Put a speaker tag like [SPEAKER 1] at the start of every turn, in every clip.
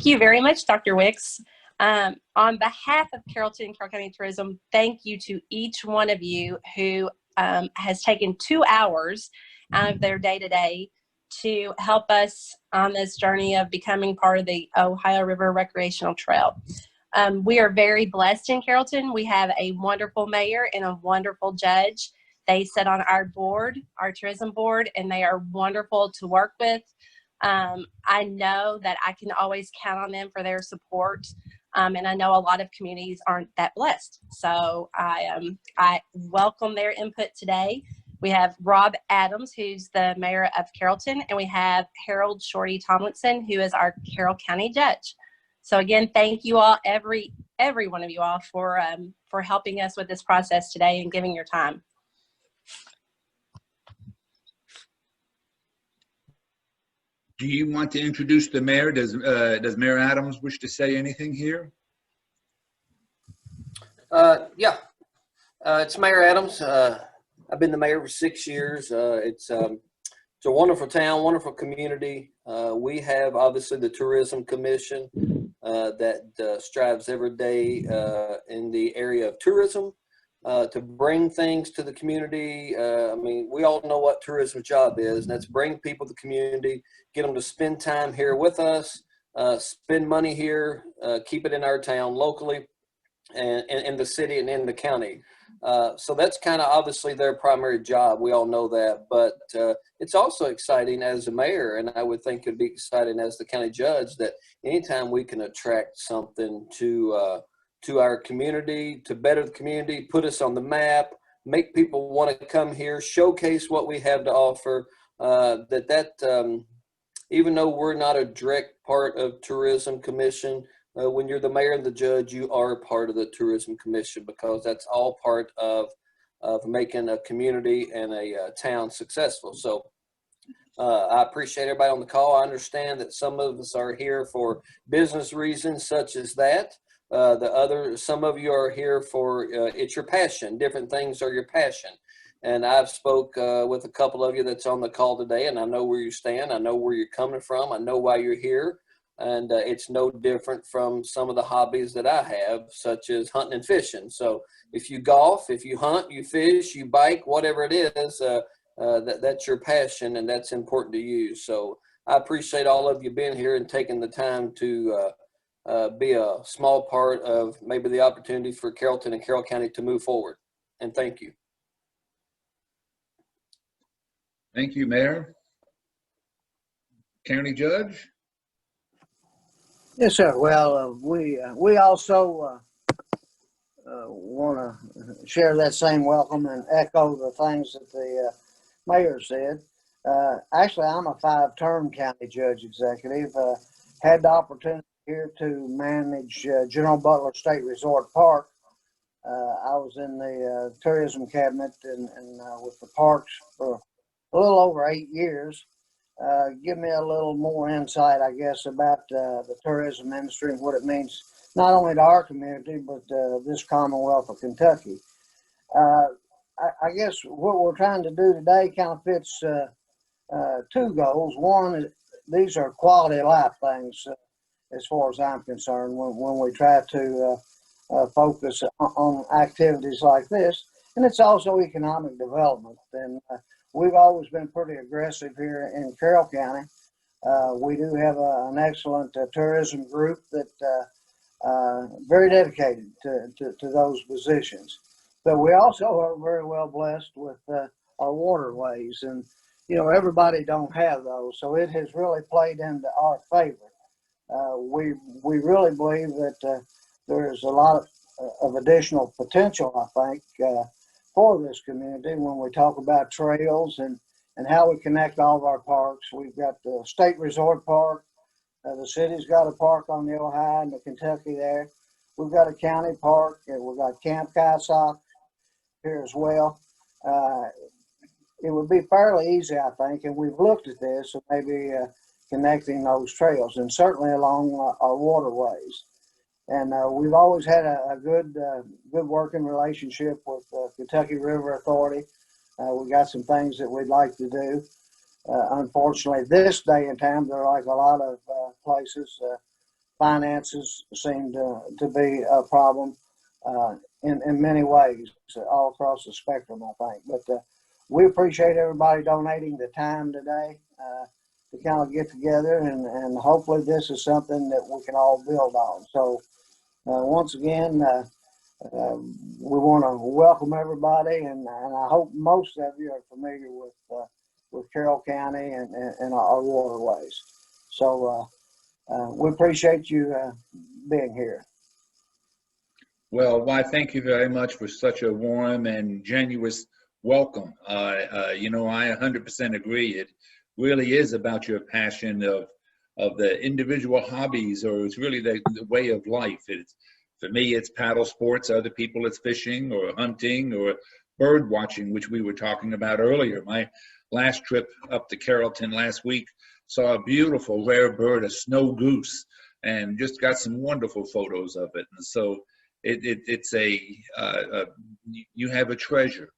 [SPEAKER 1] you very much, Dr. Wicks. On behalf of Carrollton and Carroll County Tourism, thank you to each one of you who has taken 2 hours out of their day-to-day to help us on this journey of becoming part of the Ohio River Recreational Trail. We are very blessed in Carrollton. We have a wonderful mayor and a wonderful judge. They sit on our board, our tourism board, and they are wonderful to work with. I know that I can always count on them for their support. And I know a lot of communities aren't that blessed. So I welcome their input today. We have Rob Adams, who's the mayor of Carrollton, and we have Harold Shorty Tomlinson, who is our Carroll County judge. So again, thank you all, every one of you all, for helping us with this process today and giving your time.
[SPEAKER 2] Do you want to introduce the mayor? Does Mayor Adams wish to say anything here?
[SPEAKER 3] Yeah, it's Mayor Adams. I've been the mayor for 6 years. It's a wonderful town, wonderful community. We have obviously the Tourism Commission that strives every day in the area of tourism to bring things to the community. I mean, we all know what tourism's job is, and that's bring people to the community, get them to spend time here with us, spend money here, keep it in our town locally, and in the city and in the county. So that's kind of obviously their primary job. We all know that, but it's also exciting as a mayor, and I would think it'd be exciting as the county judge, that anytime we can attract something to our community, to better the community, put us on the map, make people want to come here, showcase what we have to offer, even though we're not a direct part of Tourism Commission, when you're the mayor and the judge, you are a part of the Tourism Commission, because that's all part of making a community and a town successful. So I appreciate everybody on the call. I understand that some of us are here for business reasons such as that. Some of you are here for, it's your passion. Different things are your passion. And I've spoke with a couple of you that's on the call today, and I know where you stand. I know where you're coming from. I know why you're here. And it's no different from some of the hobbies that I have, such as hunting and fishing. So if you golf, if you hunt, you fish, you bike, whatever it is, that's your passion, and that's important to you. So I appreciate all of you being here and taking the time to be a small part of maybe the opportunity for Carrollton and Carroll County to move forward. And thank you.
[SPEAKER 2] Thank you, Mayor. County Judge?
[SPEAKER 4] Yes, sir. Well, we also want to share that same welcome and echo the things that the mayor said. Actually, I'm a 5-term county judge executive. Had the opportunity here to manage General Butler State Resort Park. I was in the tourism cabinet and with the parks for a little over 8 years. Give me a little more insight, I guess, about the tourism industry and what it means not only to our community, but this Commonwealth of Kentucky. I guess what we're trying to do today kind of fits 2 goals. One, these are quality of life things, as far as I'm concerned, when we try to focus on activities like this. And it's also economic development. And we've always been pretty aggressive here in Carroll County. We do have an excellent tourism group that very dedicated to those positions. But we also are very well blessed with our waterways, and everybody don't have those, so it has really played into our favor. We really believe that there is a lot of additional potential, I think, for this community when we talk about trails and how we connect all of our parks. We've got the State Resort Park. The city's got a park on the Ohio and the Kentucky there. We've got a county park, and we've got Camp Kysok here as well. It would be fairly easy, I think, and we've looked at this, so maybe connecting those trails, and certainly along our waterways. And we've always had a good working relationship with Kentucky River Authority. We got some things that we'd like to do. Unfortunately, this day and time, there are like a lot of places, finances seem to be a problem in many ways, all across the spectrum, I think. But we appreciate everybody donating the time today to kind of get together, and hopefully this is something that we can all build on. So once again, we want to welcome everybody, and I hope most of you are familiar with Carroll County and our waterways. So we appreciate you being here.
[SPEAKER 2] Well, why, thank you very much for such a warm and genuine welcome. You know, I 100% agree. It really is about your passion of the individual hobbies, or it's really the way of life. For me, it's paddle sports. Other people, it's fishing or hunting or bird watching, which we were talking about earlier. My last trip up to Carrollton last week saw a beautiful rare bird, a snow goose, and just got some wonderful photos of it. And so it's you have a treasure.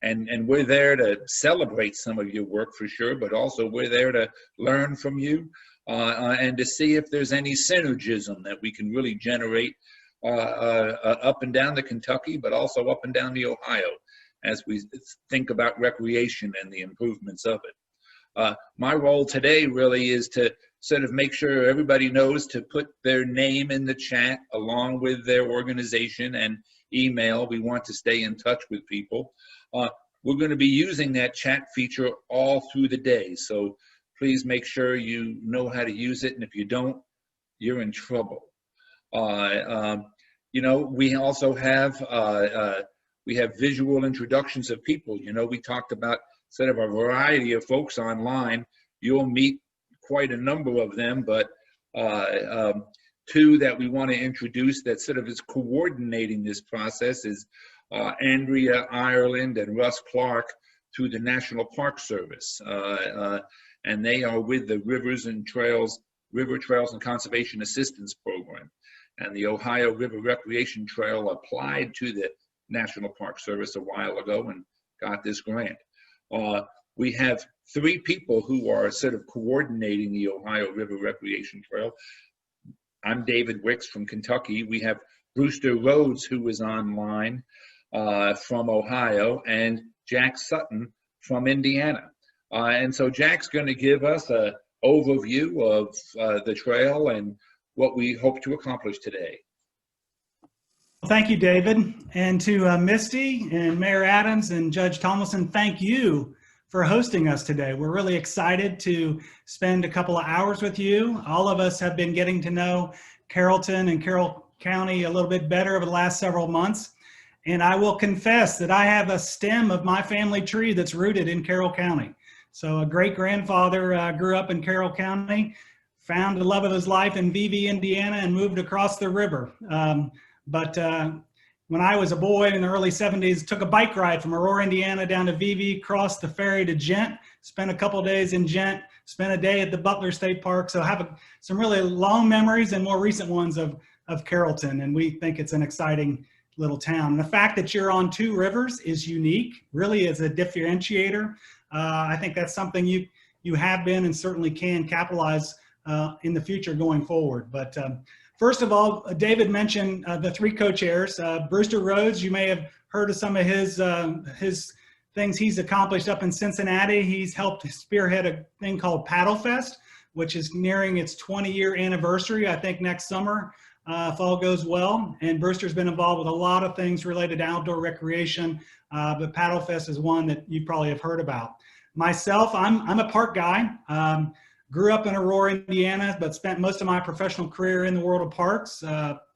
[SPEAKER 2] And we're there to celebrate some of your work for sure, but also we're there to learn from you and to see if there's any synergism that we can really generate up and down the Kentucky, but also up and down the Ohio as we think about recreation and the improvements of it. My role today really is to sort of make sure everybody knows to put their name in the chat along with their organization and email. We want to stay in touch with people. We're going to be using that chat feature all through the day, so please make sure you know how to use it, and if you don't, you're in trouble. You know, we also have visual introductions of people. You know, we talked about sort of a variety of folks online. You'll meet quite a number of them, but two that we want to introduce that sort of is coordinating this process is Andrea Ireland and Russ Clark through the National Park Service. And they are with the River Trails and Conservation Assistance Program. And the Ohio River Recreation Trail applied to the National Park Service a while ago and got this grant. We have 3 people who are sort of coordinating the Ohio River Recreation Trail. I'm David Wicks from Kentucky. We have Brewster Rhodes, who is online from Ohio, and Jack Sutton from Indiana. And so Jack's going to give us an overview of the trail and what we hope to accomplish today.
[SPEAKER 5] Well, thank you, David. And to Misty and Mayor Adams and Judge Tomlinson, thank you for hosting us today. We're really excited to spend a couple of hours with you. All of us have been getting to know Carrollton and Carroll County a little bit better over the last several months. And I will confess that I have a stem of my family tree that's rooted in Carroll County. So a great-grandfather grew up in Carroll County, found the love of his life in VV, Indiana, and moved across the river. But when I was a boy in the early 70s, took a bike ride from Aurora, Indiana down to VV, crossed the ferry to Gent, spent a couple days in Gent, spent a day at the Butler State Park. So I have some really long memories and more recent ones of Carrollton, and we think it's an exciting little town. And the fact that you're on 2 rivers is unique, really is a differentiator. I think that's something you have been and certainly can capitalize in the future going forward. But first of all, David mentioned the 3 co-chairs. Brewster Rhodes, you may have heard of some of his things he's accomplished up in Cincinnati. He's helped spearhead a thing called Paddle Fest, which is nearing its 20-year anniversary, I think next summer, if all goes well. And Brewster's been involved with a lot of things related to outdoor recreation, but Paddle Fest is one that you probably have heard about. Myself, I'm a park guy. Grew up in Aurora, Indiana, but spent most of my professional career in the world of parks,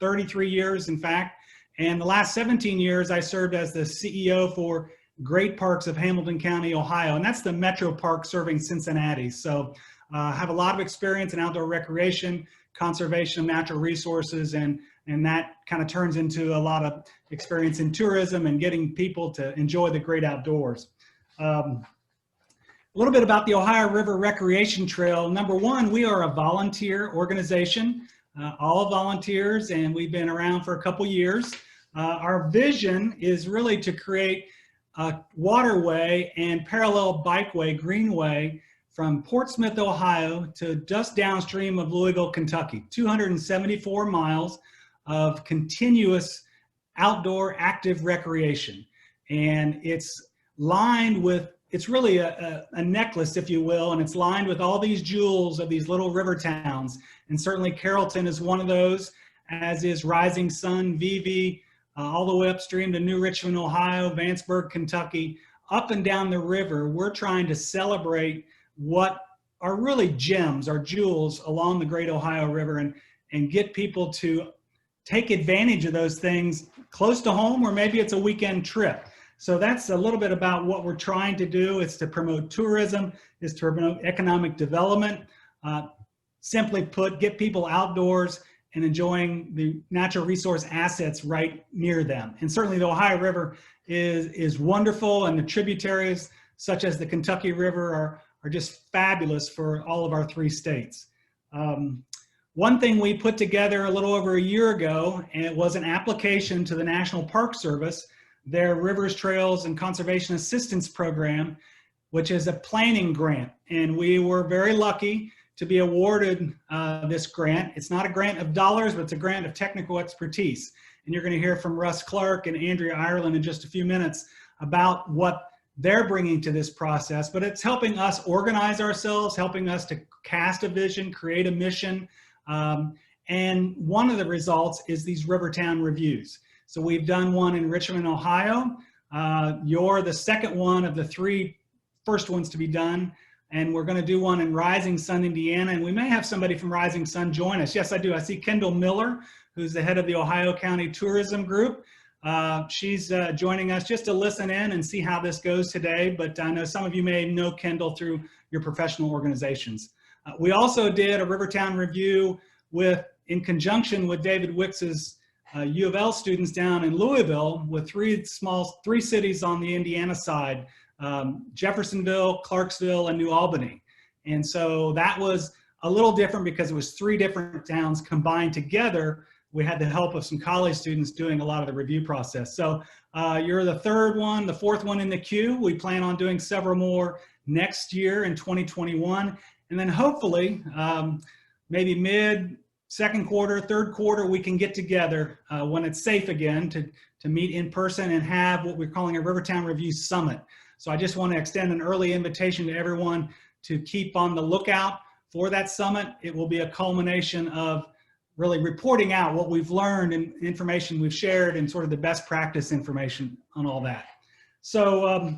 [SPEAKER 5] 33 years, in fact. And the last 17 years, I served as the CEO for Great Parks of Hamilton County, Ohio. And that's the metro park serving Cincinnati. So I have a lot of experience in outdoor recreation, conservation of natural resources, and that kind of turns into a lot of experience in tourism and getting people to enjoy the great outdoors. A little bit about the Ohio River Recreation Trail. Number one, we are a volunteer organization, all volunteers, and we've been around for a couple years. Our vision is really to create a waterway and parallel bikeway, greenway, from Portsmouth, Ohio to just downstream of Louisville, Kentucky, 274 miles of continuous outdoor active recreation. And it's lined with, it's really a necklace, if you will, and it's lined with all these jewels of these little river towns. And certainly Carrollton is one of those, as is Rising Sun, Vevey, all the way upstream to New Richmond, Ohio, Vanceburg, Kentucky, up and down the river. We're trying to celebrate what are really gems, are jewels along the Great Ohio River, and get people to take advantage of those things close to home, or maybe it's a weekend trip. So that's a little bit about what we're trying to do. It's to promote tourism, is to promote economic development. Simply put, get people outdoors and enjoying the natural resource assets right near them. And certainly the Ohio River is wonderful, and the tributaries such as the Kentucky River are just fabulous for all of our 3 states. One thing we put together a little over a year ago, and it was an application to the National Park Service, their Rivers, Trails, and Conservation Assistance Program, which is a planning grant. And we were very lucky to be awarded this grant. It's not a grant of dollars, but it's a grant of technical expertise. And you're going to hear from Russ Clark and Andrea Ireland in just a few minutes about what they're bringing to this process. But it's helping us organize ourselves, helping us to cast a vision, create a mission. And one of the results is these Rivertown reviews. So we've done one in Richmond, Ohio. You're the second one of the 3 first ones to be done. And we're going to do one in Rising Sun, Indiana. And we may have somebody from Rising Sun join us. Yes, I do. I see Kendall Miller, who's the head of the Ohio County Tourism Group. She's joining us just to listen in and see how this goes today. But I know some of you may know Kendall through your professional organizations. We also did a Rivertown review in conjunction with David Wicks's U of L students down in Louisville, with 3 cities on the Indiana side, Jeffersonville, Clarksville, and New Albany. And so that was a little different because it was 3 different towns combined together. We had the help of some college students doing a lot of the review process. So you're the 3rd one, the 4th one in the queue. We plan on doing several more next year in 2021. And then hopefully, maybe mid-2nd quarter, 3rd quarter, we can get together when it's safe again to meet in person and have what we're calling a Rivertown Review Summit. So I just want to extend an early invitation to everyone to keep on the lookout for that summit. It will be a culmination of really reporting out what we've learned and information we've shared, and sort of the best practice information on all that. So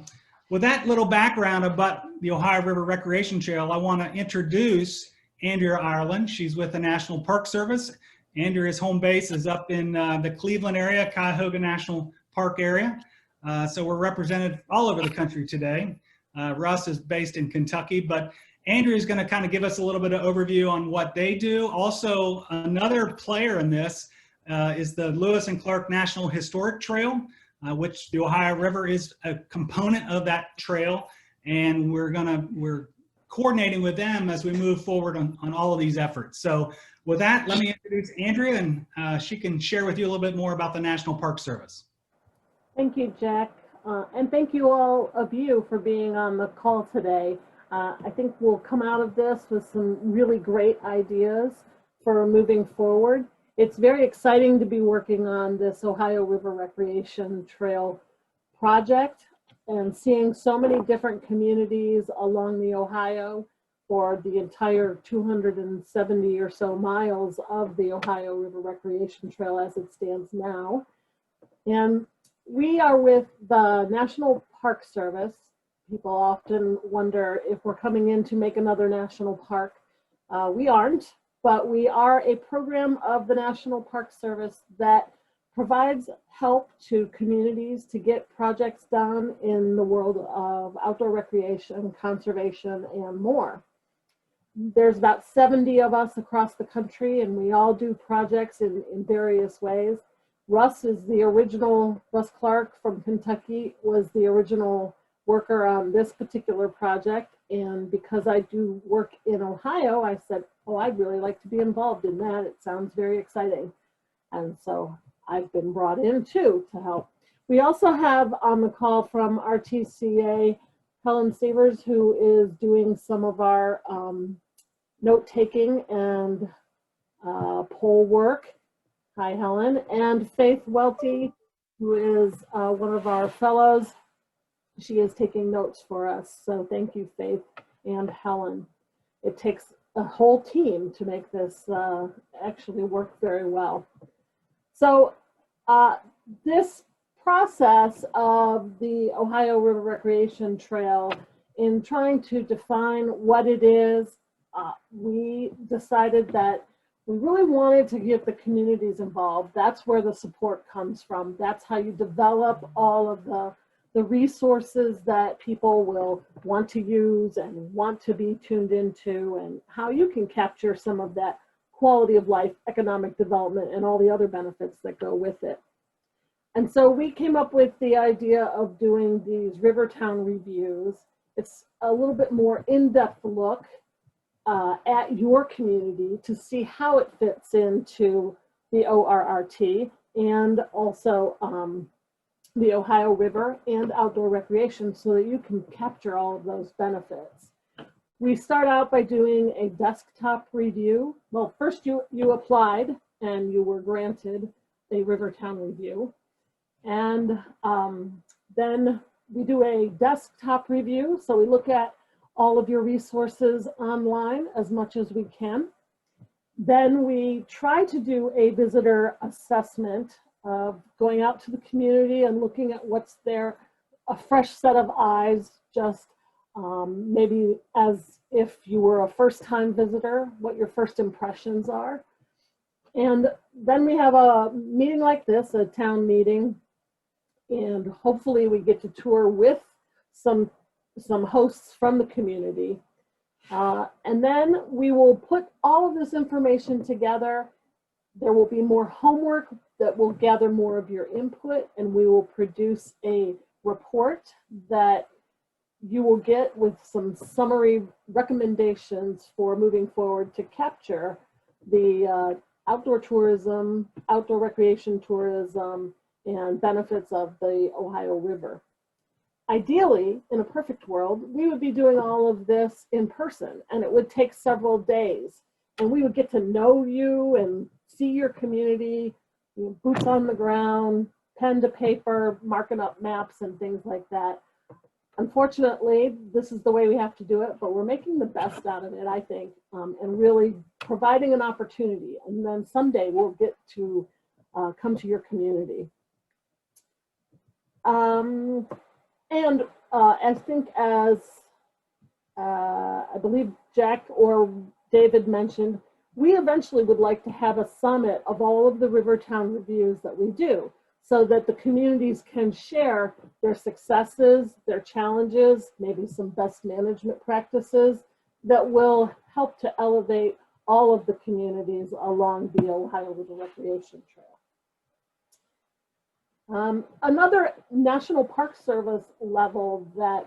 [SPEAKER 5] with that little background about the Ohio River Recreation Trail, I want to introduce Andrea Ireland. She's with the National Park Service. Andrea's home base is up in the Cleveland area, Cuyahoga National Park area. So we're represented all over the country today. Russ is based in Kentucky, but Andrea is going to kind of give us a little bit of overview on what they do. Also, another player in this is the Lewis and Clark National Historic Trail, which the Ohio River is a component of that trail. And we're coordinating with them as we move forward on all of these efforts. So with that, let me introduce Andrea, and she can share with you a little bit more about the National Park Service.
[SPEAKER 6] Thank you, Jack. And thank you all of you for being on the call today. I think we'll come out of this with some really great ideas for moving forward. It's very exciting to be working on this Ohio River Recreation Trail project and seeing so many different communities along the Ohio for the entire 270 or so miles of the Ohio River Recreation Trail as it stands now. And we are with the National Park Service. People often wonder if we're coming in to make another national park. We aren't, but we are a program of the National Park Service that provides help to communities to get projects done in the world of outdoor recreation, conservation, and more. There's about 70 of us across the country, and we all do projects in various ways. Russ Clark from Kentucky was the original worker on this particular project, and because I do work in Ohio, I said, oh, I'd really like to be involved in that. It sounds very exciting. And so I've been brought in too to help. We also have on the call from RTCA Helen Severs, who is doing some of our note-taking and poll work. Hi, Helen. And Faith Welty, who is one of our fellows. She is taking notes for us. So thank you, Faith and Helen. It takes a whole team to make this actually work very well. So this process of the Ohio River Recreation Trail, in trying to define what it is, we decided that we really wanted to get the communities involved. That's where the support comes from. That's how you develop all of the resources that people will want to use and want to be tuned into, and how you can capture some of that quality of life, economic development, and all the other benefits that go with it. And so we came up with the idea of doing these Rivertown reviews. It's a little bit more in-depth look at your community to see how it fits into the ORRT and also the Ohio River and outdoor recreation, so that you can capture all of those benefits. We start out by doing a desktop review. Well, first you applied and you were granted a Rivertown review. And then we do a desktop review. So we look at all of your resources online as much as we can. Then we try to do a visitor assessment of going out to the community and looking at what's there, a fresh set of eyes, just maybe as if you were a first-time visitor, what your first impressions are. And then we have a meeting like this, a town meeting, and hopefully we get to tour with some hosts from the community. And then we will put all of this information together. There will be more homework that will gather more of your input, and we will produce a report that you will get with some summary recommendations for moving forward to capture the outdoor tourism, outdoor recreation tourism, and benefits of the Ohio River. Ideally, in a perfect world, we would be doing all of this in person, and it would take several days, and we would get to know you and see your community, boots on the ground, pen to paper, marking up maps and things like that. Unfortunately, this is the way we have to do it, but we're making the best out of it, I think, and really providing an opportunity. And then someday we'll get to come to your community. And I think as I believe Jack or David mentioned, we eventually would like to have a summit of all of the Rivertown reviews that we do, so that the communities can share their successes, their challenges, maybe some best management practices that will help to elevate all of the communities along the Ohio River Recreation Trail. Another National Park Service level that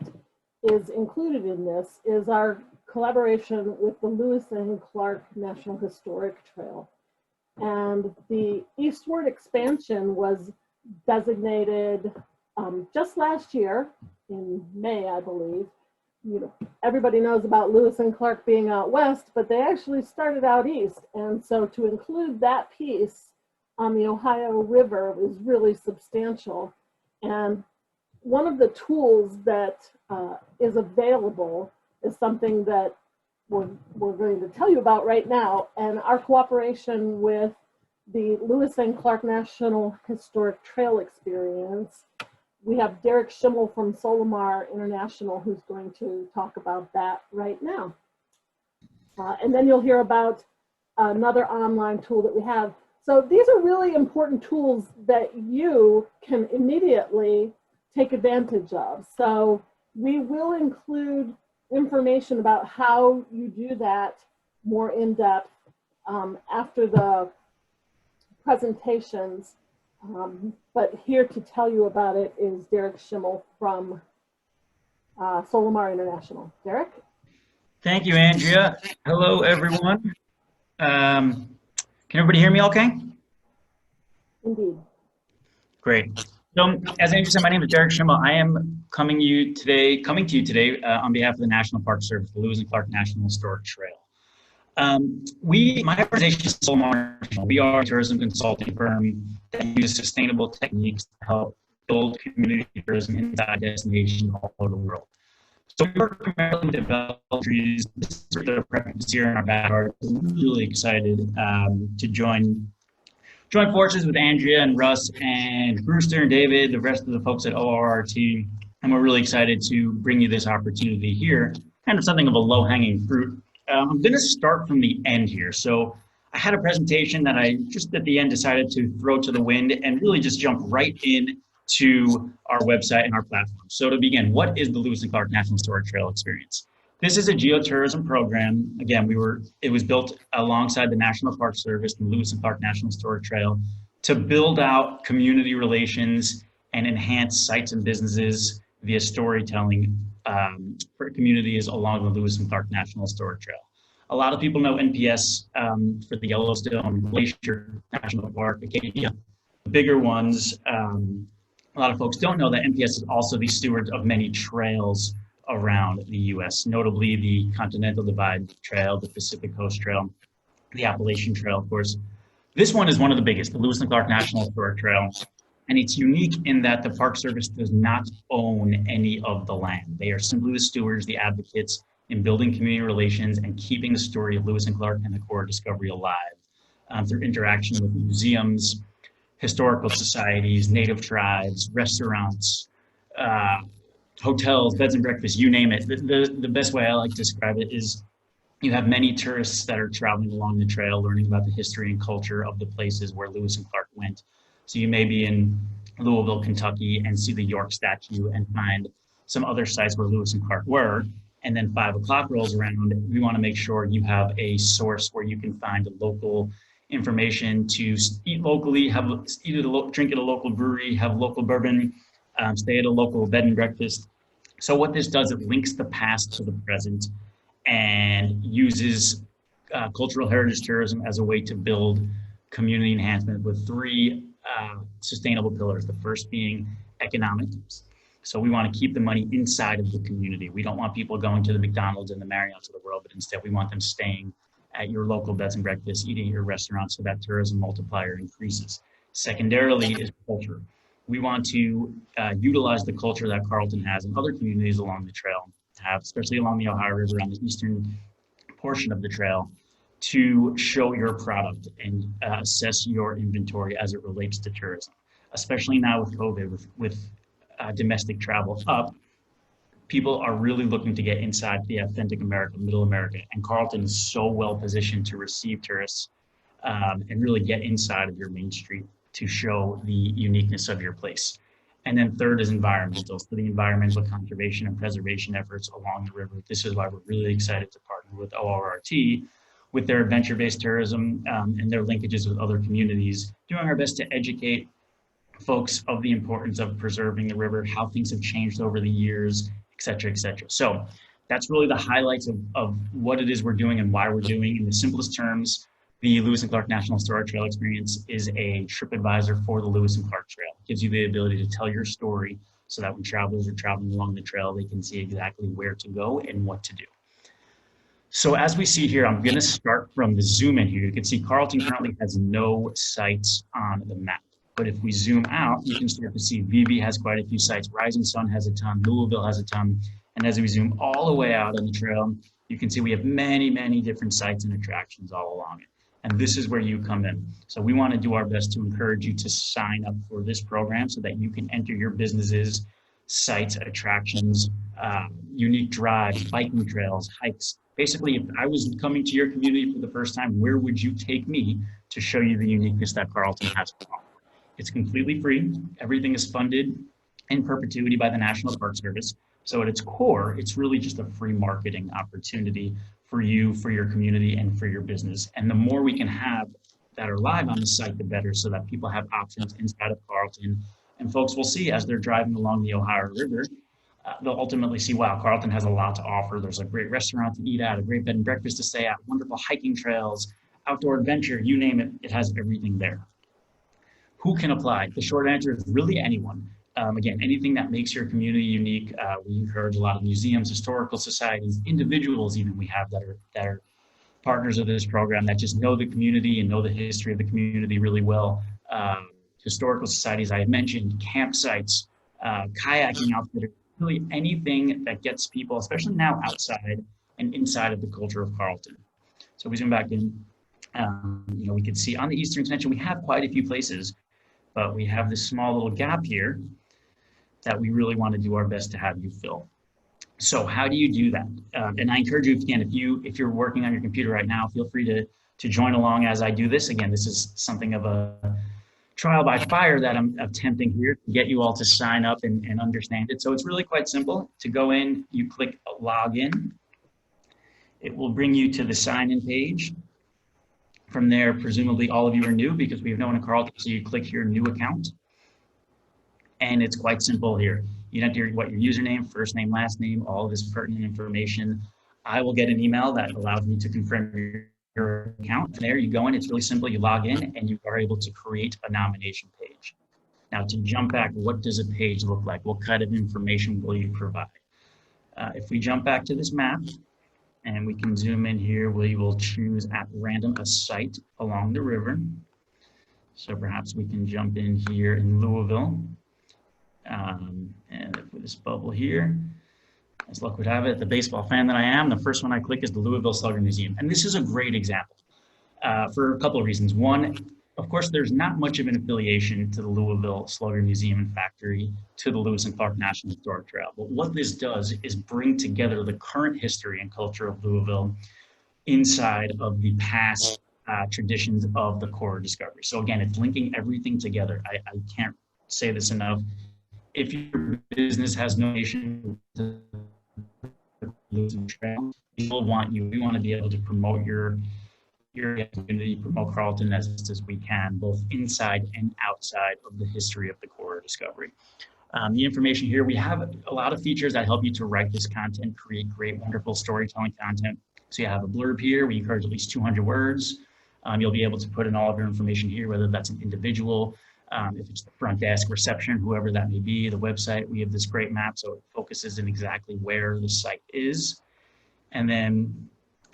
[SPEAKER 6] is included in this is our collaboration with the Lewis and Clark National Historic Trail. And the eastward expansion was designated just last year in May, I believe. You know, everybody knows about Lewis and Clark being out west, but they actually started out east. And so to include that piece on the Ohio River is really substantial. And one of the tools that is available is something that we're going to tell you about right now. And our cooperation with the Lewis and Clark National Historic Trail Experience. We have Derek Schimmel from Solomar International who's going to talk about that right now. And then you'll hear about another online tool that we have. So these are really important tools that you can immediately take advantage of. So we will include information about how you do that more in depth after the presentations. But here to tell you about it is Derek Schimmel from Solomar International. Derek?
[SPEAKER 7] Thank you, Andrea. Hello, everyone. Can everybody hear me okay?
[SPEAKER 6] Indeed.
[SPEAKER 7] Great. So, as Andrew said, my name is Derek Schimel. I am coming to you today on behalf of the National Park Service, the Lewis and Clark National Historic Trail. My organization is so marginal. We are a tourism consulting firm that uses sustainable techniques to help build community tourism inside destinations all over the world. So we work primarily with developers. This is the preference here in our backyard. We're really excited to join forces with Andrea and Russ and Brewster and David, the rest of the folks at ORRT, and we're really excited to bring you this opportunity here, kind of something of a low-hanging fruit. I'm going to start from the end here. So I had a presentation that I just at the end decided to throw to the wind and really just jump right in to our website and our platform. So to begin, what is the Lewis and Clark National Historic Trail experience? This is a geotourism program. Again, it was built alongside the National Park Service and Lewis and Clark National Historic Trail to build out community relations and enhance sites and businesses via storytelling for communities along the Lewis and Clark National Historic Trail. A lot of people know NPS for the Yellowstone Glacier National Park, Acadia. The bigger ones, a lot of folks don't know that NPS is also the steward of many trails around the U.S., notably the Continental Divide Trail, the Pacific Coast Trail, the Appalachian Trail, of course. This one is one of the biggest, the Lewis and Clark National Historic Trail, and it's unique in that the Park Service does not own any of the land. They are simply the stewards, the advocates in building community relations and keeping the story of Lewis and Clark and the core discovery alive through interaction with museums, historical societies, native tribes, restaurants, hotels, beds and breakfasts, you name it. The best way I like to describe it is you have many tourists that are traveling along the trail, learning about the history and culture of the places where Lewis and Clark went. So you may be in Louisville, Kentucky, and see the York statue and find some other sites where Lewis and Clark were. And then 5 o'clock rolls around. We want to make sure you have a source where you can find local information to eat locally, drink at a local brewery, have local bourbon, stay at a local bed and breakfast. So what this does, it links the past to the present and uses cultural heritage tourism as a way to build community enhancement with 3 sustainable pillars. The first being economics. So we want to keep the money inside of the community. We don't want people going to the McDonald's and the Marriotts of the world, but instead we want them staying at your local beds and breakfasts, eating at your restaurant, so that tourism multiplier increases. Secondarily is culture. We want to utilize the culture that Carrollton has and other communities along the trail have, especially along the Ohio River on the eastern portion of the trail, to show your product and assess your inventory as it relates to tourism. Especially now with COVID, with domestic travel up, people are really looking to get inside the authentic America, middle America, and Carrollton is so well positioned to receive tourists and really get inside of your main street to show the uniqueness of your place. And then third is environmental, so the environmental conservation and preservation efforts along the river. This is why we're really excited to partner with ORRT with their adventure-based tourism and their linkages with other communities, doing our best to educate folks of the importance of preserving the river, how things have changed over the years, et cetera, et cetera. So that's really the highlights of what it is we're doing and why we're doing. In the simplest terms, the Lewis and Clark National Historic Trail experience is a trip advisor for the Lewis and Clark Trail. It gives you the ability to tell your story so that when travelers are traveling along the trail, they can see exactly where to go and what to do. So as we see here, I'm going to start from the zoom in here. You can see Carrollton currently has no sites on the map. But if we zoom out, you can start to see VB has quite a few sites. Rising Sun has a ton. Louisville has a ton. And as we zoom all the way out on the trail, you can see we have many, many different sites and attractions all along it. And this is where you come in. So we want to do our best to encourage you to sign up for this program so that you can enter your businesses, sites, attractions, unique drives, biking trails, hikes. Basically, if I was coming to your community for the first time, where would you take me to show you the uniqueness that Carrollton has to offer? It's completely free. Everything is funded in perpetuity by the National Park Service. So at its core, it's really just a free marketing opportunity for you, for your community, and for your business. And the more we can have that are live on the site, the better, so that people have options inside of Carrollton. And folks will see as they're driving along the Ohio River, they'll ultimately see, wow, Carrollton has a lot to offer. There's a great restaurant to eat at, a great bed and breakfast to stay at, wonderful hiking trails, outdoor adventure, you name it, it has everything there. Who can apply? The short answer is really anyone. Again, anything that makes your community unique. We encourage a lot of museums, historical societies, individuals even we have that are partners of this program that just know the community and know the history of the community really well. Historical societies I had mentioned, campsites, kayaking outfitters, really anything that gets people, especially now outside and inside of the culture of Carrollton. So we zoom back in, we can see on the Eastern Extension, we have quite a few places, but we have this small little gap here that we really want to do our best to have you fill. So how do you do that? And I encourage you, again, if you're working on your computer right now, feel free to join along as I do this. Again, this is something of a trial by fire that I'm attempting here to get you all to sign up and understand it. So it's really quite simple. To go in, you click login. It will bring you to the sign-in page. From there, presumably all of you are new because we have no one in Carrollton, so you click here, new account. And it's quite simple here. You enter your username, first name, last name, all of this pertinent information. I will get an email that allows me to confirm your account. From there, you go in, it's really simple. You log in and you are able to create a nomination page. Now to jump back, what does a page look like? What kind of information will you provide? If we jump back to this map and we can zoom in here, we will choose at random a site along the river. So perhaps we can jump in here in Louisville. And with this bubble here, as luck would have it, the baseball fan that I am, the first one I click is the Louisville Slugger Museum. And this is a great example for a couple of reasons. One, of course, there's not much of an affiliation to the Louisville Slugger Museum and Factory to the Lewis and Clark National Historic Trail. But what this does is bring together the current history and culture of Louisville inside of the past traditions of the core discovery. So again, it's linking everything together. I can't say this enough. If your business has no relation to the Lewis and Trail, we want to be able to promote your community, promote Carrollton as best as we can, both inside and outside of the history of the core discovery. The information here, we have a lot of features that help you to write this content, create great, wonderful storytelling content. So you have a blurb here. We encourage at least 200 words. You'll be able to put in all of your information here, whether that's an individual, if it's the front desk, reception, whoever that may be, the website. We have this great map, so it focuses in exactly where the site is. And then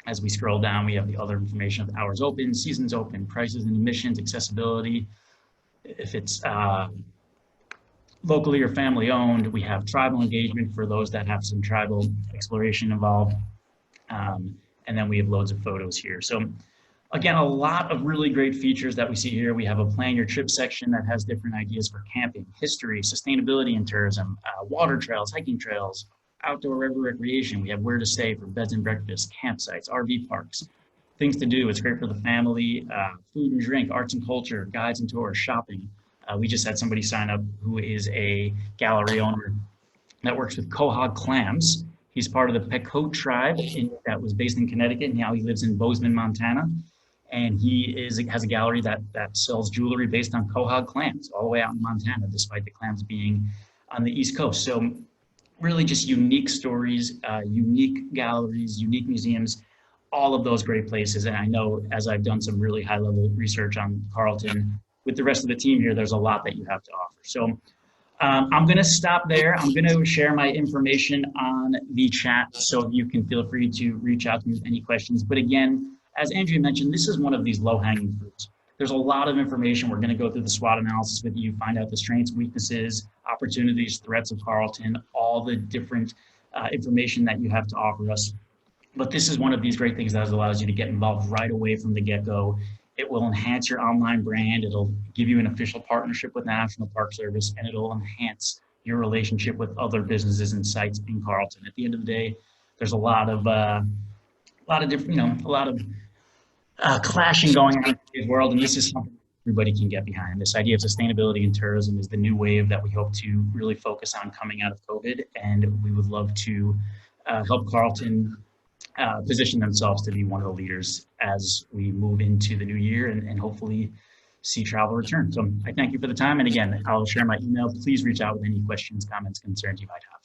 [SPEAKER 7] as we scroll down, we have the other information of hours open, seasons open, prices and admissions, accessibility. If it's locally or family owned, we have tribal engagement for those that have some tribal exploration involved. And then we have loads of photos here. So again, a lot of really great features that we see here. We have a plan your trip section that has different ideas for camping, history, sustainability and tourism, water trails, hiking trails, outdoor river recreation. We have where to stay for beds and breakfast, campsites, RV parks, things to do. It's great for the family, food and drink, arts and culture, guides and tours, shopping. We just had somebody sign up who is a gallery owner that works with quahog clams. He's part of the Pequot tribe that was based in Connecticut, and now he lives in Bozeman, Montana. And he has a gallery that sells jewelry based on quahog clams all the way out in Montana, despite the clams being on the East Coast. So really just unique stories, unique galleries, unique museums, all of those great places. And I know as I've done some really high level research on Carrollton with the rest of the team here, there's a lot that you have to offer. So I'm gonna stop there. I'm gonna share my information on the chat so you can feel free to reach out to me with any questions. But again, as Andrea mentioned, this is one of these low-hanging fruits. There's a lot of information. We're going to go through the SWOT analysis with you, find out the strengths, weaknesses, opportunities, threats of Carrollton, all the different information that you have to offer us. But this is one of these great things that allows you to get involved right away from the get-go. It will enhance your online brand. It'll give you an official partnership with the National Park Service, and it'll enhance your relationship with other businesses and sites in Carrollton. At the end of the day, there's a lot of different, a lot of clashing going on in today's world, and this is something everybody can get behind. This idea of sustainability and tourism is the new wave that we hope to really focus on coming out of COVID, and we would love to help Carrollton position themselves to be one of the leaders as we move into the new year and hopefully see travel return. So I thank you for the time, and again, I'll share my email. Please reach out with any questions, comments, concerns you might have.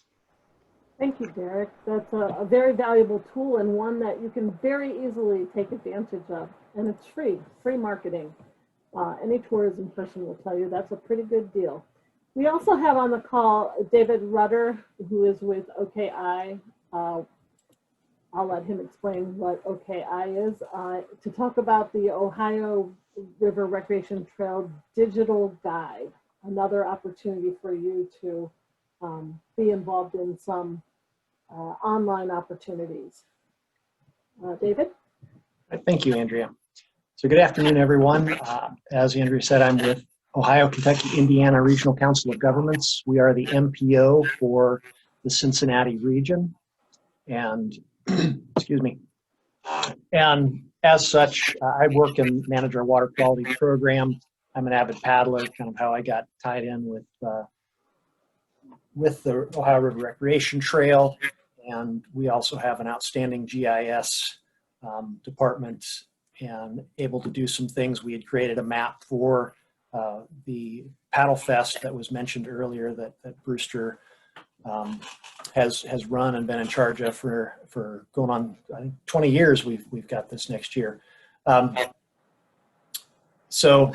[SPEAKER 6] Thank you, Derek. That's a very valuable tool and one that you can very easily take advantage of. And it's free marketing. Any tourism person will tell you that's a pretty good deal. We also have on the call David Rudder, who is with OKI. I'll let him explain what OKI is, to talk about the Ohio River Recreation Trail Digital Guide, another opportunity for you to be involved in some online opportunities. David?
[SPEAKER 8] Thank you, Andrea. So good afternoon, everyone. As Andrea said, I'm with Ohio, Kentucky, Indiana Regional Council of Governments. We are the MPO for the Cincinnati region. And, excuse me. And as such, I work and manage our water quality program. I'm an avid paddler, kind of how I got tied in with the Ohio River Recreation Trail. And we also have an outstanding GIS department and able to do some things. We had created a map for the Paddle Fest that was mentioned earlier that Brewster has run and been in charge of for going on, I think, 20 years. We've got this next year. So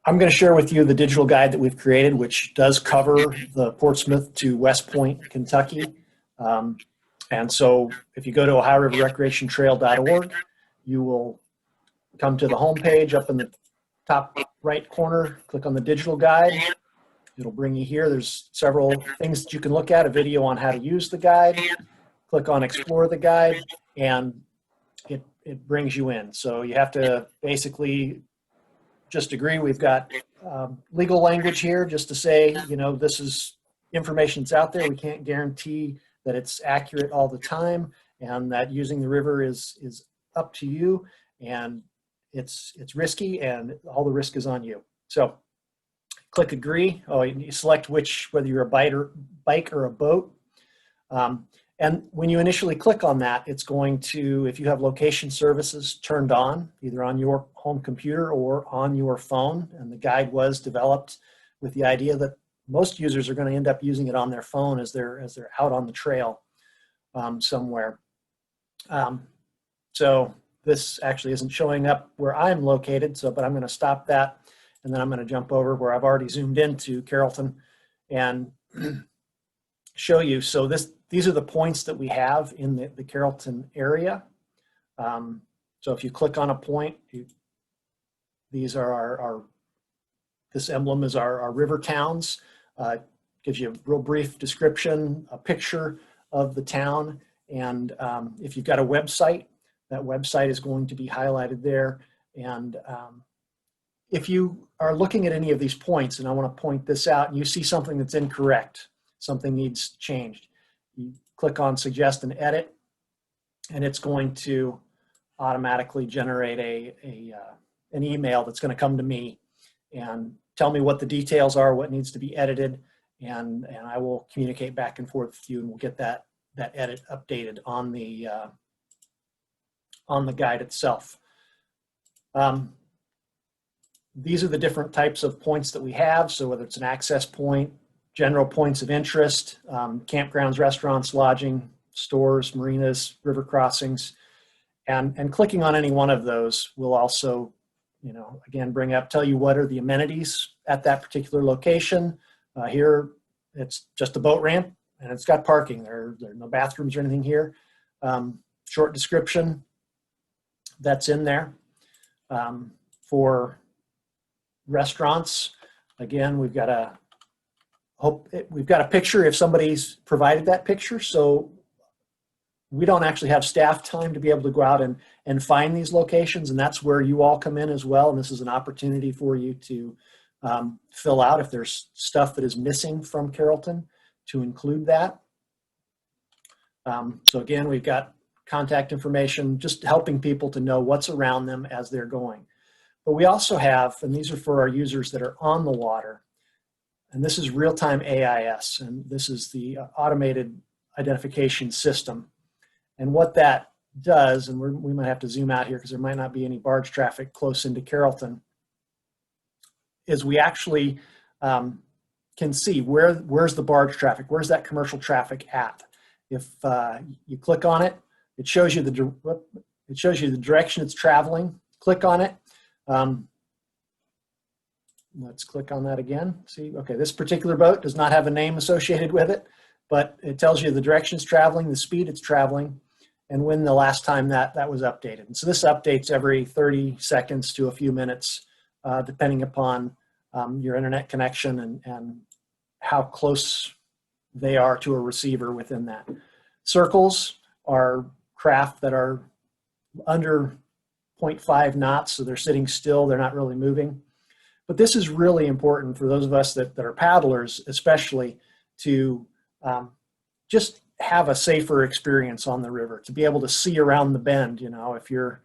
[SPEAKER 8] I'm going to share with you the digital guide that we've created, which does cover the Portsmouth to West Point, Kentucky. And so if you go to OhioRiverRecreationTrail.org, you will come to the homepage up in the top right corner, click on the digital guide. It'll bring you here. There's several things that you can look at, a video on how to use the guide. Click on Explore the Guide, and it brings you in. So you have to basically just agree. We've got legal language here just to say, you know, this is information that's out there. We can't guarantee that it's accurate all the time, and that using the river is up to you, and it's risky, and all the risk is on you. So click agree. Oh, you select whether you're a bike or a boat. And when you initially click on that, it's going to, if you have location services turned on, either on your home computer or on your phone, and the guide was developed with the idea that most users are going to end up using it on their phone as they're out on the trail somewhere. So this actually isn't showing up where I'm located, but I'm going to stop that, and then I'm going to jump over where I've already zoomed into Carrollton and show you. So these are the points that we have in the Carrollton area. So if you click on a point, these are this emblem is our river towns. Gives you a real brief description, a picture of the town, and if you've got a website, that website is going to be highlighted there. And if you are looking at any of these points, and I want to point this out, and you see something that's incorrect, something needs changed, you click on Suggest and Edit, and it's going to automatically generate an email that's going to come to me and tell me what the details are, what needs to be edited, and I will communicate back and forth with you, and we'll get that edit updated on the guide itself. These are the different types of points that we have. So whether it's an access point, general points of interest, campgrounds, restaurants, lodging, stores, marinas, river crossings, and clicking on any one of those will also, you know, again, tell you what are the amenities at that particular location. Here, it's just a boat ramp, and it's got parking. There are no bathrooms or anything here. Short description that's in there. For restaurants, again, we've got a picture if somebody's provided that picture. So we don't actually have staff time to be able to go out and find these locations, and that's where you all come in as well. And this is an opportunity for you to fill out if there's stuff that is missing from Carrollton, to include that. So again, we've got contact information, just helping people to know what's around them as they're going. But we also have, and these are for our users that are on the water, and this is real-time AIS, and this is the automated identification system. And what that does, and we might have to zoom out here because there might not be any barge traffic close into Carrollton, is we actually can see where's the barge traffic, where's that commercial traffic at. If you click on it, it shows you the direction it's traveling. Click on it. let's click on that again. See, okay, this particular boat does not have a name associated with it, but it tells you the direction it's traveling, the speed it's traveling, and when the last time that was updated. And so this updates every 30 seconds to a few minutes, depending upon your internet connection and how close they are to a receiver within that. Circles are craft that are under 0.5 knots, so they're sitting still, they're not really moving. But this is really important for those of us that are paddlers, especially, to just have a safer experience on the river, to be able to see around the bend. You know, if you're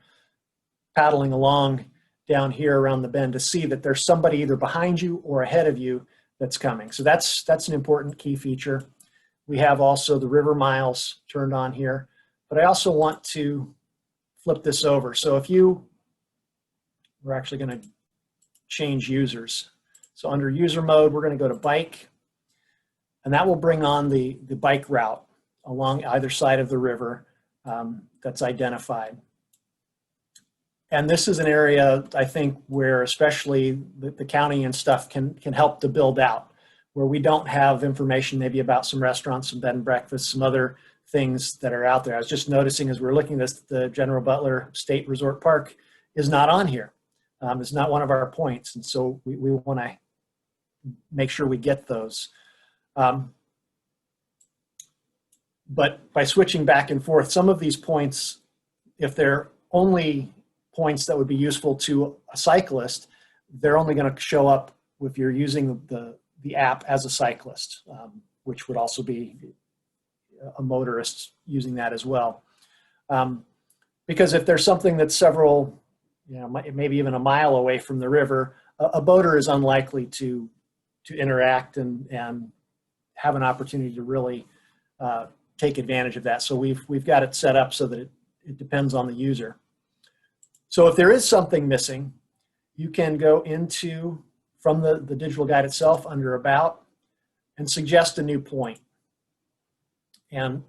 [SPEAKER 8] paddling along down here around the bend, to see that there's somebody either behind you or ahead of you that's coming. So that's an important key feature. We have also the river miles turned on here, but I also want to flip this over. So if we're actually going to change users. So under user mode, we're going to go to bike, and that will bring on the bike route along either side of the river that's identified. And this is an area, I think, where especially the county and stuff can help to build out, where we don't have information maybe about some restaurants, some bed and breakfast, some other things that are out there. I was just noticing as we're looking at this, the General Butler State Resort Park is not on here. It's not one of our points. And so we want to make sure we get those. But by switching back and forth, some of these points, if they're only points that would be useful to a cyclist, they're only going to show up if you're using the app as a cyclist, which would also be a motorist using that as well. Because if there's something that's several, maybe even a mile away from the river, a boater is unlikely to interact and have an opportunity to really take advantage of that. So we've got it set up so that it depends on the user. So if there is something missing, you can go from the digital guide itself under About and suggest a new point. And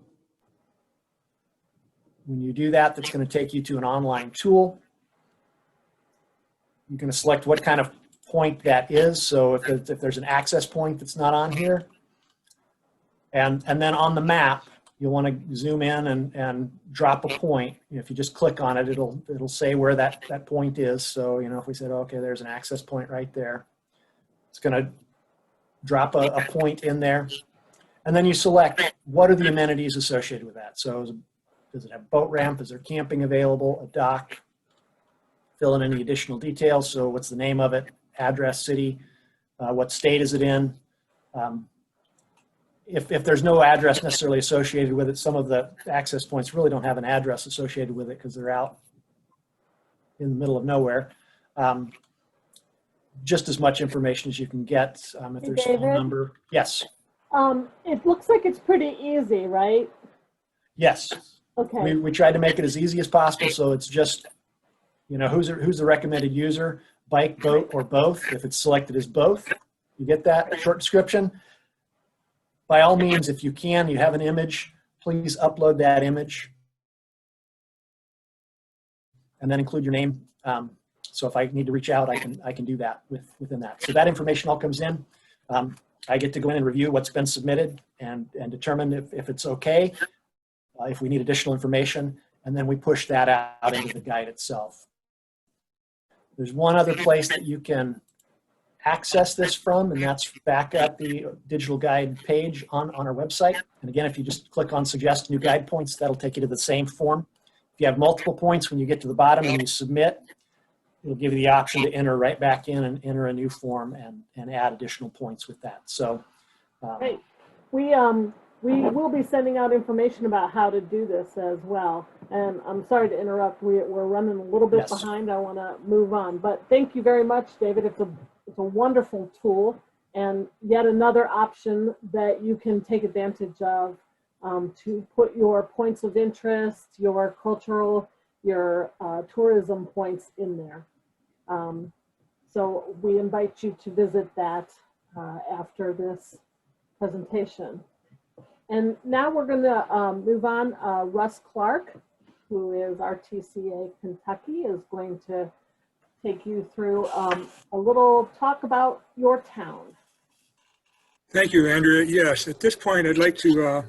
[SPEAKER 8] when you do that, that's going to take you to an online tool. You're going to select what kind of point that is. So if there's an access point that's not on here, and then on the map, you'll want to zoom in and drop a point. If you just click on it, it'll say where that point is. So, if we said, okay, there's an access point right there, it's going to drop a point in there. And then you select what are the amenities associated with that. So does it have boat ramp? Is there camping available? A dock? Fill in any additional details. So what's the name of it? Address, city, what state is it in? If there's no address necessarily associated with it, some of the access points really don't have an address associated with it because they're out in the middle of nowhere. Just as much information as you can get. If there's a phone number. Yes.
[SPEAKER 6] It looks like it's pretty easy, right?
[SPEAKER 8] Yes.
[SPEAKER 6] Okay.
[SPEAKER 8] We tried to make it as easy as possible, so it's just, who's the recommended user, bike, boat, or both. If it's selected as both, you get that short description. By all means, if you can, you have an image, please upload that image and then include your name. So if I need to reach out, I can do that within that. So that information all comes in. I get to go in and review what's been submitted and determine if it's okay, if we need additional information, and then we push that out into the guide itself. There's one other place that you can access this from, and that's back at the digital guide page on our website. And again, if you just click on suggest new guide points, that'll take you to the same form. If you have multiple points, when you get to the bottom and you submit, it'll give you the option to enter right back in and enter a new form and add additional points with that. So,
[SPEAKER 6] Great. We will be sending out information about how to do this as well. And I'm sorry to interrupt. We're running a little bit behind. I want to move on. But thank you very much, David. It's a wonderful tool and yet another option that you can take advantage of to put your points of interest, your cultural, your tourism points in there. So we invite you to visit that after this presentation. And now we're going to move on. Russ Clark, who is RTCA Kentucky, is going to take you through a little talk about your town.
[SPEAKER 9] Thank you, Andrea. Yes, at this point, I'd like to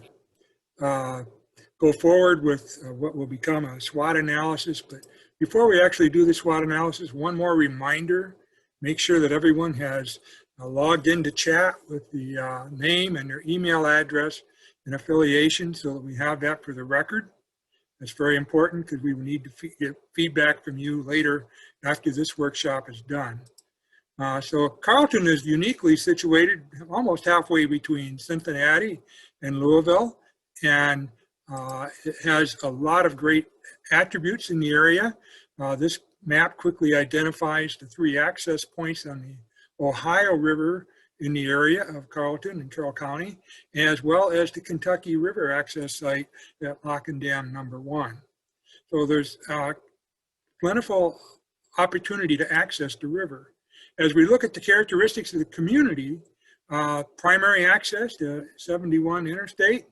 [SPEAKER 9] go forward with what will become a SWOT analysis. But before we actually do the SWOT analysis, one more reminder, make sure that everyone has logged into chat with the name and their email address and affiliation so that we have that for the record. That's very important because we need to get feedback from you later after this workshop is done. So Carrollton is uniquely situated almost halfway between Cincinnati and Louisville, and it has a lot of great attributes in the area. This map quickly identifies the 3 access points on the Ohio River in the area of Carrollton and Carroll County, as well as the Kentucky River access site at Lock and Dam number 1. So there's plentiful opportunity to access the river. As we look at the characteristics of the community, primary access to 71 interstate,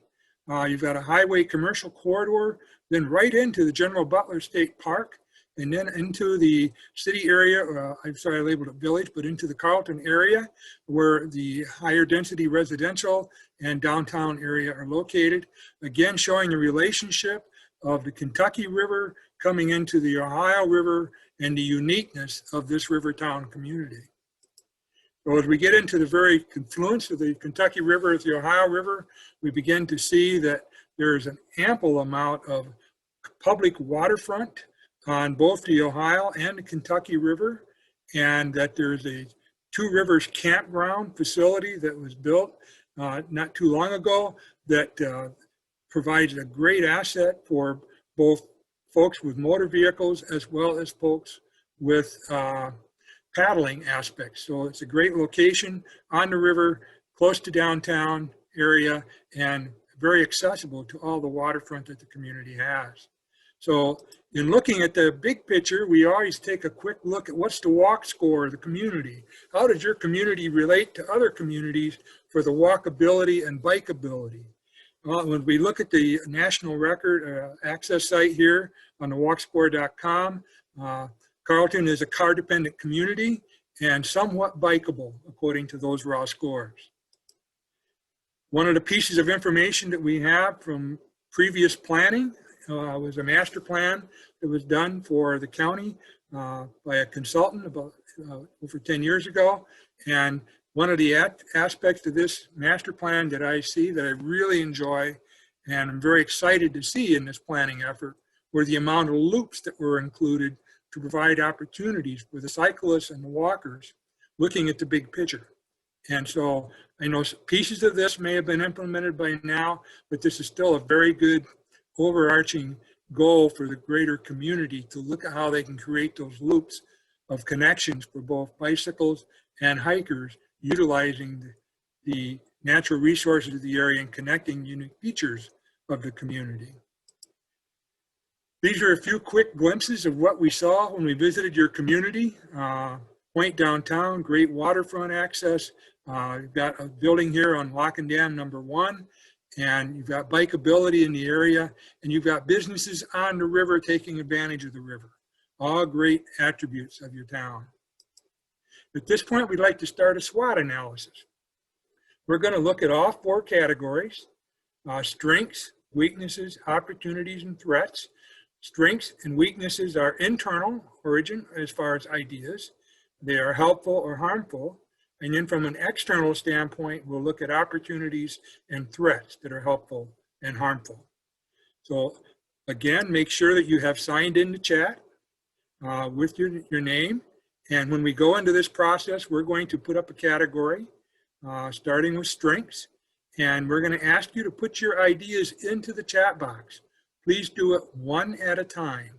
[SPEAKER 9] you've got a highway commercial corridor, then right into the General Butler State Park, and then into the city area, I'm sorry I labeled it village, but into the Carrollton area where the higher density residential and downtown area are located. Again, showing the relationship of the Kentucky River coming into the Ohio River and the uniqueness of this Rivertown community. So as we get into the very confluence of the Kentucky River with the Ohio River, we begin to see that there's an ample amount of public waterfront on both the Ohio and the Kentucky River, and that there's a Two Rivers campground facility that was built not too long ago that provides a great asset for both folks with motor vehicles as well as folks with paddling aspects. So it's a great location on the river, close to downtown area, and very accessible to all the waterfront that the community has. So in looking at the big picture, we always take a quick look at what's the walk score of the community. How does your community relate to other communities for the walkability and bikeability? When we look at the national record access site here on the walkscore.com, Carrollton is a car-dependent community and somewhat bikeable according to those raw scores. One of the pieces of information that we have from previous planning was a master plan that was done for the county by a consultant about over 10 years ago. And one of the aspects of this master plan that I see that I really enjoy and I'm very excited to see in this planning effort were the amount of loops that were included to provide opportunities for the cyclists and the walkers looking at the big picture. And so I know pieces of this may have been implemented by now, but this is still a very good overarching goal for the greater community to look at how they can create those loops of connections for both bicycles and hikers, utilizing the natural resources of the area and connecting unique features of the community. These are a few quick glimpses of what we saw when we visited your community. Point downtown, great waterfront access. You've got a building here on Lock and Dam number 1, and you've got bikeability in the area, and you've got businesses on the river taking advantage of the river. All great attributes of your town. At this point, we'd like to start a SWOT analysis. We're going to look at all 4 categories: strengths, weaknesses, opportunities, and threats. Strengths and weaknesses are internal origin as far as ideas. They are helpful or harmful. And then from an external standpoint, we'll look at opportunities and threats that are helpful and harmful. So again, make sure that you have signed in the chat with your name. And when we go into this process, we're going to put up a category starting with strengths. And we're going to ask you to put your ideas into the chat box. Please do it one at a time.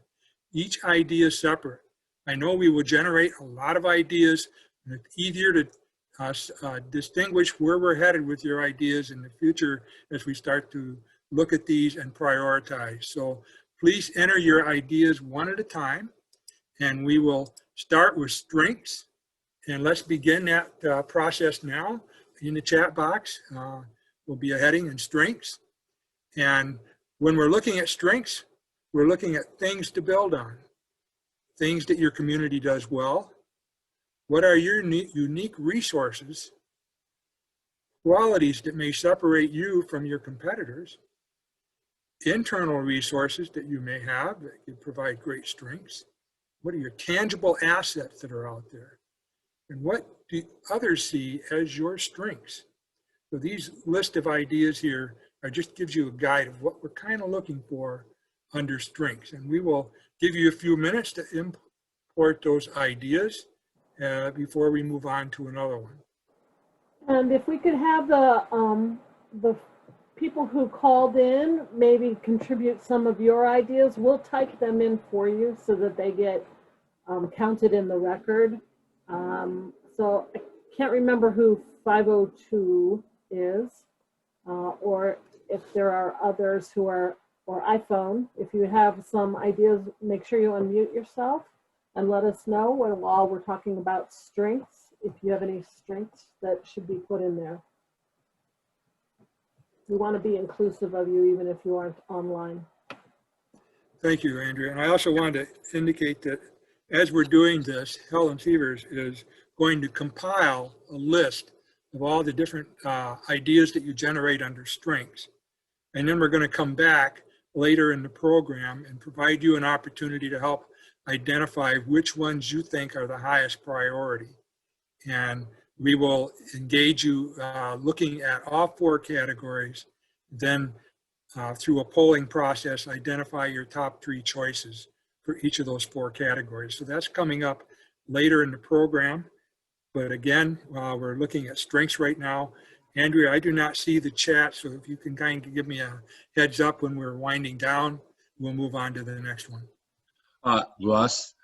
[SPEAKER 9] Each idea is separate. I know we will generate a lot of ideas, and it's easier to distinguish where we're headed with your ideas in the future as we start to look at these and prioritize. So please enter your ideas one at a time, and we will start with strengths. And let's begin that process now. In the chat box will be a heading in strengths. And when we're looking at strengths, we're looking at things to build on. things that your community does well? What are your unique resources, qualities that may separate you from your competitors, internal resources that you may have that could provide great strengths? What are your tangible assets that are out there? And what do others see as your strengths? So these list of ideas here just gives you a guide of what we're kind of looking for under strengths. And we will give you a few minutes to import those ideas before we move on to another one.
[SPEAKER 6] And if we could have the people who called in maybe contribute some of your ideas, we'll type them in for you so that they get counted in the record. So I can't remember who 502 is, or if there are others who are, or iPhone. If you have some ideas, make sure you unmute yourself and let us know while we're talking about strengths, if you have any strengths that should be put in there. We want to be inclusive of you even if you aren't online.
[SPEAKER 9] Thank you, Andrea. And I also wanted to indicate that as we're doing this, Helen Severs is going to compile a list of all the different ideas that you generate under strengths. And then we're going to come back later in the program and provide you an opportunity to help identify which ones you think are the highest priority. And we will engage you looking at all 4 categories, then through a polling process, identify your top 3 choices for each of those 4 categories. So that's coming up later in the program. But again, we're looking at strengths right now. Andrea, I do not see the chat, so if you can kind of give me a heads up when we're winding down, we'll move on to the next one.
[SPEAKER 2] Russ,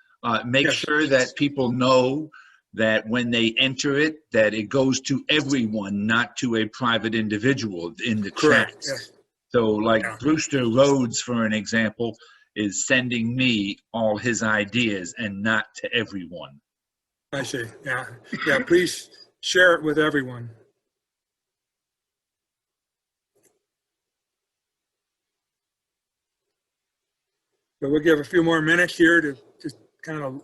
[SPEAKER 2] make
[SPEAKER 9] Yes.
[SPEAKER 2] sure that people know that when they enter it, that it goes to everyone, not to a private individual in the
[SPEAKER 9] Correct.
[SPEAKER 2] chat.
[SPEAKER 9] Yes.
[SPEAKER 2] So like
[SPEAKER 9] Yeah.
[SPEAKER 2] Brewster Rhodes, for an example, is sending me all his ideas and not to everyone.
[SPEAKER 9] I see. Yeah. Yeah. Please share it with everyone. So we'll give a few more minutes here to just kind of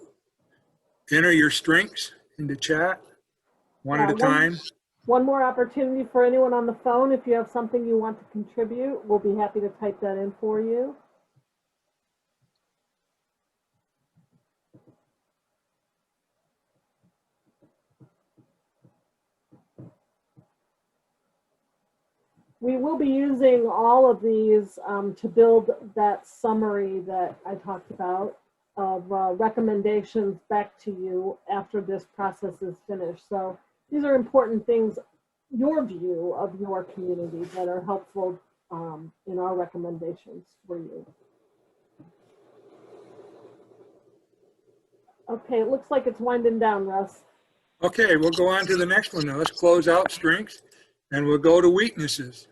[SPEAKER 9] enter your strengths into chat one at a time.
[SPEAKER 6] One more opportunity for anyone on the phone. If you have something you want to contribute, we'll be happy to type that in for you. We will be using all of these to build that summary that I talked about of recommendations back to you after this process is finished. So these are important things, your view of your community, that are helpful in our recommendations for you. Okay, it looks like it's winding down, Russ.
[SPEAKER 9] Okay, we'll go on to the next one now. Let's close out strengths and we'll go to weaknesses.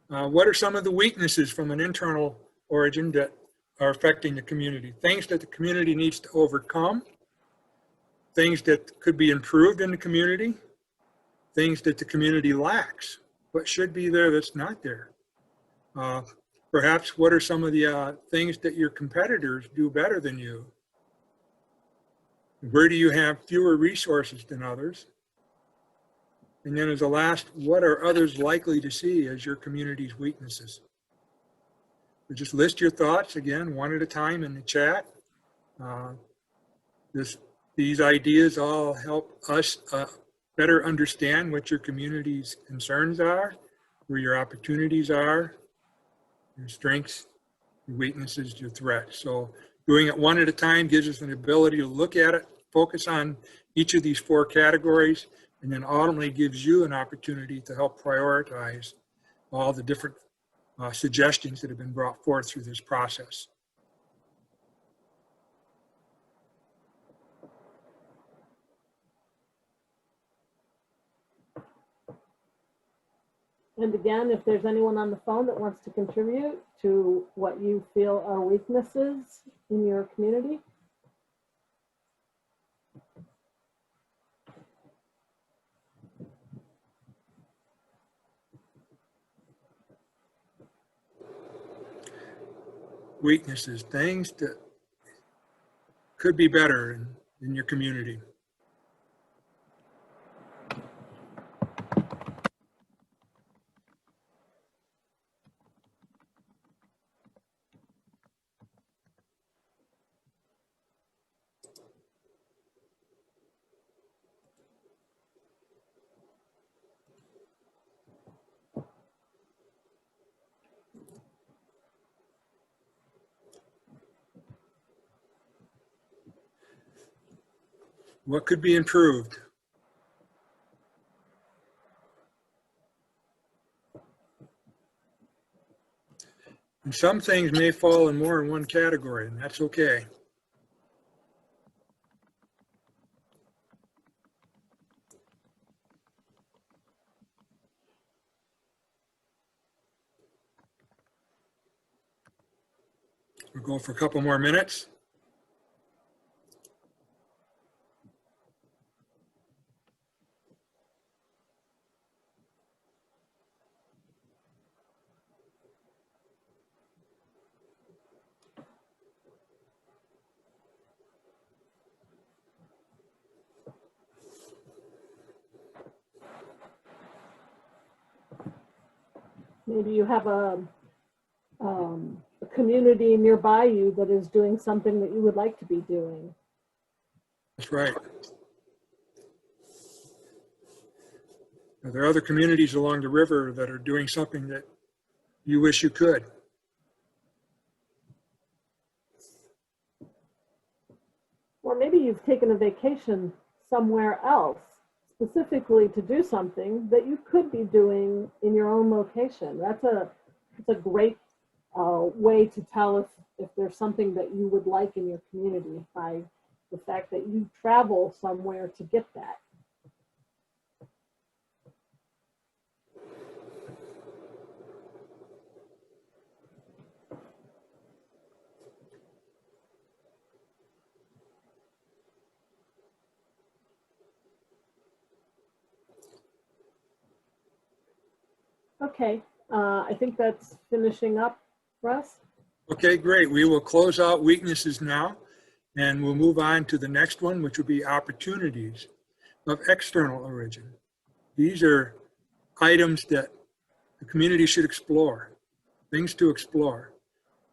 [SPEAKER 9] What are some of the weaknesses from an internal origin that are affecting the community? Things that the community needs to overcome, things that could be improved in the community, things that the community lacks, what should be there that's not there. Perhaps what are some of the things that your competitors do better than you? Where do you have fewer resources than others? And then as a last, what are others likely to see as your community's weaknesses? So just list your thoughts again, one at a time in the chat. These ideas all help us better understand what your community's concerns are, where your opportunities are, your strengths, your weaknesses, your threats. So doing it one at a time gives us an ability to look at it, focus on each of these 4 categories, and then ultimately gives you an opportunity to help prioritize all the different suggestions that have been brought forth through this process.
[SPEAKER 6] And again, if there's anyone on the phone that wants to contribute to what you feel are weaknesses in your community.
[SPEAKER 9] Weaknesses, things that could be better in your community? What could be improved? And some things may fall in more than one category, and that's okay. We'll go for a couple more minutes.
[SPEAKER 6] Maybe you have a community nearby you that is doing something that you would like to be doing.
[SPEAKER 9] That's right. Are there other communities along the river that are doing something that you wish you could?
[SPEAKER 6] Or maybe you've taken a vacation somewhere else specifically to do something that you could be doing in your own location. It's a great way to tell if there's something that you would like in your community by the fact that you travel somewhere to get that. Okay, I think that's finishing up, Russ.
[SPEAKER 9] Okay, great. We will close out weaknesses now, and we'll move on to the next one, which will be opportunities of external origin. These are items that the community should explore, things to explore.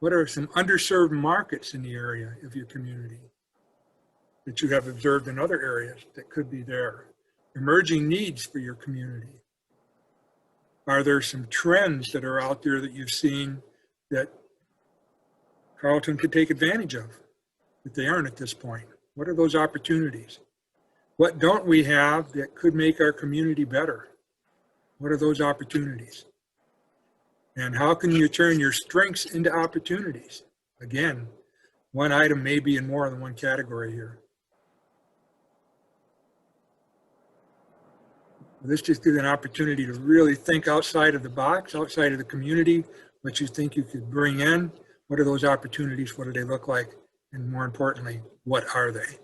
[SPEAKER 9] What are some underserved markets in the area of your community that you have observed in other areas that could be there? Emerging needs for your community. Are there some trends that are out there that you've seen that Carrollton could take advantage of, that they aren't at this point? What are those opportunities? What don't we have that could make our community better? What are those opportunities? And how can you turn your strengths into opportunities? Again, one item may be in more than one category here. This just gives an opportunity to really think outside of the box, outside of the community, what you think you could bring in. What are those opportunities? What do they look like? And more importantly, what are they?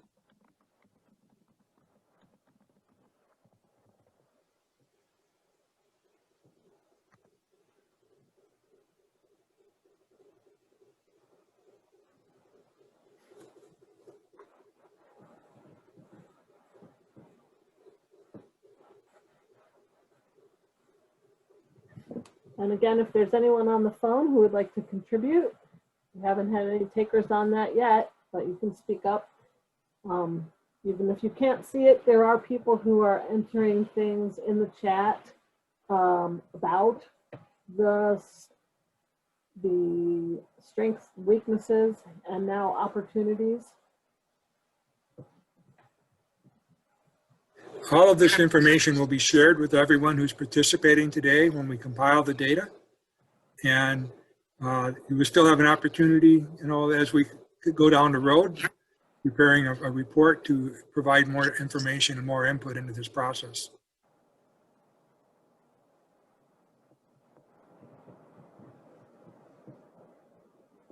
[SPEAKER 6] And again, if there's anyone on the phone who would like to contribute, we haven't had any takers on that yet, but you can speak up. Even if you can't see it, there are people who are entering things in the chat about the strengths, weaknesses, and now opportunities.
[SPEAKER 9] All of this information will be shared with everyone who's participating today when we compile the data. And you will still have an opportunity, as we go down the road, preparing a report to provide more information and more input into this process.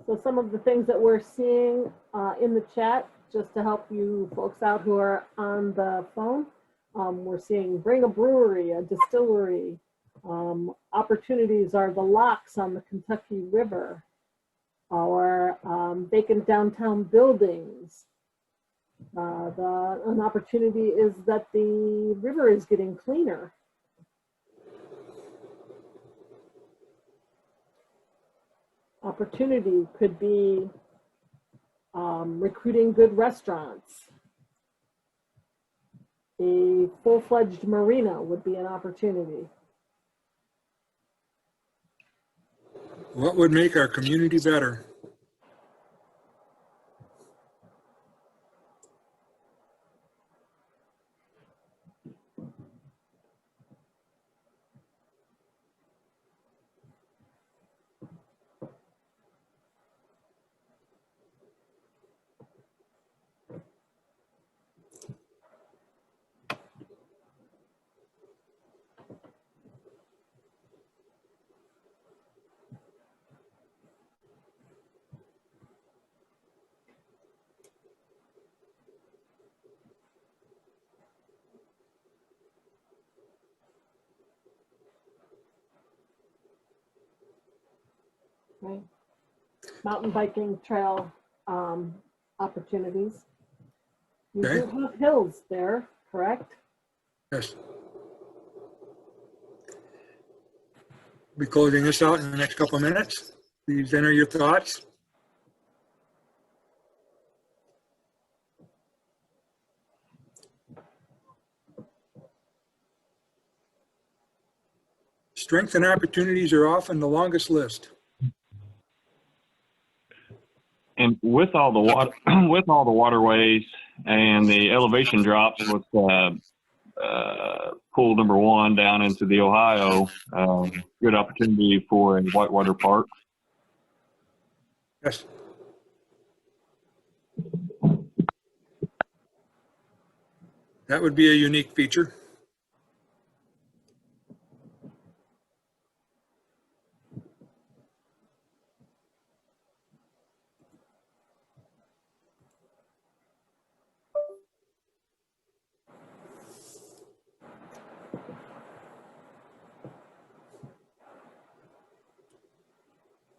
[SPEAKER 6] So some of the things that we're seeing in the chat, just to help you folks out who are on the phone, we're seeing bring a brewery, a distillery. Opportunities are the locks on the Kentucky River, or vacant downtown buildings, An opportunity is that the river is getting cleaner. Opportunity could be recruiting good restaurants. A full-fledged marina would be an opportunity.
[SPEAKER 9] What would make our community better?
[SPEAKER 6] Right. Mountain biking trail opportunities. You
[SPEAKER 9] Okay.
[SPEAKER 6] do have hills there, correct?
[SPEAKER 9] Yes. Be closing this out in the next couple of minutes. Please enter your thoughts. Strengths and opportunities are often the longest list.
[SPEAKER 10] And with all the water, with all the waterways and the elevation drops with pool number 1 down into the Ohio, good opportunity for a whitewater park.
[SPEAKER 9] Yes. That would be a unique feature.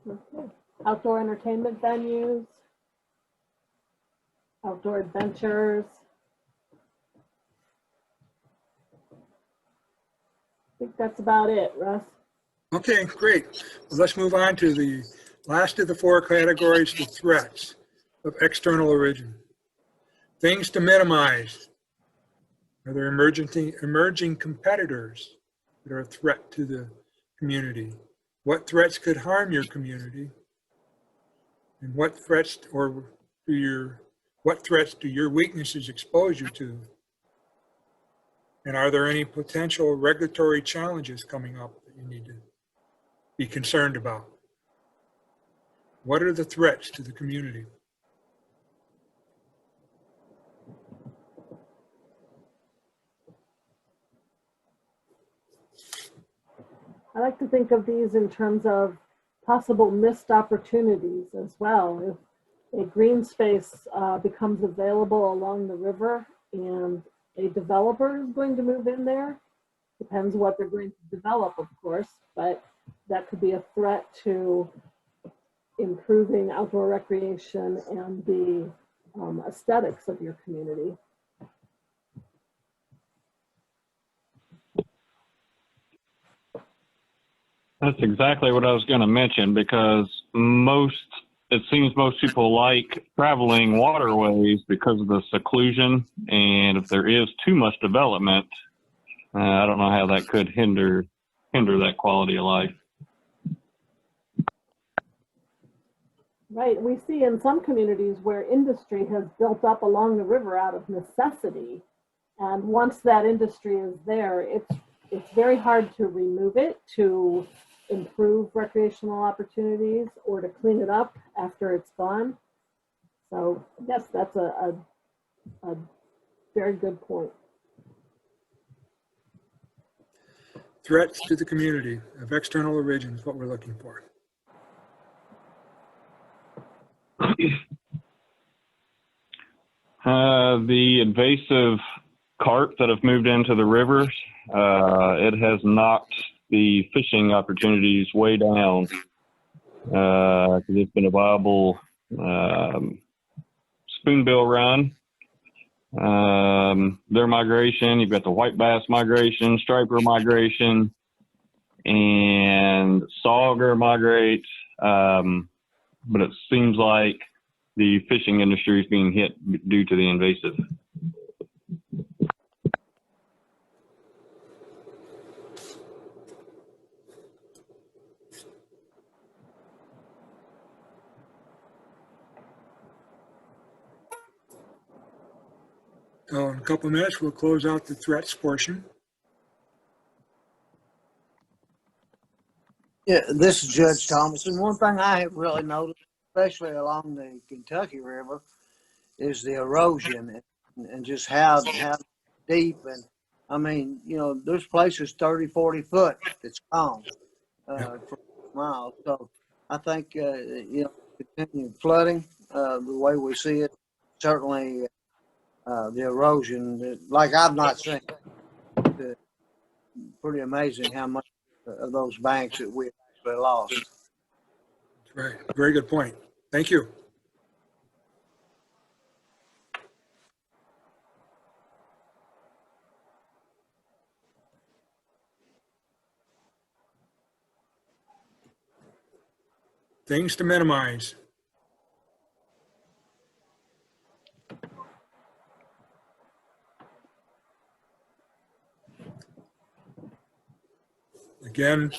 [SPEAKER 6] Okay. Outdoor entertainment venues, outdoor adventures. I think that's about it, Russ.
[SPEAKER 9] Okay, great. Well, let's move on to the last of the 4 categories, the threats of external origin. Things to minimize. Are there emerging competitors that are a threat to the community? What threats could harm your community? And what threats do your weaknesses expose you to? And are there any potential regulatory challenges coming up that you need to be concerned about? What are the threats to the community?
[SPEAKER 6] I like to think of these in terms of possible missed opportunities as well. If a green space becomes available along the river and a developer is going to move in there, depends what they're going to develop, of course, but that could be a threat to improving outdoor recreation and the aesthetics of your community.
[SPEAKER 10] That's exactly what I was going to mention, because it seems most people like traveling waterways because of the seclusion, and if there is too much development, I don't know how that could hinder that quality of life.
[SPEAKER 6] Right, we see in some communities where industry has built up along the river out of necessity, and once that industry is there, it's very hard to remove it, to improve recreational opportunities, or to clean it up after it's gone. So yes, that's a very good point.
[SPEAKER 9] Threats to the community of external origin is what we're looking for.
[SPEAKER 10] The invasive carp that have moved into the rivers, it has knocked the fishing opportunities way down. It's been a viable spoonbill run, their migration. You've got the white bass migration, striper migration, and sauger migrate. But it seems like the fishing industry is being hit due to the invasive.
[SPEAKER 9] So in a couple of minutes, we'll close out the threats portion.
[SPEAKER 4] Yeah, this is Judge Thomason. One thing I have really noticed, especially along the Kentucky River, is the erosion and just how deep. And I mean, you know, there's places 30, 40 foot that's gone for miles. So I think, you know, continued flooding, the way we see it, certainly the erosion, like I've not seen. Pretty amazing how much of those banks that we actually lost.
[SPEAKER 9] That's right. Very good point. Thank you. Things to minimize. Again,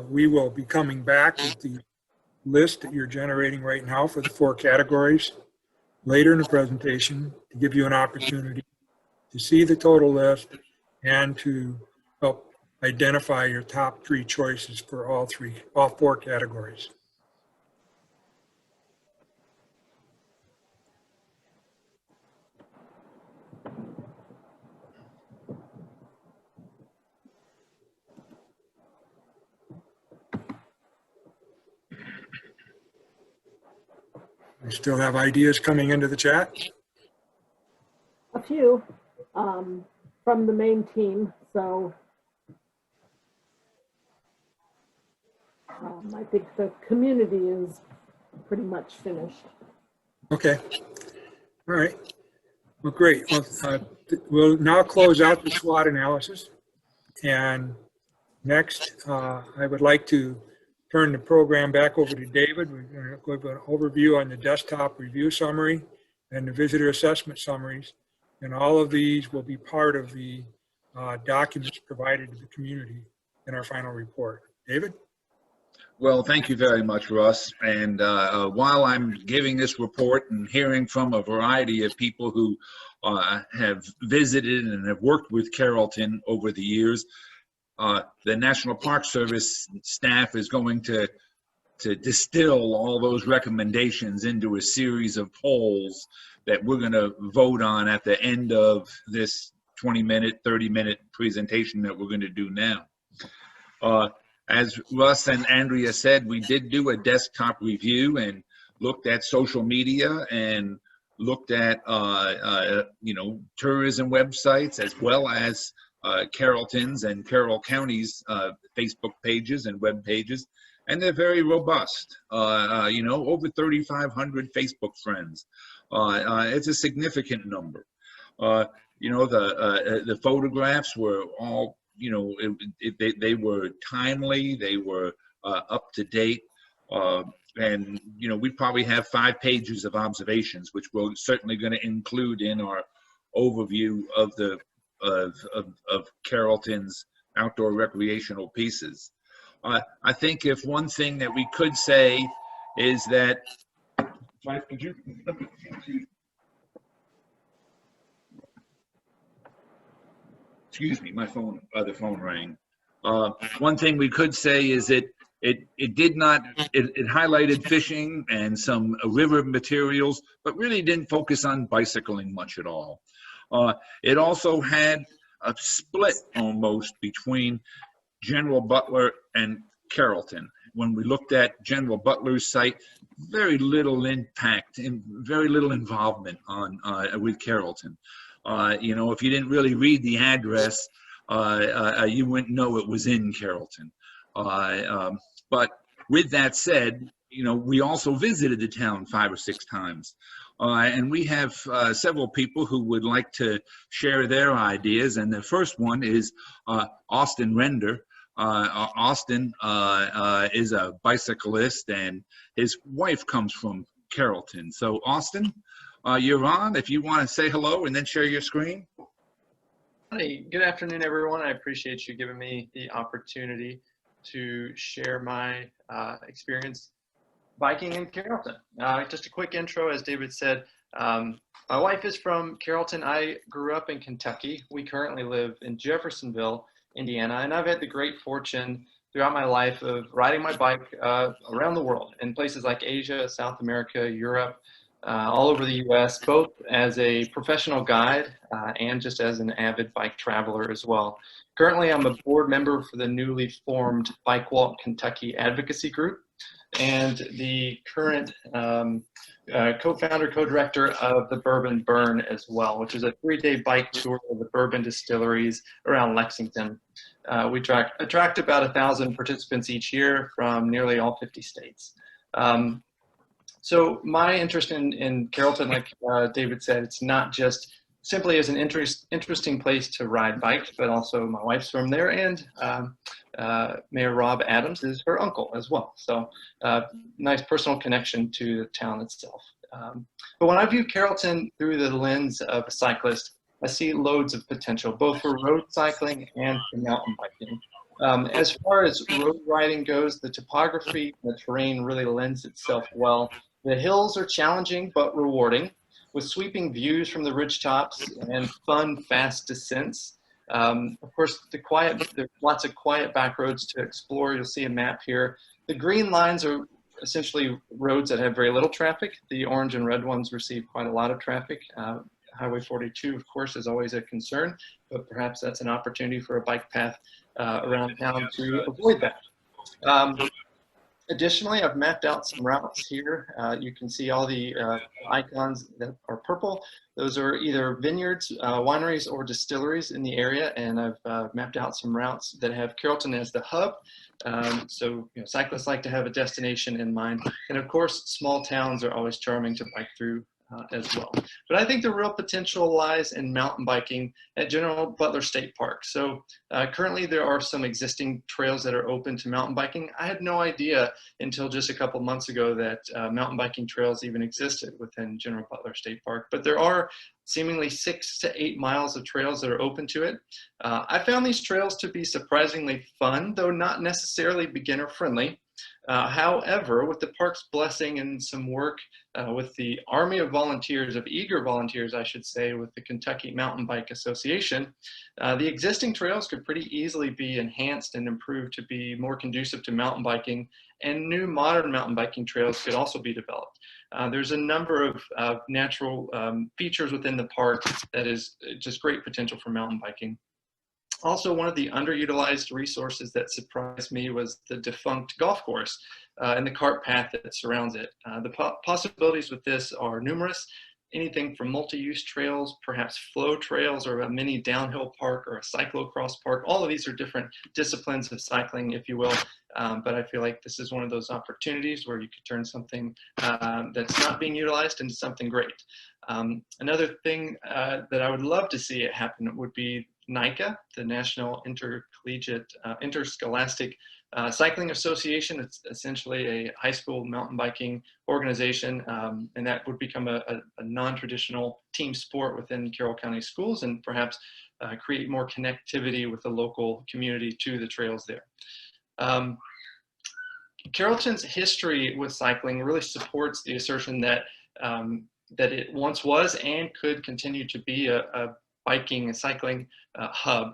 [SPEAKER 9] we will be coming back with the list that you're generating right now for the 4 categories later in the presentation to give you an opportunity to see the total list and to help identify your top 3 choices for all 4 categories. We still have ideas coming into the chat.
[SPEAKER 6] A few from the main team. So I think the community is pretty much finished.
[SPEAKER 9] Okay. All right. Well, great. Well, we'll now close out the SWOT analysis. And next, I would like to turn the program back over to David. We're going to go over an overview on the desktop review summary and the visitor assessment summaries. And all of these will be part of the documents provided to the community in our final report. David?
[SPEAKER 2] Well, thank you very much, Russ. And while I'm giving this report and hearing from a variety of people who have visited and have worked with Carrollton over the years, the National Park Service staff is going to distill all those recommendations into a series of polls that we're going to vote on at the end of this 20-minute, 30-minute presentation that we're going to do now. As Russ and Andrea said, we did do a desktop review and looked at social media and looked at you know, tourism websites as well as Carrollton's and Carroll County's Facebook pages and web pages, and they're very robust. You know, over 3,500 Facebook friends. It's a significant number. You know, the photographs were all, you know, they were timely, they were up to date, and you know, we probably have 5 pages of observations, which we're certainly going to include in our overview of the of Carrollton's outdoor recreational pieces. I think if one thing that we could say is that, excuse me, my phone, other phone rang. One thing we could say is it highlighted fishing and some river materials, but really didn't focus on bicycling much at all. It also had a split almost between General Butler and Carrollton. When we looked at General Butler's site, very little impact and very little involvement on with Carrollton. You know, if you didn't really read the address, you wouldn't know it was in Carrollton. But with that said, you know, we also visited the town 5 or 6 times. And we have several people who would like to share their ideas. And the first one is Austin Render. Austin is a bicyclist, and his wife comes from Carrollton. So Austin, you're on. If you want to say hello and then share your screen.
[SPEAKER 11] Hi, good afternoon, everyone. I appreciate you giving me the opportunity to share my experience biking in Carrollton. Just a quick intro, as David said, my wife is from Carrollton. I grew up in Kentucky. We currently live in Jeffersonville, Indiana, and I've had the great fortune throughout my life of riding my bike around the world in places like Asia, South America, Europe, all over the US, both as a professional guide and just as an avid bike traveler as well. Currently, I'm a board member for the newly formed Bike Walk Kentucky Advocacy Group and the current co-founder, co-director of the Bourbon Burn as well, which is a 3-day bike tour of the bourbon distilleries around Lexington. We attract about 1,000 participants each year from nearly all 50 states. So my interest in Carrollton, like David said, it's not just simply as an interesting place to ride bikes, but also my wife's from there, and Mayor Rob Adams is her uncle as well. So nice personal connection to the town itself. But when I view Carrollton through the lens of a cyclist, I see loads of potential, both for road cycling and for mountain biking. As far as road riding goes, the topography, the terrain really lends itself well. The hills are challenging but rewarding, with sweeping views from the ridgetops and fun, fast descents. Of course, there's lots of quiet back roads to explore. You'll see a map here. The green lines are essentially roads that have very little traffic. The orange and red ones receive quite a lot of traffic. Highway 42, of course, is always a concern, but perhaps that's an opportunity for a bike path around town to avoid that. Additionally, I've mapped out some routes here. You can see all the icons that are purple. Those are either vineyards, wineries, or distilleries in the area, and I've mapped out some routes that have Carrollton as the hub. So cyclists like to have a destination in mind. And of course, small towns are always charming to bike through as well. But I think the real potential lies in mountain biking at General Butler State Park. So currently there are some existing trails that are open to mountain biking. I had no idea until just a couple months ago that mountain biking trails even existed within General Butler State Park. But there are seemingly 6 to 8 miles of trails that are open to it. I found these trails to be surprisingly fun, though not necessarily beginner friendly. However, with the park's blessing and some work with the army of volunteers, of eager volunteers, I should say, with the Kentucky Mountain Bike Association, the existing trails could pretty easily be enhanced and improved to be more conducive to mountain biking, and new modern mountain biking trails could also be developed. There's a number of natural features within the park that is just great potential for mountain biking. Also, one of the underutilized resources that surprised me was the defunct golf course and the cart path that surrounds it. The possibilities with this are numerous. Anything from multi-use trails, perhaps flow trails, or a mini downhill park or a cyclocross park. All of these are different disciplines of cycling, if you will. But I feel like this is one of those opportunities where you could turn something that's not being utilized into something great. Another thing that I would love to see it happen would be NICA, the National Interscholastic Cycling Association. It's essentially a high school mountain biking organization, and that would become a non-traditional team sport within Carroll County schools, and perhaps create more connectivity with the local community to the trails there. Carrollton's history with cycling really supports the assertion that that it once was and could continue to be a biking and cycling hub.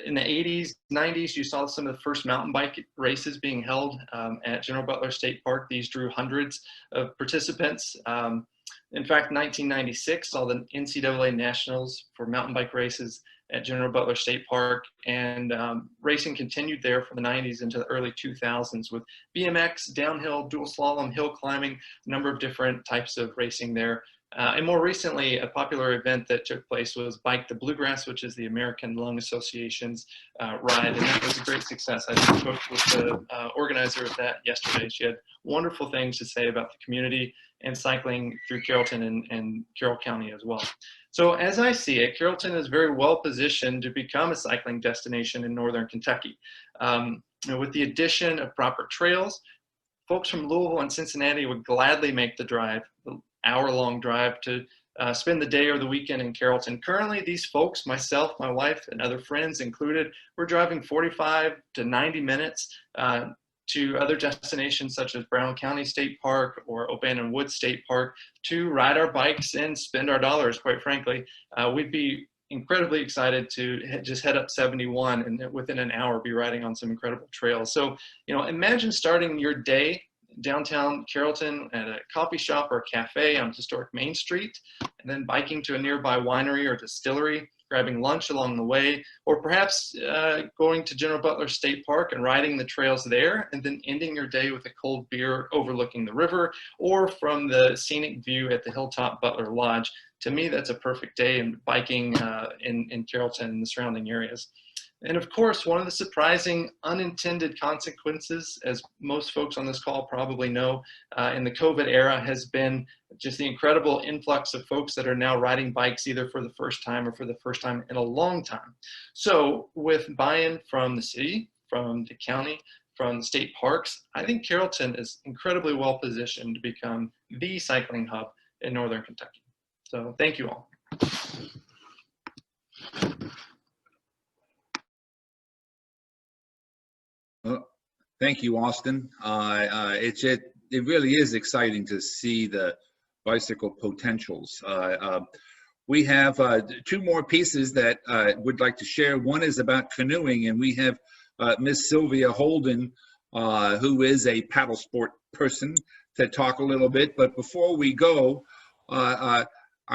[SPEAKER 11] In the 80s, 90s, you saw some of the first mountain bike races being held at General Butler State Park. These drew hundreds of participants. In fact, 1996 saw the NCAA Nationals for mountain bike races at General Butler State Park, and racing continued there from the 90s into the early 2000s with BMX, downhill, dual slalom, hill climbing, a number of different types of racing there. And more recently, a popular event that took place was Bike the Bluegrass, which is the American Lung Association's ride, and that was a great success. I spoke with the organizer of that yesterday. She had wonderful things to say about the community and cycling through Carrollton and Carroll County as well. So as I see it, Carrollton is very well positioned to become a cycling destination in northern Kentucky. With the addition of proper trails, folks from Louisville and Cincinnati would gladly make the drive, the hour-long drive, to spend the day or the weekend in Carrollton. Currently, these folks, myself, my wife, and other friends included, we're driving 45 to 90 minutes to other destinations such as Brown County State Park or O'Bannon Woods State Park to ride our bikes and spend our dollars, quite frankly. We'd be incredibly excited to just head up 71 and within an hour be riding on some incredible trails. So, imagine starting your day downtown Carrollton at a coffee shop or a cafe on historic Main Street, and then biking to a nearby winery or distillery, grabbing lunch along the way, or perhaps going to General Butler State Park and riding the trails there, and then ending your day with a cold beer overlooking the river or from the scenic view at the Hilltop Butler Lodge. To me, that's a perfect day in biking in Carrollton and the surrounding areas. And of course, one of the surprising unintended consequences, as most folks on this call probably know, in the COVID era has been just the incredible influx of folks that are now riding bikes either for the first time or for the first time in a long time. So with buy-in from the city, from the county, from the state parks, I think Carrollton is incredibly well positioned to become the cycling hub in northern Kentucky. So thank you all.
[SPEAKER 2] Thank you, Austin. It really is exciting to see the bicycle potentials. We have two more pieces that I would like to share. One is about canoeing, and we have Miss Sylvia Holden, who is a paddle sport person, to talk a little bit. But before we go, I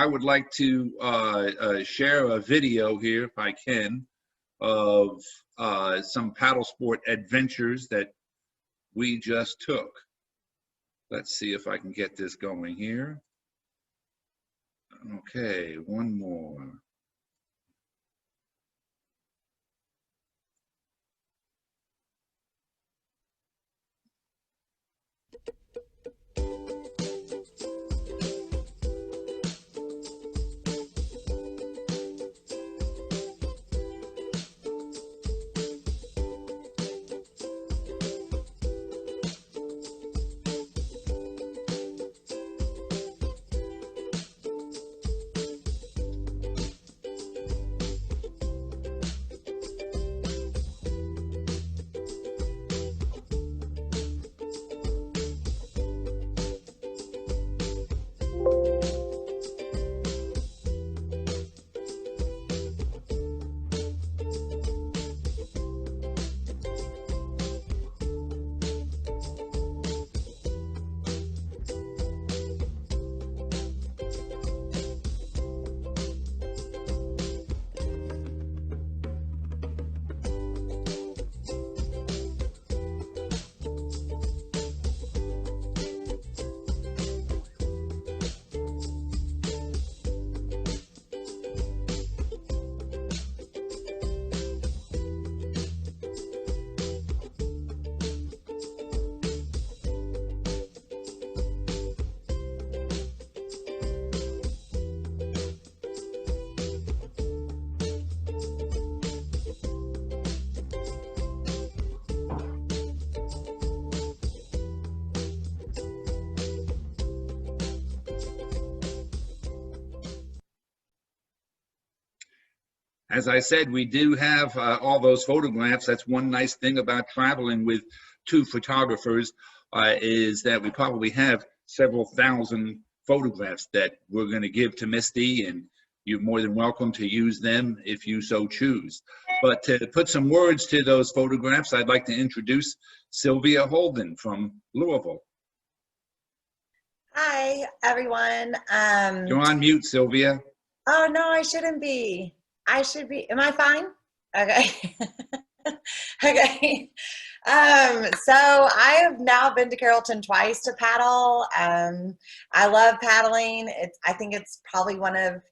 [SPEAKER 2] would like to share a video here, if I can, of some paddle sport adventures that we just took. Let's see if I can get this going here. Okay, one more. As I said, we do have all those photographs. That's one nice thing about traveling with two photographers, is that we probably have several thousand photographs that we're going to give to Misty, and you're more than welcome to use them if you so choose. But to put some words to those photographs, I'd like to introduce Sylvia Holden from Louisville.
[SPEAKER 12] Hi, everyone.
[SPEAKER 2] You're on mute, Sylvia.
[SPEAKER 12] Oh, no, I shouldn't be. I should be. Am I fine? Okay. Okay. So I have now been to Carrollton twice to paddle. I love paddling. I think it's probably one of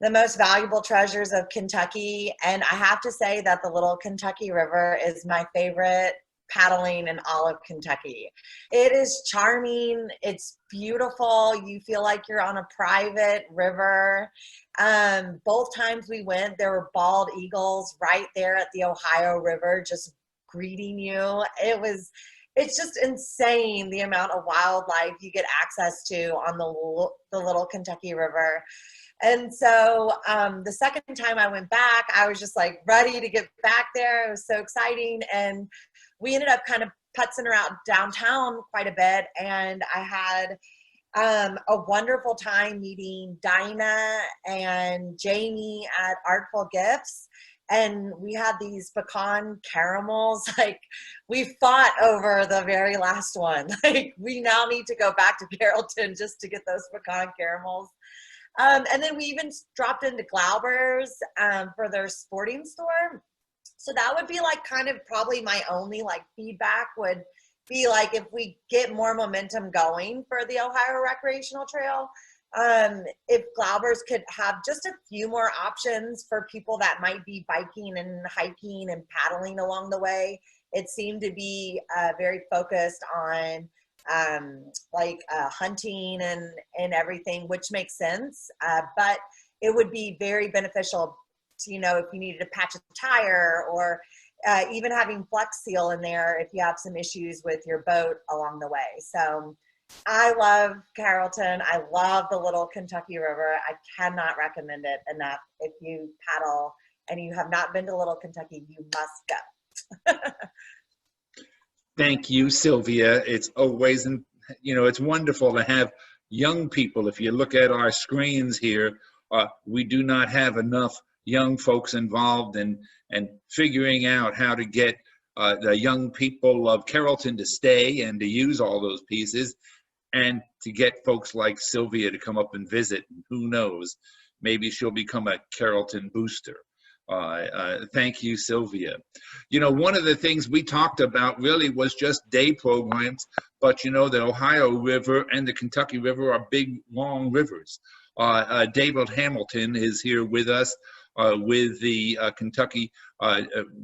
[SPEAKER 12] the most valuable treasures of Kentucky. And I have to say that the Little Kentucky River is my favorite paddling in all of Kentucky. It is charming. It's beautiful. You feel like you're on a private river. Both times we went, there were bald eagles right there at the Ohio River, just greeting you. It's just insane the amount of wildlife you get access to on the Little Kentucky River. And so the second time I went back, I was just like ready to get back there. It was so exciting. And we ended up kind of putzing around downtown quite a bit. And I had a wonderful time meeting Dinah and Jamie at Artful Gifts. And we had these pecan caramels. Like, we fought over the very last one. Like, we now need to go back to Carrollton just to get those pecan caramels. And then we even dropped into Glauber's for their sporting store. So that would be like kind of probably my only like feedback would be like, if we get more momentum going for the Ohio Recreational Trail, if Glauber's could have just a few more options for people that might be biking and hiking and paddling along the way. It seemed to be very focused on hunting and everything, which makes sense. But it would be very beneficial to, if you needed to patch a tire or even having Flex Seal in there if you have some issues with your boat along the way. So I love Carrollton. I love the Little Kentucky River. I cannot recommend it enough. If you paddle and you have not been to Little Kentucky, you must go.
[SPEAKER 2] Thank you, Sylvia. It's always, it's wonderful to have young people. If you look at our screens here, we do not have enough young folks involved in figuring out how to get the young people of Carrollton to stay and to use all those pieces, and to get folks like Sylvia to come up and visit. Who knows, maybe she'll become a Carrollton booster. Thank you, Sylvia. One of the things we talked about really was just day programs, but the Ohio River and the Kentucky River are big, long rivers. David Hamilton is here with us with the Kentucky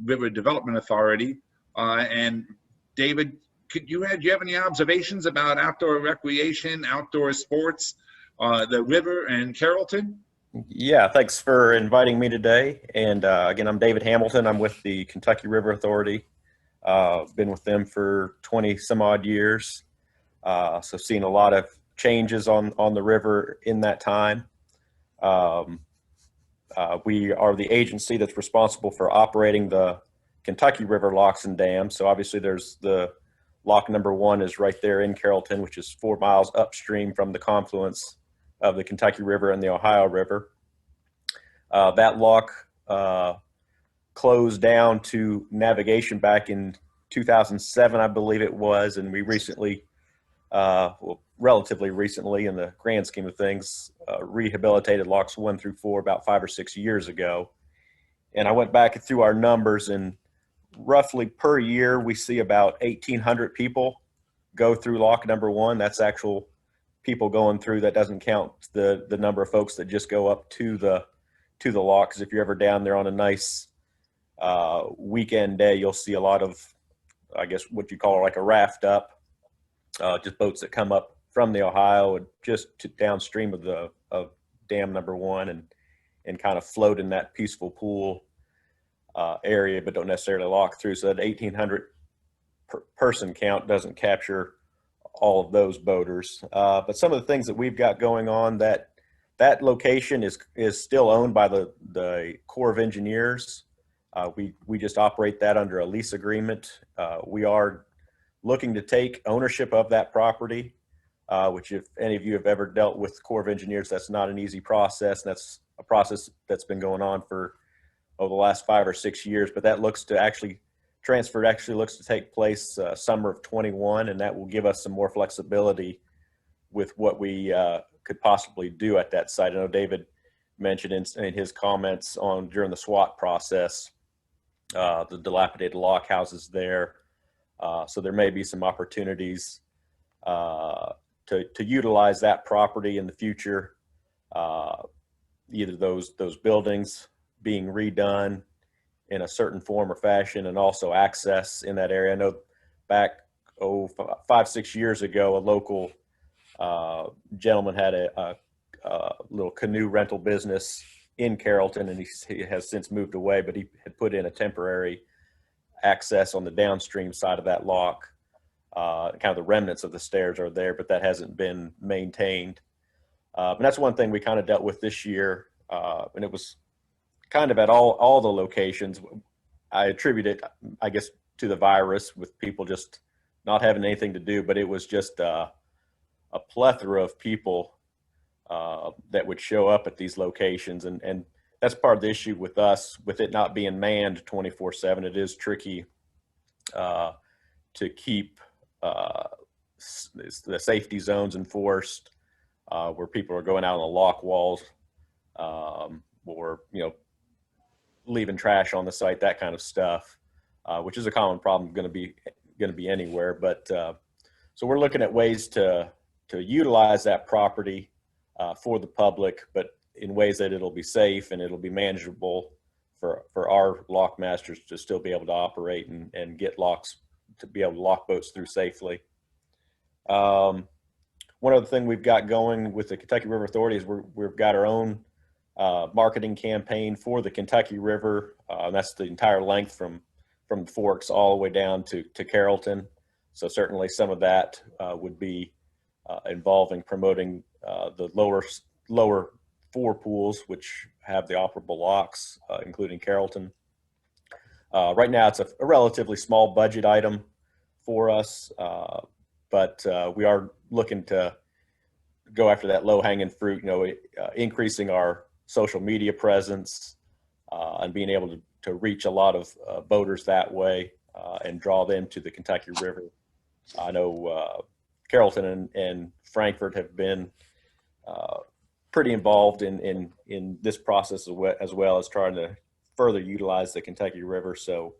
[SPEAKER 2] River Development Authority. And David, do you have any observations about outdoor recreation, outdoor sports, the river and Carrollton?
[SPEAKER 13] Yeah, thanks for inviting me today. And again, I'm David Hamilton. I'm with the Kentucky River Authority. Been with them for 20 some odd years. So seen a lot of changes on the river in that time. We are the agency that's responsible for operating the Kentucky River locks and dams. So obviously there's the lock number 1 is right there in Carrollton, which is 4 miles upstream from the confluence of the Kentucky River and the Ohio River. That lock closed down to navigation back in 2007, I believe it was, and we recently, relatively recently in the grand scheme of things, rehabilitated locks 1 through 4 about 5 or 6 years ago. And I went back through our numbers, and roughly per year we see about 1,800 people go through lock number 1. That's actual people going through. That doesn't count the number of folks that just go up to the lock. Because if you're ever down there on a nice weekend day, you'll see a lot of, I guess what you call like a raft up, just boats that come up from the Ohio and just downstream of dam number 1 and kind of float in that peaceful pool area, but don't necessarily lock through. So that 1,800 person count doesn't capture all of those boaters. But some of the things that we've got going on, that location is still owned by the Corps of Engineers. We just operate that under a lease agreement. We are looking to take ownership of that property, which if any of you have ever dealt with the Corps of Engineers, that's not an easy process. That's a process that's been going on for over the last 5 or 6 years, but that looks to actually looks to take place summer of 21, and that will give us some more flexibility with what we could possibly do at that site. I know David mentioned in his comments during the SWAT process, the dilapidated lock houses there. So there may be some opportunities to utilize that property in the future, either those buildings being redone in a certain form or fashion, and also access in that area. I know back 5-6 years ago, a local gentleman had a little canoe rental business in Carrollton, and he has since moved away, but he had put in a temporary access on the downstream side of that lock. Kind of the remnants of the stairs are there, but that hasn't been maintained. And that's one thing we kind of dealt with this year, and it was kind of at all the locations. I attribute it, I guess, to the virus, with people just not having anything to do, but it was just a plethora of people that would show up at these locations, and that's part of the issue with us, with it not being manned 24/7. It is tricky to keep the safety zones enforced, where people are going out on the lock walls, or leaving trash on the site, that kind of stuff, which is a common problem going to be anywhere. But so we're looking at ways to utilize that property for the public, but in ways that it'll be safe and it'll be manageable for our lock masters to still be able to operate and get locks, to be able to lock boats through safely. One other thing we've got going with the Kentucky River Authority is we've got our own marketing campaign for the Kentucky River. That's the entire length from the Forks all the way down to Carrollton. So certainly some of that would be involving promoting the lower 4 pools, which have the operable locks, including Carrollton. Right now, it's a relatively small budget item for us, but we are looking to go after that low-hanging fruit, increasing our social media presence and being able to reach a lot of boaters that way and draw them to the Kentucky River. I know Carrollton and Frankfort have been pretty involved in this process as well as trying to further utilize the Kentucky River. So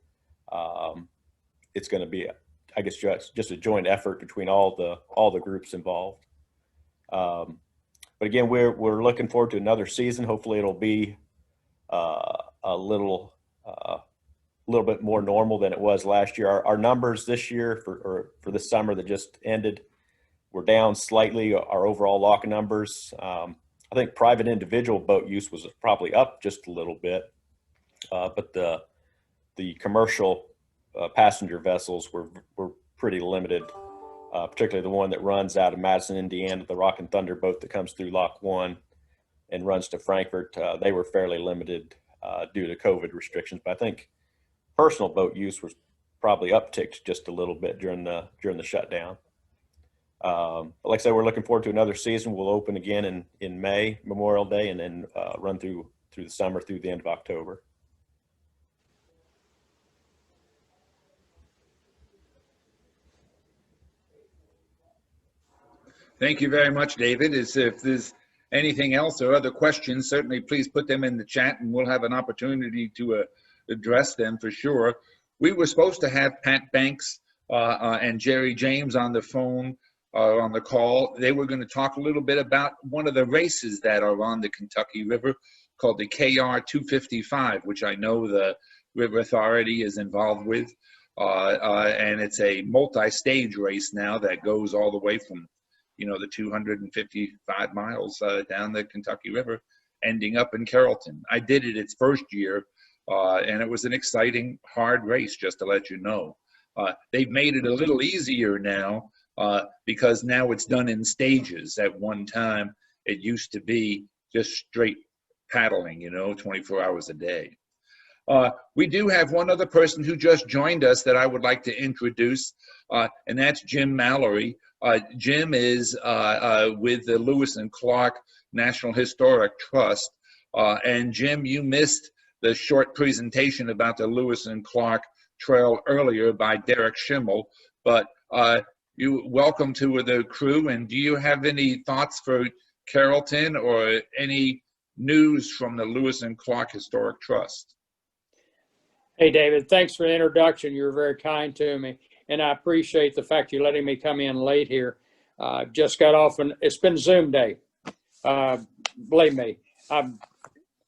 [SPEAKER 13] it's going to be, I guess, just a joint effort between all the groups involved. But again, we're looking forward to another season. Hopefully, it'll be a little bit more normal than it was last year. Our numbers this year for the summer that just ended were down slightly. Our overall lock numbers. I think private individual boat use was probably up just a little bit, but the commercial passenger vessels were pretty limited, particularly the one that runs out of Madison, Indiana, the Rock and Thunder boat that comes through Lock 1 and runs to Frankfort. They were fairly limited due to COVID restrictions, but I think personal boat use was probably upticked just a little bit during the shutdown. But like I said, we're looking forward to another season. We'll open again in May, Memorial Day, and then run through the summer through the end of October.
[SPEAKER 2] Thank you very much, David. If there's anything else or other questions, certainly please put them in the chat and we'll have an opportunity to address them for sure. We were supposed to have Pat Banks and Jerry James on the phone, on the call. They were going to talk a little bit about one of the races that are on the Kentucky River called the KR 255, which I know the River Authority is involved with. And it's a multi-stage race now that goes all the way from the 255 miles down the Kentucky River, ending up in Carrollton. I did it its first year, and it was an exciting, hard race, just to let you know. They've made it a little easier now because now it's done in stages. At one time, it used to be just straight paddling, 24 hours a day. We do have one other person who just joined us that I would like to introduce, and that's Jim Mallory. Jim is with the Lewis and Clark National Historic Trust. And Jim, you missed the short presentation about the Lewis and Clark Trail earlier by Derek Schimmel, but you welcome to the crew. And do you have any thoughts for Carrollton or any news from the Lewis and Clark Historic Trust?
[SPEAKER 14] Hey, David, thanks for the introduction. You were very kind to me. and I appreciate the fact you're letting me come in late here. Just got off, and it's been Zoom day. Believe me,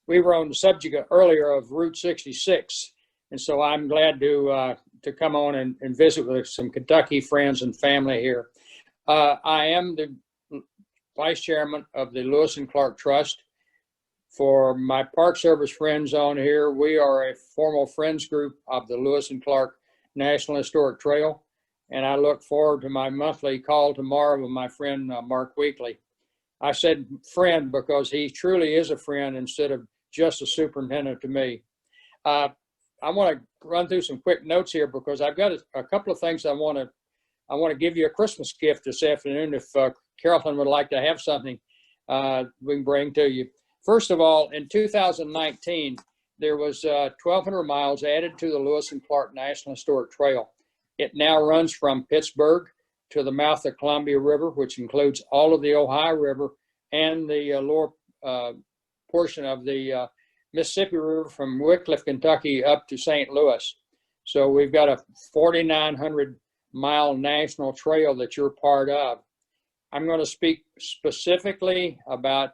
[SPEAKER 14] we were on the subject earlier of Route 66, and so I'm glad to come on and visit with some Kentucky friends and family here. I am the Vice Chairman of the Lewis and Clark Trust. For my Park Service friends on here, we are a formal friends group of the Lewis and Clark National Historic Trail, and I look forward to my monthly call tomorrow with my friend Mark Weekly. I said friend because he truly is a friend instead of just a superintendent to me. I want to run through some quick notes here because I've got a couple of things I want to give you a Christmas gift this afternoon. If Carrollton would like to have something we can bring to you. First of all, in 2019, there was 1,200 miles added to the Lewis and Clark National Historic Trail. It now runs from Pittsburgh to the mouth of Columbia River, which includes all of the Ohio River and the lower portion of the Mississippi River from Wickliffe, Kentucky up to St. Louis. So we've got a 4,900-mile national trail that you're part of. I'm going to speak specifically about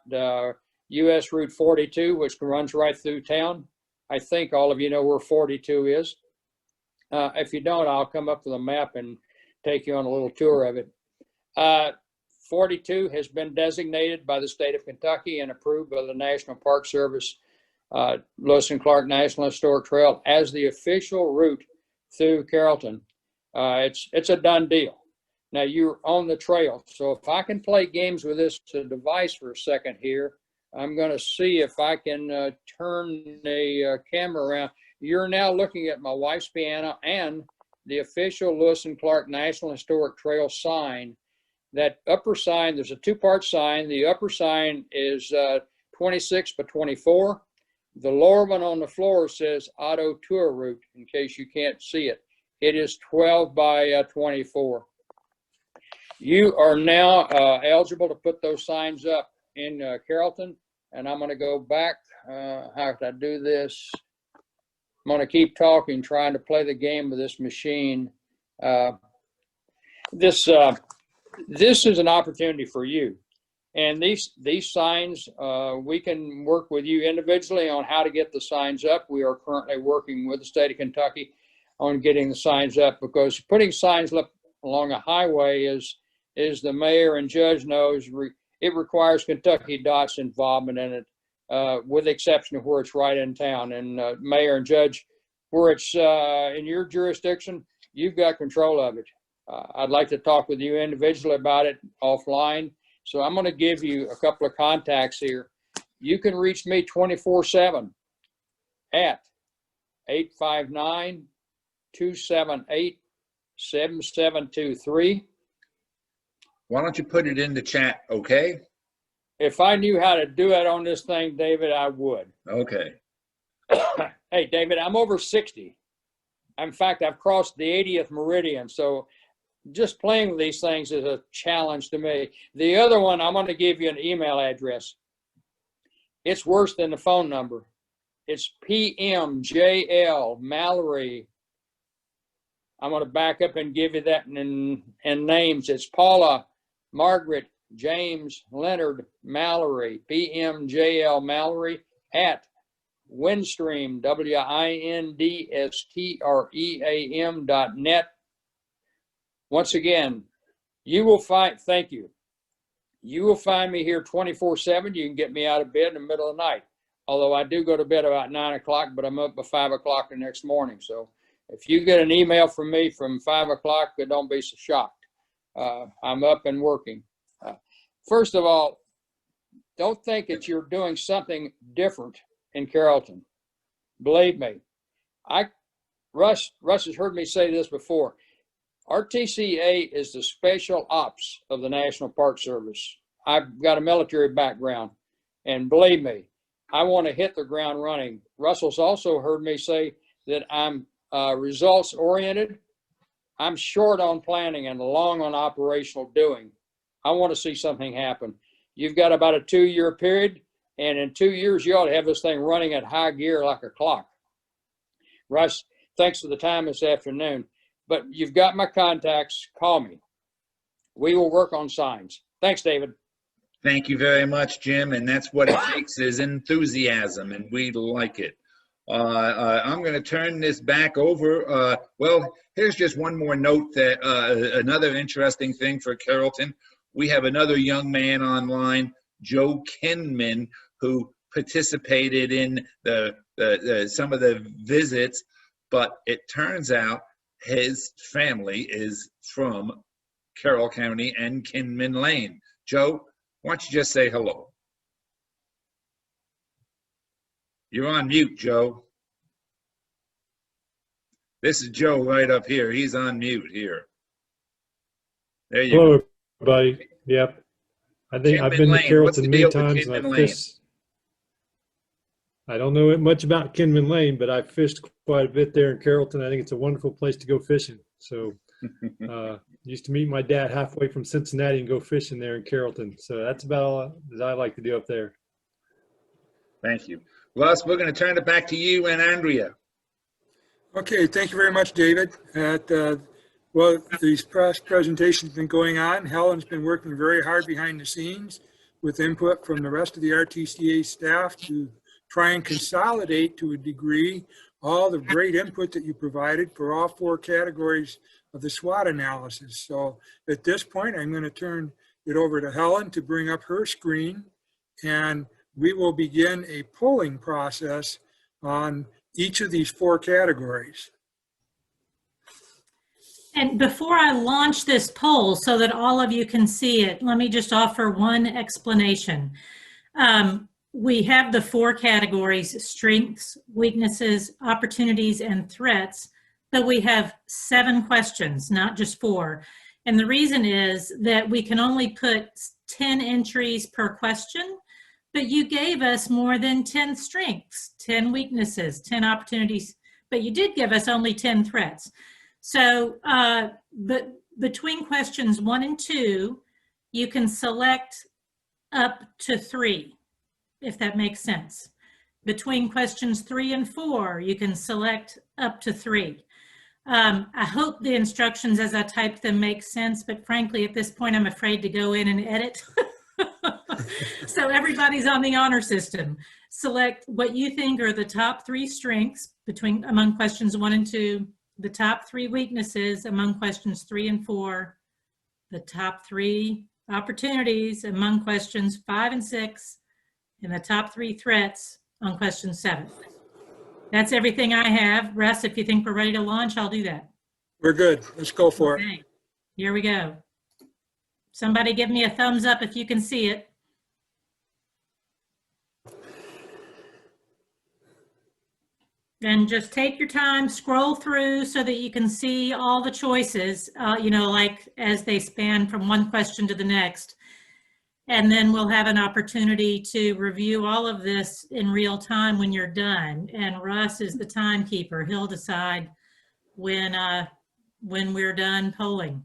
[SPEAKER 14] U.S. Route 42, which runs right through town. I think all of you know where 42 is. If you don't, I'll come up with a map and take you on a little tour of it. 42 has been designated by the state of Kentucky and approved by the National Park Service, Lewis and Clark National Historic Trail, as the official route through Carrollton. It's a done deal. Now you're on the trail, so if I can play games with this device for a second here, I'm going to see if I can turn the camera around. You're now looking at my wife's piano and the official Lewis and Clark National Historic Trail sign. That upper sign, there's a two-part sign. The upper sign is 26 by 24. The lower one on the floor says Auto Tour Route, in case you can't see it. It is 12 by 24. You are now eligible to put those signs up in Carrollton. And I'm going to go back. How can I do this? I'm going to keep talking, trying to play the game with this machine. This is an opportunity for you. And these signs, we can work with you individually on how to get the signs up. We are currently working with the state of Kentucky on getting the signs up, because putting signs up along a highway is the mayor and judge knows, it requires Kentucky DOT's involvement in it, with the exception of where it's right in town. And mayor and judge, where it's in your jurisdiction, you've got control of it. I'd like to talk with you individually about it offline. So I'm going to give you a couple of contacts here. You can reach me 24/7 at 859-278-7723.
[SPEAKER 2] Why don't you put it in the chat, okay?
[SPEAKER 14] If I knew how to do it on this thing, David, I would.
[SPEAKER 2] Okay.
[SPEAKER 14] Hey, David, I'm over 60. In fact, I've crossed the 80th meridian, so just playing with these things is a challenge to me. The other one, I'm going to give you an email address. It's worse than the phone number. It's PMJL Mallory. I'm going to back up and give you that in names. It's Paula, Margaret, James, Leonard, Mallory, PMJL Mallory at Windstream, WINDSTREAM.net. Once again, you will find, thank you. You will find me here 24/7. You can get me out of bed in the middle of the night. Although I do go to bed about 9 o'clock, but I'm up by 5 o'clock the next morning. So if you get an email from me from 5 o'clock, don't be so shocked. I'm up and working. First of all, don't think that you're doing something different in Carrollton. Believe me, Russ has heard me say this before. Our TCA is the special ops of the National Park Service. I've got a military background, and believe me, I want to hit the ground running. Russell's also heard me say that I'm results oriented. I'm short on planning and long on operational doing. I want to see something happen. You've got about a 2-year period, and in 2 years, you ought to have this thing running at high gear like a clock. Russ, thanks for the time this afternoon. but you've got my contacts. Call me. We will work on signs. Thanks, David.
[SPEAKER 2] Thank you very much, Jim. And that's what it takes is enthusiasm, and we like it. I'm going to turn this back over. Well, here's just one more note that another interesting thing for Carrollton. We have another young man online, Joe Kinman, who participated in some of the visits, but it turns out his family is from Carroll County and Kinman Lane. Joe, why don't you just say hello? You're on mute, Joe. This is Joe right up here. He's on mute here. There you
[SPEAKER 15] Hello,
[SPEAKER 2] go.
[SPEAKER 15] everybody. Yep. I think I've
[SPEAKER 2] Kinman
[SPEAKER 15] been to
[SPEAKER 2] Lane. What's the
[SPEAKER 15] Carrollton many
[SPEAKER 2] deal with
[SPEAKER 15] times, and
[SPEAKER 2] Kinman
[SPEAKER 15] I
[SPEAKER 2] Lane?
[SPEAKER 15] fished. I don't know much about Kinman Lane, but I fished quite a bit there in Carrollton. I think it's a wonderful place to go fishing. So used to meet my dad halfway from Cincinnati and go fishing there in Carrollton. So that's about all that I like to do up there.
[SPEAKER 2] Thank you. Russ, we're going to turn it back to you and Andrea.
[SPEAKER 9] Okay, thank you very much, David. Well, these presentations have been going on. Helen's been working very hard behind the scenes with input from the rest of the RTCA staff to try and consolidate to a degree all the great input that you provided for all 4 categories of the SWOT analysis. So at this point, I'm going to turn it over to Helen to bring up her screen, and we will begin a polling process on each of these 4 categories.
[SPEAKER 16] And before I launch this poll so that all of you can see it, let me just offer one explanation. We have the 4 categories: strengths, weaknesses, opportunities, and threats, but we have 7 questions, not just 4. And the reason is that we can only put 10 entries per question, but you gave us more than 10 strengths, 10 weaknesses, 10 opportunities, but you did give us only 10 threats. So but between questions 1 and 2, you can select up to 3, if that makes sense. Between questions 3 and 4, you can select up to 3. I hope the instructions as I typed them make sense, but frankly, at this point, I'm afraid to go in and edit. So everybody's on the honor system. Select what you think are the top 3 strengths among questions 1 and 2, the top 3 weaknesses among questions 3 and 4, the top 3 opportunities among questions 5 and 6, and the top 3 threats on question 7. That's everything I have. Russ, if you think we're ready to launch, I'll do that.
[SPEAKER 9] We're good. Let's go for it.
[SPEAKER 16] Here we go. Somebody give me a thumbs up if you can see it. And just take your time, scroll through so that you can see all the choices, like as they span from one question to the next. And then we'll have an opportunity to review all of this in real time when you're done. And Russ is the timekeeper. He'll decide when we're done polling.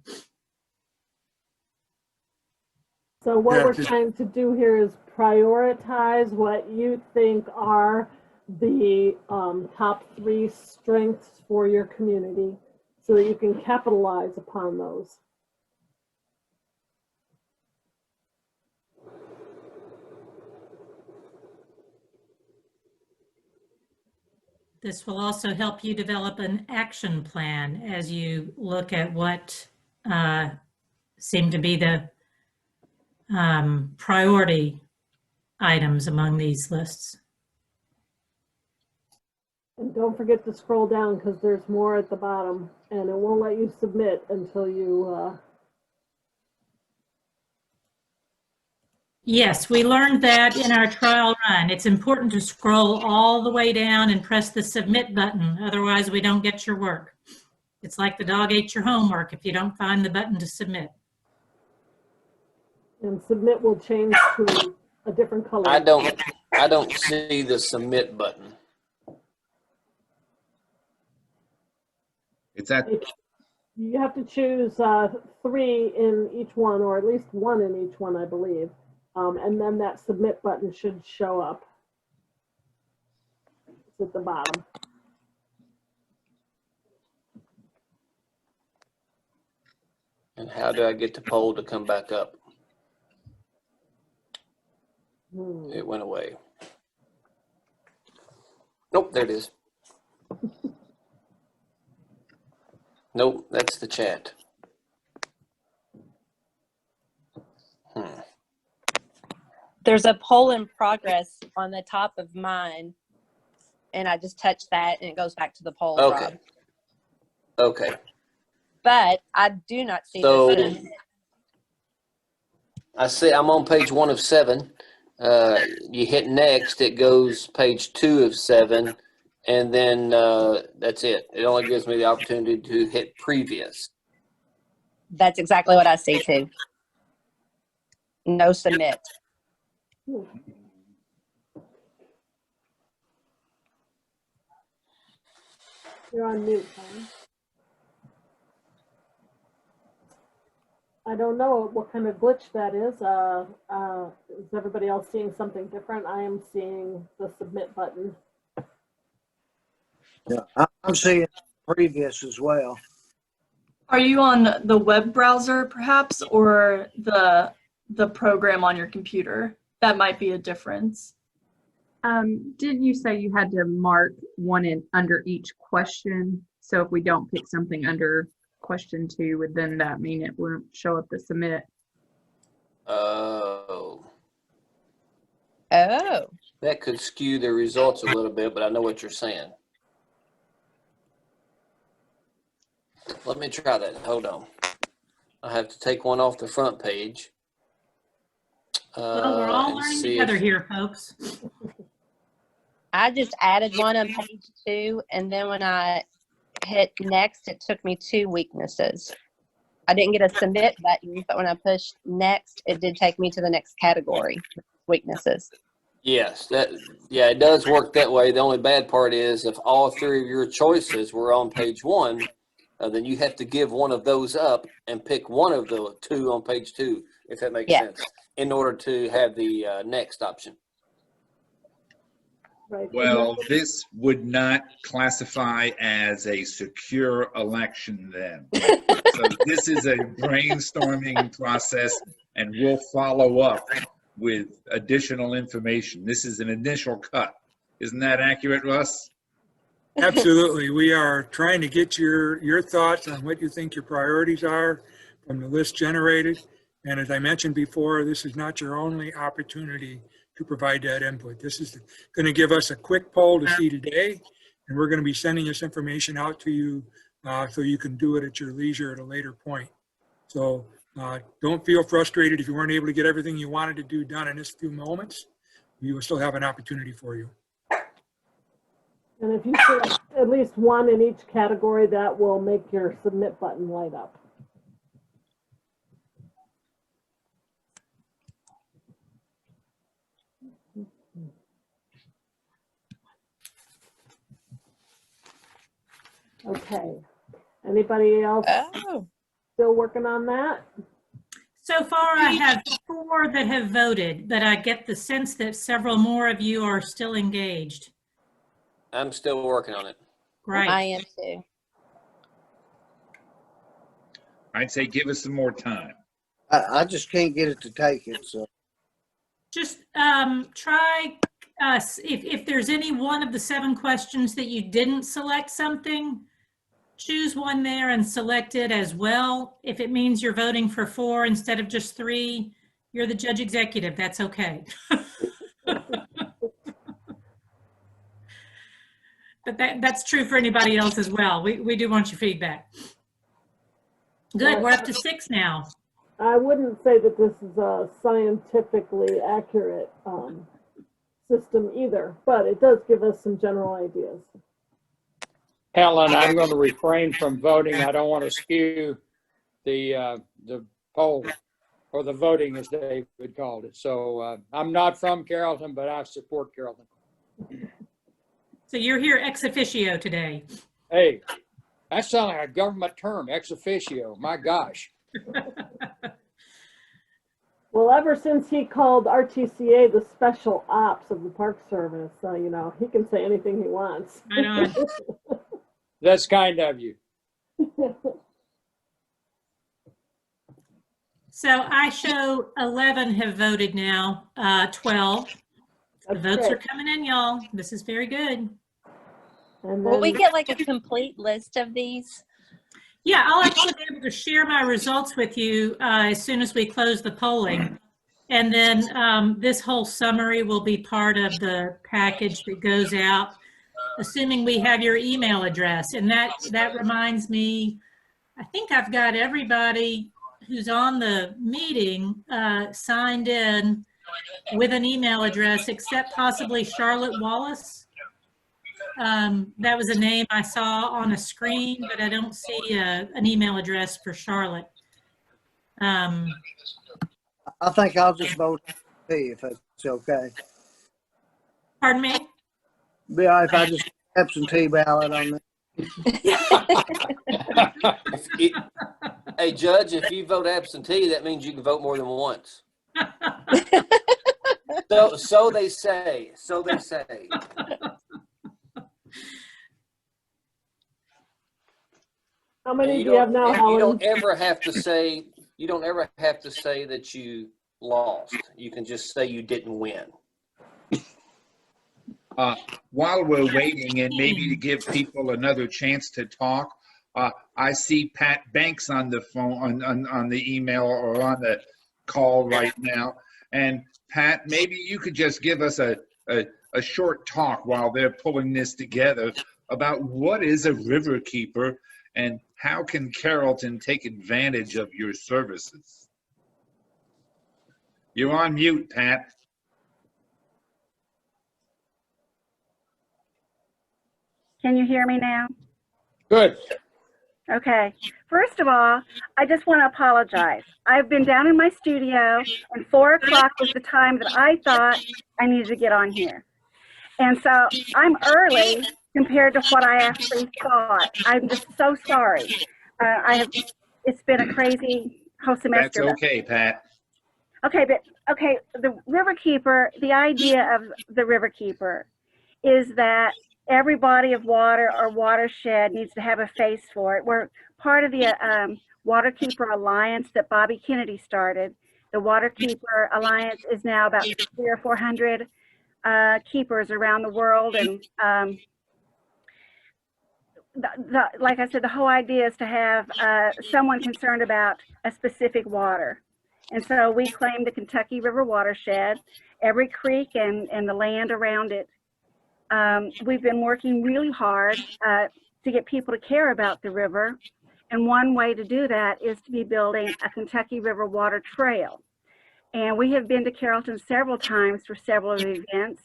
[SPEAKER 6] So what we're trying to do here is prioritize what you think are the top 3 strengths for your community so that you can capitalize upon those.
[SPEAKER 16] This will also help you develop an action plan as you look at what seem to be the priority items among these lists.
[SPEAKER 6] And don't forget to scroll down because there's more at the bottom, and it won't let you submit until you
[SPEAKER 16] Yes, we learned that in our trial run. It's important to scroll all the way down and press the submit button. Otherwise, we don't get your work. It's like the dog ate your homework if you don't find the button to submit.
[SPEAKER 6] and submit will change to a different color.
[SPEAKER 3] I don't see the submit button.
[SPEAKER 2] It's at.
[SPEAKER 6] You have to choose 3 in each one, or at least 1 in each one, I believe. And then that submit button should show up. It's at the bottom.
[SPEAKER 3] And how do I get the poll to come back up? It went away. Nope, there it is. Nope, that's the chat.
[SPEAKER 1] There's a poll in progress on the top of mine, and I just touched that, and it goes back to the poll,
[SPEAKER 3] Okay.
[SPEAKER 1] Rob.
[SPEAKER 3] Okay.
[SPEAKER 1] But I do not see
[SPEAKER 3] So
[SPEAKER 1] this.
[SPEAKER 3] I see I'm on page 1 of 7. You hit next, it goes page 2 of 7, and then that's it. It only gives me the opportunity to hit previous.
[SPEAKER 1] That's exactly what I see too. No submit.
[SPEAKER 6] You're on mute, Tom. I don't know what kind of glitch that is. Is everybody else seeing something different? I am seeing the submit button.
[SPEAKER 4] Yeah, I'm seeing previous as well.
[SPEAKER 17] Are you on the web browser perhaps, or the program on your computer? That might be a difference.
[SPEAKER 18] Didn't you say you had to mark one in under each question? So if we don't pick something under question 2, would then that mean it won't show up to submit?
[SPEAKER 3] Oh.
[SPEAKER 1] Oh.
[SPEAKER 3] That could skew the results a little bit, but I know what you're saying. Let me try that. Hold on. I have to take one off the front page.
[SPEAKER 16] Well, we're all learning together here, folks.
[SPEAKER 1] I just added one on page 2, and then when I hit next, it took me to weaknesses. I didn't get a submit button, but when I pushed next, it did take me to the next category, weaknesses.
[SPEAKER 3] Yes, it does work that way. The only bad part is if all 3 of your choices were on page 1, then you have to give one of those up and pick one of the 2 on page 2, if that makes sense, in order to have the next option.
[SPEAKER 6] Right.
[SPEAKER 2] Well, this would not classify as a secure election then. So this is a brainstorming process, and we'll follow up with additional information. This is an initial cut. Isn't that accurate, Russ?
[SPEAKER 9] Absolutely. We are trying to get your thoughts on what you think your priorities are from the list generated. And as I mentioned before, this is not your only opportunity to provide that input. This is going to give us a quick poll to see today, and we're going to be sending this information out to you so you can do it at your leisure at a later point. So don't feel frustrated if you weren't able to get everything you wanted to do done in this few moments. We will still have an opportunity for you.
[SPEAKER 6] And if you select at least one in each category, that will make your submit button light up. Okay. Anybody else still working on that?
[SPEAKER 16] So far, I have 4 that have voted, but I get the sense that several more of you are still engaged.
[SPEAKER 3] I'm still working on it.
[SPEAKER 16] Right.
[SPEAKER 1] I am too.
[SPEAKER 2] I'd say give us some more time.
[SPEAKER 4] I just can't get it to take it. So
[SPEAKER 16] Just try, if there's any one of the 7 questions that you didn't select something, choose one there and select it as well. If it means you're voting for 4 instead of just 3, you're the judge executive. That's okay. But that's true for anybody else as well. We do want your feedback. Good, we're up to 6 now.
[SPEAKER 6] I wouldn't say that this is a scientifically accurate system either, but it does give us some general ideas.
[SPEAKER 14] Helen, I'm going to refrain from voting. I don't want to skew the poll or the voting, as David called it. So I'm not from Carrollton, but I support Carrollton.
[SPEAKER 16] So you're here ex officio today.
[SPEAKER 14] Hey, that sounds like a government term, ex officio. My gosh.
[SPEAKER 6] Well, ever since he called RTCA the special ops of the Park Service, you know, he can say anything he wants.
[SPEAKER 16] I know.
[SPEAKER 14] That's kind of you.
[SPEAKER 16] So I show 11 have voted now, 12. The votes are coming in, y'all. This is very good.
[SPEAKER 6] And
[SPEAKER 1] Will we
[SPEAKER 6] then,
[SPEAKER 1] get like a complete list of these?
[SPEAKER 16] Yeah, I'll actually be able to share my results with you as soon as we close the polling. And then this whole summary will be part of the package that goes out, assuming we have your email address. And that reminds me, I think I've got everybody who's on the meeting signed in with an email address, except possibly Charlotte Wallace. That was a name I saw on a screen, but I don't see an email address for Charlotte.
[SPEAKER 4] I think I'll just vote if it's okay.
[SPEAKER 16] Pardon me?
[SPEAKER 4] Be all right if I just absentee ballot on that.
[SPEAKER 3] Hey, Judge, if you vote absentee, that means you can vote more than once. So they say. So they say.
[SPEAKER 6] how many do you have now, Helen?
[SPEAKER 3] You don't ever have to say. You don't ever have to say that you lost. You can just say you didn't win.
[SPEAKER 2] While we're waiting, and maybe to give people another chance to talk, I see Pat Banks on the phone, on the email or on the call right now. And Pat, maybe you could just give us a short talk while they're pulling this together about what is a river keeper and how can Carrollton take advantage of your services. You're on mute, Pat.
[SPEAKER 19] Can you hear me now?
[SPEAKER 14] Good.
[SPEAKER 19] Okay. First of all, I just want to apologize. I've been down in my studio, and 4 o'clock was the time that I thought I needed to get on here. And so I'm early compared to what I actually thought. I'm just so sorry. It's been a crazy whole semester.
[SPEAKER 2] That's okay, Pat.
[SPEAKER 19] Okay, the river keeper, the idea of the river keeper is that every body of water or watershed needs to have a face for it. We're part of the Waterkeeper Alliance that Bobby Kennedy started. The Waterkeeper Alliance is now about 300 or 400 keepers around the world. And like I said, the whole idea is to have someone concerned about a specific water. And so we claim the Kentucky River watershed, every creek and the land around it. We've been working really hard to get people to care about the river. And one way to do that is to be building a Kentucky River water trail. And we have been to Carrollton several times for several of the events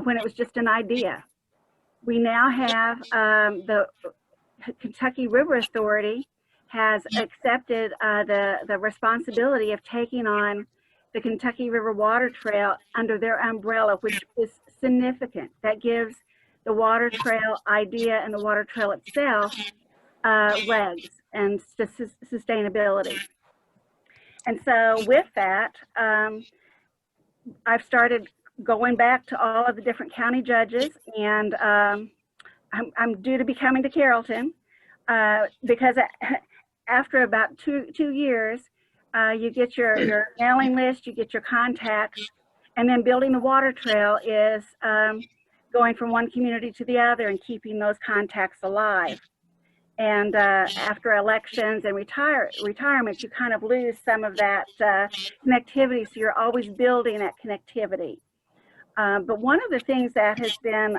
[SPEAKER 19] when it was just an idea. We now have the Kentucky River Authority has accepted the responsibility of taking on the Kentucky River Water Trail under their umbrella, which is significant. That gives the water trail idea and the water trail itself legs and sustainability. And so with that, I've started going back to all of the different county judges, and I'm due to be coming to Carrollton because after about two years, you get your mailing list, you get your contacts, and then building the water trail is going from one community to the other and keeping those contacts alive. And after elections and retirement, you kind of lose some of that connectivity, so you're always building that connectivity. But one of the things that has been,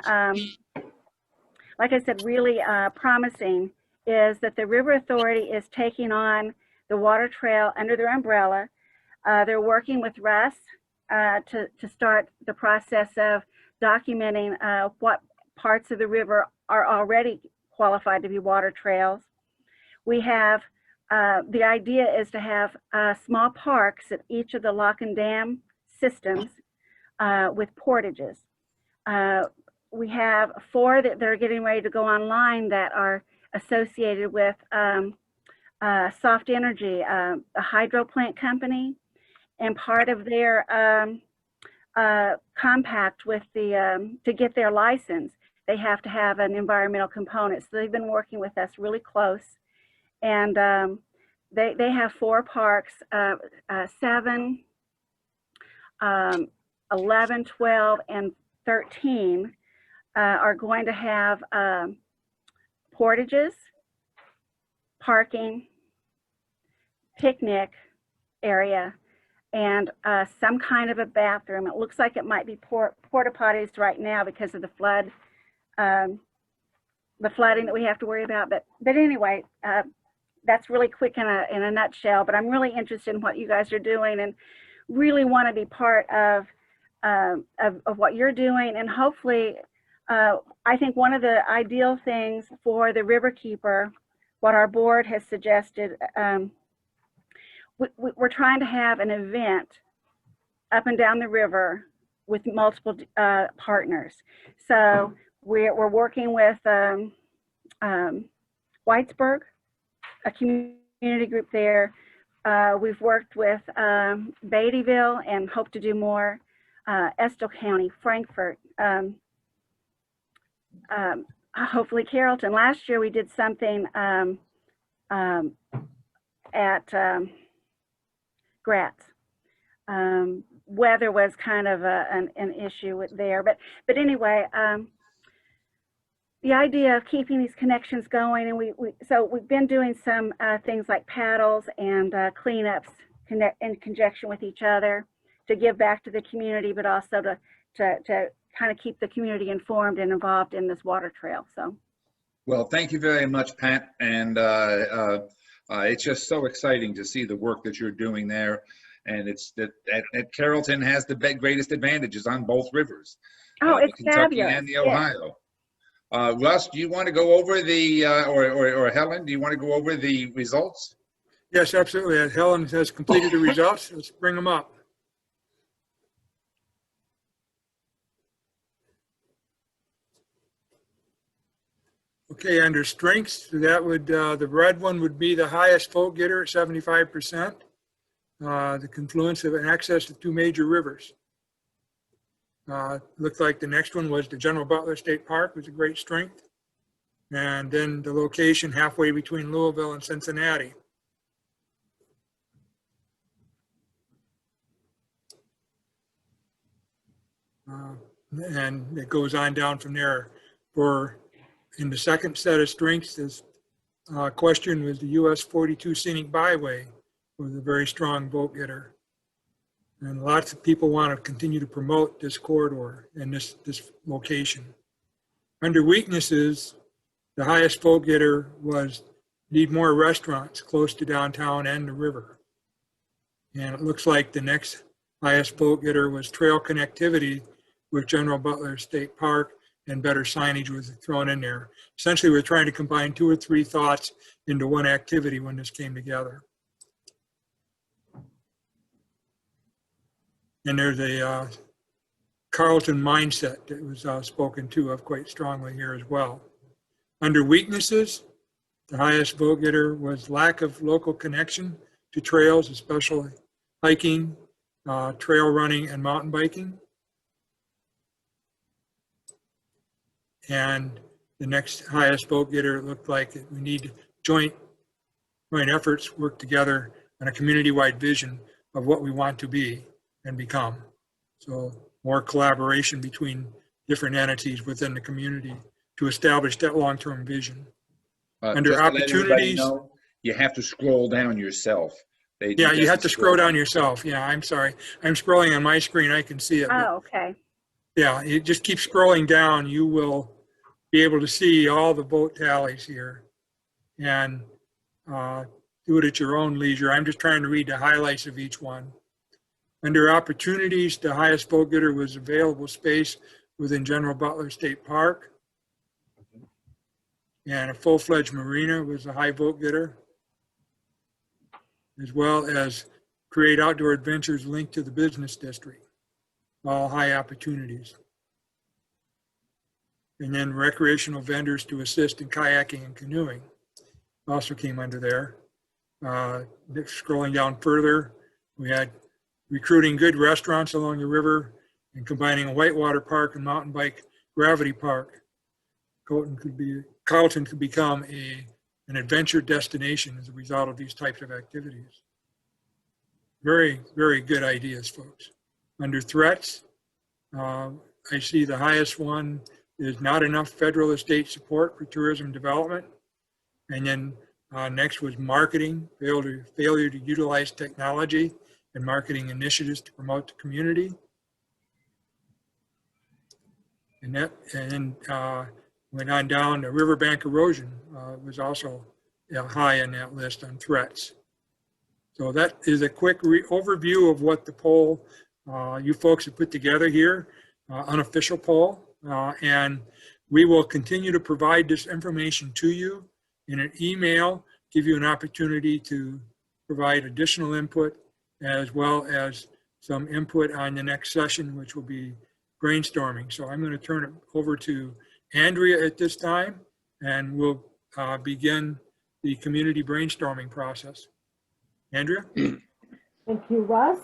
[SPEAKER 19] like I said, really promising is that the River Authority is taking on the water trail under their umbrella. They're working with Russ to start the process of documenting what parts of the river are already qualified to be water trails. We have, the idea is to have small parks at each of the lock and dam systems with portages. We have 4 that they're getting ready to go online that are associated with Soft Energy, a hydro plant company, and part of their compact with the to get their license, they have to have an environmental component. So they've been working with us really close, and they have 4 parks, 7, 11, 12, and 13 are going to have portages, parking, picnic area, and some kind of a bathroom. It looks like it might be porta potties right now because of the flood, the flooding that we have to worry about. But anyway, that's really quick in a nutshell. But I'm really interested in what you guys are doing, and really want to be part of what you're doing. And hopefully, I think one of the ideal things for the Riverkeeper, what our board has suggested, we're trying to have an event up and down the river with multiple partners. So we're working with Whitesburg, a community group there. We've worked with Beattyville and hope to do more. Estill County, Frankfort, hopefully Carrollton. Last year we did something at Gratz. Weather was kind of an issue there, but anyway, the idea of keeping these connections going, and so we've been doing some things like paddles and cleanups in conjunction with each other to give back to the community, but also to kind of keep the community informed and involved in this water trail. So,
[SPEAKER 2] well, thank you very much, Pat, and it's just so exciting to see the work that you're doing there. And it's that Carrollton has the greatest advantages on both rivers.
[SPEAKER 19] Oh, it's
[SPEAKER 2] the Kentucky
[SPEAKER 19] fabulous.
[SPEAKER 2] and the Ohio. Yes. Russ, do you want to go over the, or Helen, do you want to go over the results?
[SPEAKER 9] Yes, absolutely. Helen has completed the results. Let's bring them up. Okay, under strengths, that would, the red one would be the highest vote getter at 75%. The confluence of an access to 2 major rivers. Looked like the next one was the General Butler State Park, was a great strength. And then the location halfway between Louisville and Cincinnati. And it goes on down from there. In the second set of strengths, this question was the US 42 Scenic Byway was a very strong vote getter. And lots of people want to continue to promote this corridor and this location. Under weaknesses, the highest vote getter was need more restaurants close to downtown and the river. And it looks like the next highest vote getter was trail connectivity with General Butler State Park, and better signage was thrown in there. Essentially, we're trying to combine 2 or 3 thoughts into one activity when this came together. And there's a Carrollton mindset that was spoken to of quite strongly here as well. Under weaknesses, the highest vote getter was lack of local connection to trails, especially hiking, trail running, and mountain biking. And the next highest vote getter looked like we need joint efforts, work together on a community-wide vision of what we want to be and become. So more collaboration between different entities within the community to establish that long-term vision. Under opportunities,
[SPEAKER 2] know, you have to scroll down yourself.
[SPEAKER 9] Yeah, you have to scroll down yourself. Yeah, I'm sorry. I'm scrolling on my screen. I can see it.
[SPEAKER 19] Oh, okay.
[SPEAKER 9] Yeah, you just keep scrolling down. You will be able to see all the vote tallies here and do it at your own leisure. I'm just trying to read the highlights of each one. Under opportunities, the highest vote getter was available space within General Butler State Park. And a full-fledged marina was a high vote getter, as well as create outdoor adventures linked to the business district, all high opportunities. And then recreational vendors to assist in kayaking and canoeing also came under there. Scrolling down further, we had recruiting good restaurants along the river and combining a whitewater park and mountain bike gravity park. Carrollton could become a an adventure destination as a result of these types of activities. Very, very good ideas, folks. Under threats, I see the highest one is not enough federal or state support for tourism development. And then next was marketing, failure to utilize technology and marketing initiatives to promote the community. And then went on down to riverbank erosion was also high on that list on threats. So that is a quick overview of what the poll you folks have put together here, unofficial poll. And we will continue to provide this information to you in an email, give you an opportunity to provide additional input, as well as some input on the next session, which will be brainstorming. So I'm going to turn it over to Andrea at this time, and we'll begin the community brainstorming process. Andrea?
[SPEAKER 6] Thank you, Russ.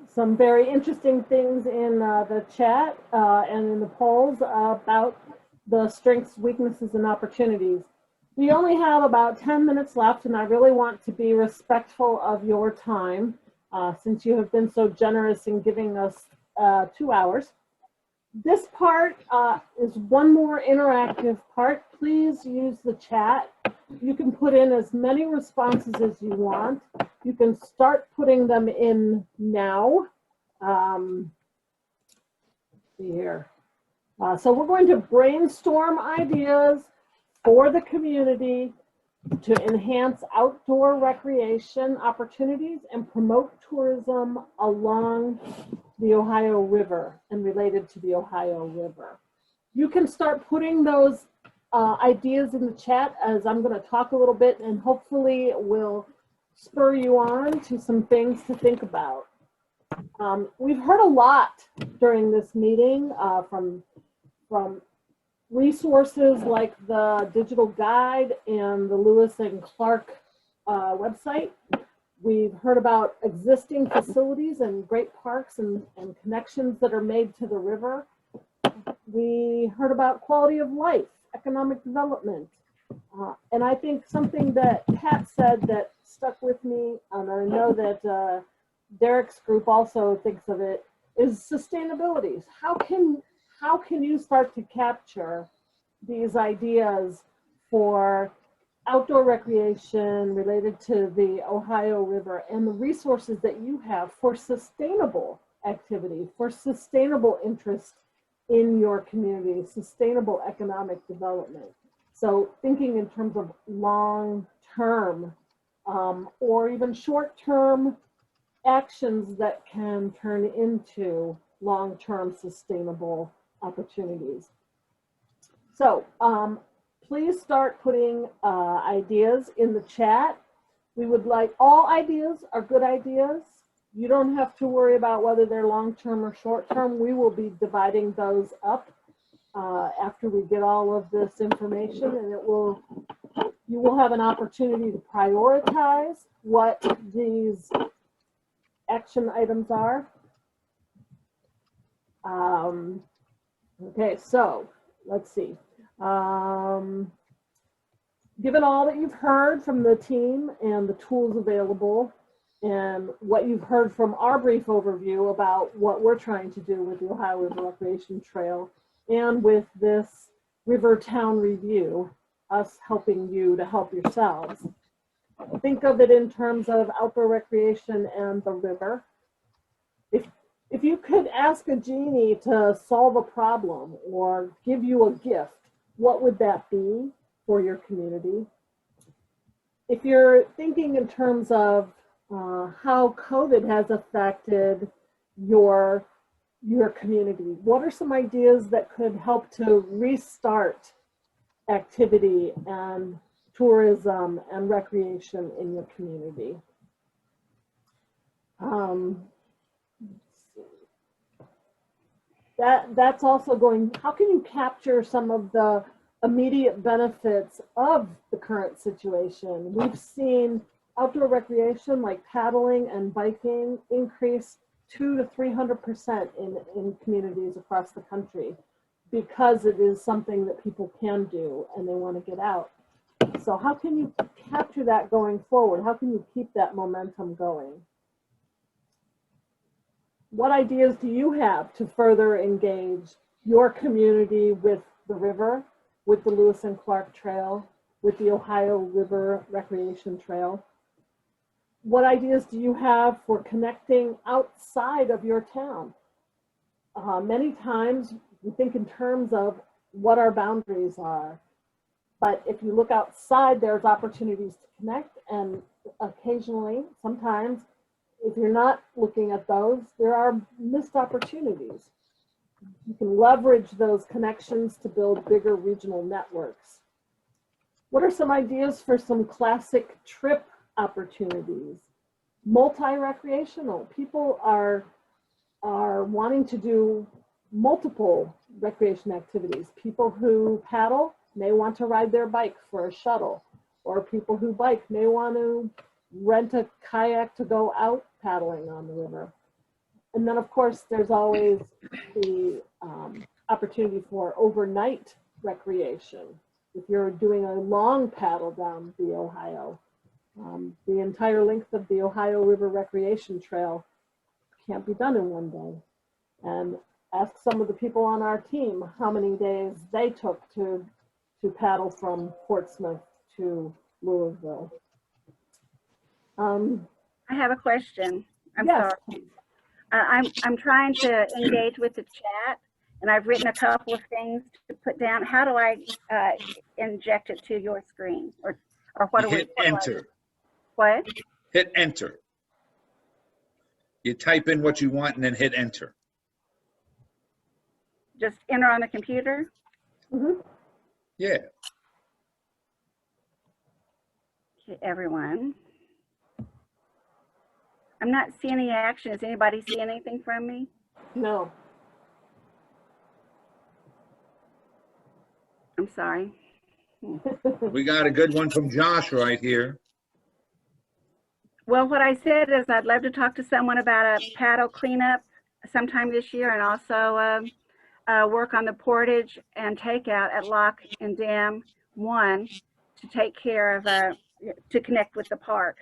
[SPEAKER 6] Some very interesting things in the chat and in the polls about the strengths, weaknesses, and opportunities. We only have about 10 minutes left, and I really want to be respectful of your time since you have been so generous in giving us 2 hours. This part is one more interactive part. Please use the chat. You can put in as many responses as you want. You can start putting them in now. See here. So we're going to brainstorm ideas for the community to enhance outdoor recreation opportunities and promote tourism along the Ohio River and related to the Ohio River. You can start putting those ideas in the chat as I'm going to talk a little bit, and hopefully it will spur you on to some things to think about. We've heard a lot during this meeting from resources like the digital guide and the Lewis and Clark website. We've heard about existing facilities and great parks and connections that are made to the river. We heard about quality of life, economic development. And I think something that Pat said that stuck with me, and I know that Derek's group also thinks of it, is sustainability. How can you start to capture these ideas for outdoor recreation related to the Ohio River and the resources that you have for sustainable activity, for sustainable interest in your community, sustainable economic development? So thinking in terms of long-term or even short-term actions that can turn into long-term sustainable opportunities. So please start putting ideas in the chat. We would like, all ideas are good ideas. You don't have to worry about whether they're long-term or short-term. We will be dividing those up after we get all of this information, and you will have an opportunity to prioritize what these action items are. Okay, so let's see. Given all that you've heard from the team and the tools available, and what you've heard from our brief overview about what we're trying to do with the Ohio River Recreation Trail and with this Rivertown review, us helping you to help yourselves, think of it in terms of outdoor recreation and the river. If you could ask a genie to solve a problem or give you a gift, what would that be for your community? If you're thinking in terms of how COVID has affected your community, what are some ideas that could help to restart activity and tourism and recreation in your community? That's also going, how can you capture some of the immediate benefits of the current situation? We've seen outdoor recreation like paddling and biking increase 200% to 300% in communities across the country because it is something that people can do and they want to get out. So how can you capture that going forward? How can you keep that momentum going? What ideas do you have to further engage your community with the river, with the Lewis and Clark Trail, with the Ohio River Recreation Trail? What ideas do you have for connecting outside of your town? Many times we think in terms of what our boundaries are, but if you look outside, there's opportunities to connect, and occasionally, sometimes, if you're not looking at those, there are missed opportunities. You can leverage those connections to build bigger regional networks. What are some ideas for some classic trip opportunities? Multi-recreational. People are wanting to do multiple recreation activities. People who paddle may want to ride their bike for a shuttle, or people who bike may want to rent a kayak to go out paddling on the river. And then of course there's always the opportunity for overnight recreation. If you're doing a long paddle down the Ohio, the entire length of the Ohio River Recreation Trail can't be done in one day. And ask some of the people on our team how many days they took to paddle from Portsmouth to Louisville.
[SPEAKER 19] I have a question. I'm
[SPEAKER 6] yes.
[SPEAKER 19] sorry. I'm trying to engage with the chat, and I've written a couple of things to put down. How do I inject it to your screen, or what do we?
[SPEAKER 2] Hit enter.
[SPEAKER 19] What?
[SPEAKER 2] Hit enter. You type in what you want and then hit enter.
[SPEAKER 19] Just enter on the computer?
[SPEAKER 6] Mm-hmm.
[SPEAKER 2] Yeah.
[SPEAKER 19] Okay, everyone. I'm not seeing any action. Does anybody see anything from me?
[SPEAKER 6] No.
[SPEAKER 19] I'm sorry.
[SPEAKER 2] We got a good one from Josh right here.
[SPEAKER 19] Well, what I said is I'd love to talk to someone about a paddle cleanup sometime this year, and also work on the portage and takeout at Lock and Dam 1 to take care of, to connect with the park.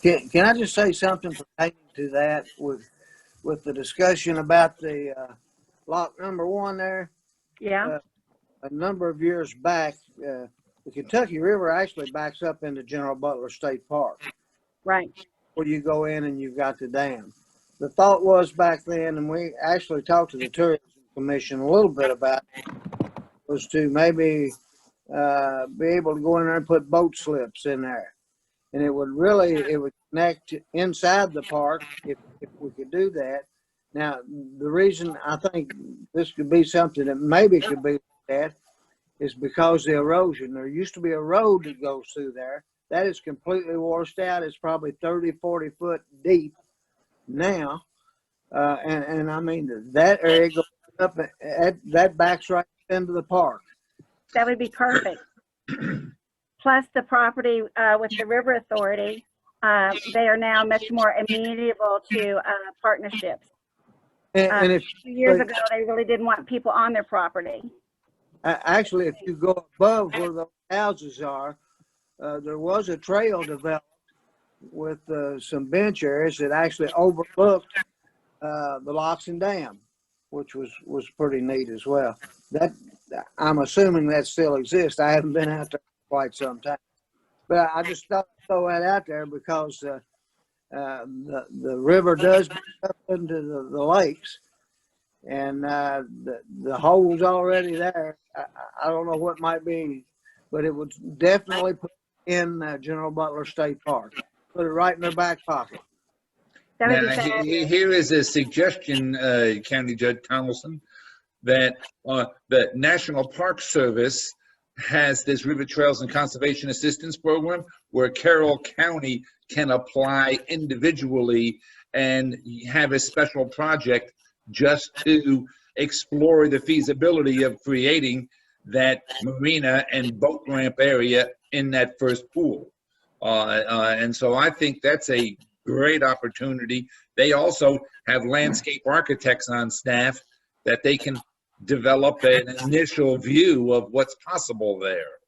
[SPEAKER 4] Can I just say something pertaining to that with the discussion about the lock number 1 there?
[SPEAKER 19] Yeah.
[SPEAKER 4] A number of years back, the Kentucky River actually backs up into General Butler State Park.
[SPEAKER 19] Right.
[SPEAKER 4] Where you go in and you've got the dam. The thought was back then, and we actually talked to the Tourism Commission a little bit about it, was to maybe be able to go in there and put boat slips in there. And it would connect inside the park if we could do that. Now, the reason I think this could be something that maybe could be looked at is because the erosion. There used to be a road that goes through there. That is completely washed out. It's probably 30, 40 foot deep now. And I mean, that area goes up, that backs right into the park.
[SPEAKER 19] That would be perfect. Plus the property with the River Authority, they are now much more amenable to partnerships.
[SPEAKER 4] And if,
[SPEAKER 19] 2 years ago, they really didn't want people on their property.
[SPEAKER 4] Actually, if you go above where those houses are, there was a trail developed with some bench areas that actually overlooked the locks and dam, which was pretty neat as well. That I'm assuming that still exists. I haven't been out there for quite some time, but I just thought I'd throw that out there because the river does back up into the lakes, and the hole's already there. I don't know what might be, but it would definitely put in General Butler State Park. Put it right in their back pocket.
[SPEAKER 2] Now, here is a suggestion, County Judge Tomlinson, that the National Park Service has this River Trails and Conservation Assistance Program where Carroll County can apply individually and have a special project just to explore the feasibility of creating that marina and boat ramp area in that first pool. And so I think that's a great opportunity. They also have landscape architects on staff that they can develop an initial view of what's possible there.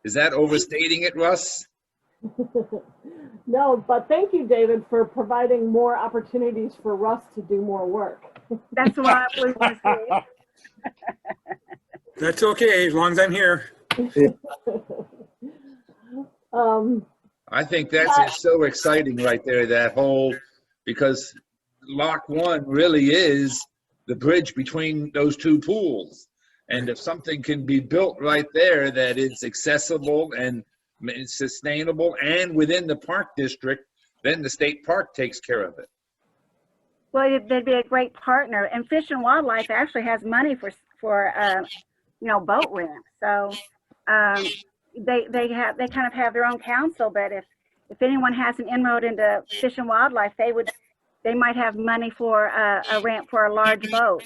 [SPEAKER 2] Is that overstating it, Russ?
[SPEAKER 6] No, but thank you, David, for providing more opportunities for Russ to do more work.
[SPEAKER 19] That's what I was going to say.
[SPEAKER 9] That's okay, as long as I'm here.
[SPEAKER 2] I think that's so exciting right there, that whole, because Lock 1 really is the bridge between those two pools. And if something can be built right there that is accessible and sustainable and within the park district, then the state park takes care of it.
[SPEAKER 19] Well, they'd be a great partner. And Fish and Wildlife actually has money for boat rent. So they kind of have their own council. But if anyone has an inroad into Fish and Wildlife, they might have money for a rent for a large boat.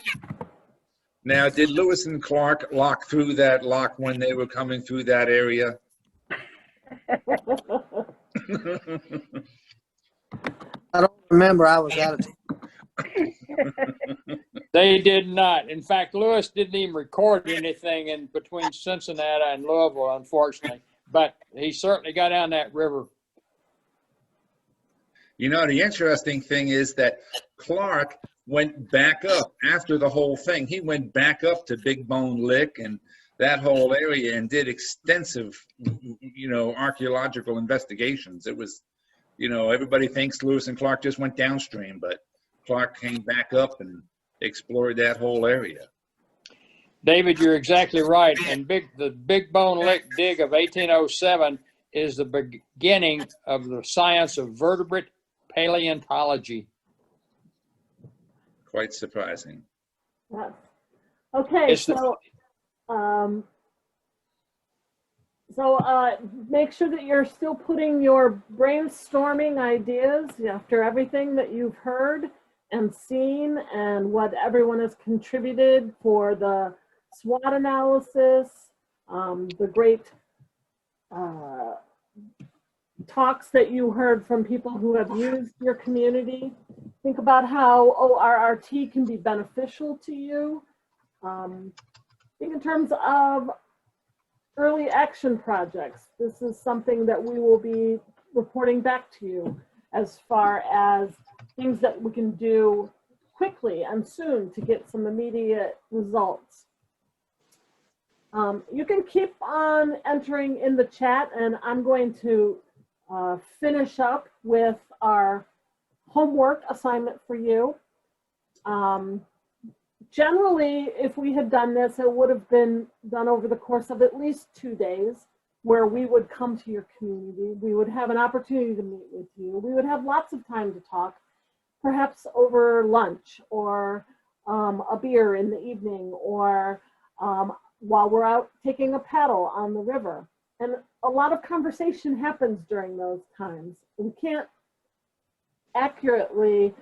[SPEAKER 2] Now, did Lewis and Clark lock through that lock when they were coming through that area?
[SPEAKER 4] I don't remember. I was out of
[SPEAKER 14] They did not. In fact, Lewis didn't even record anything in between Cincinnati and Louisville, unfortunately. But he certainly got down that river.
[SPEAKER 2] You know, the interesting thing is that Clark went back up after the whole thing. He went back up to Big Bone Lick and that whole area and did extensive, archaeological investigations. It was, everybody thinks Lewis and Clark just went downstream, but Clark came back up and explored that whole area.
[SPEAKER 14] David, you're exactly right. And the Big Bone Lick dig of 1807 is the beginning of the science of vertebrate paleontology.
[SPEAKER 2] Quite surprising.
[SPEAKER 6] Yeah. Okay, make sure that you're still putting your brainstorming ideas after everything that you've heard and seen and what everyone has contributed for the SWOT analysis, the great talks that you heard from people who have used your community. Think about how ORRT can be beneficial to you. Think in terms of early action projects. This is something that we will be reporting back to you as far as things that we can do quickly and soon to get some immediate results. You can keep on entering in the chat, and I'm going to finish up with our homework assignment for you. Generally, if we had done this, it would have been done over the course of at least 2 days, where we would come to your community. We would have an opportunity to meet with you. We would have lots of time to talk, perhaps over lunch or a beer in the evening, or while we're out taking a paddle on the river. And a lot of conversation happens during those times. We can't accurately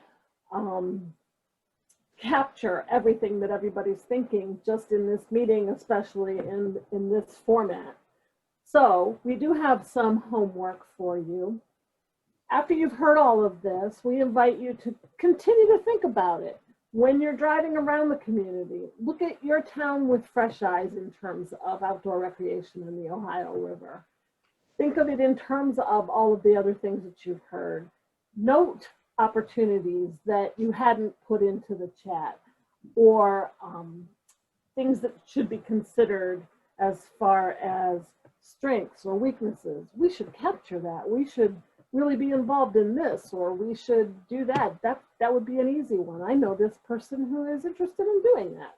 [SPEAKER 6] capture everything that everybody's thinking just in this meeting, especially in this format. So we do have some homework for you. After you've heard all of this, we invite you to continue to think about it. When you're driving around the community, look at your town with fresh eyes in terms of outdoor recreation in the Ohio River. Think of it in terms of all of the other things that you've heard. Note opportunities that you hadn't put into the chat, or things that should be considered as far as strengths or weaknesses. We should capture that. We should really be involved in this, or we should do that. That would be an easy one. I know this person who is interested in doing that.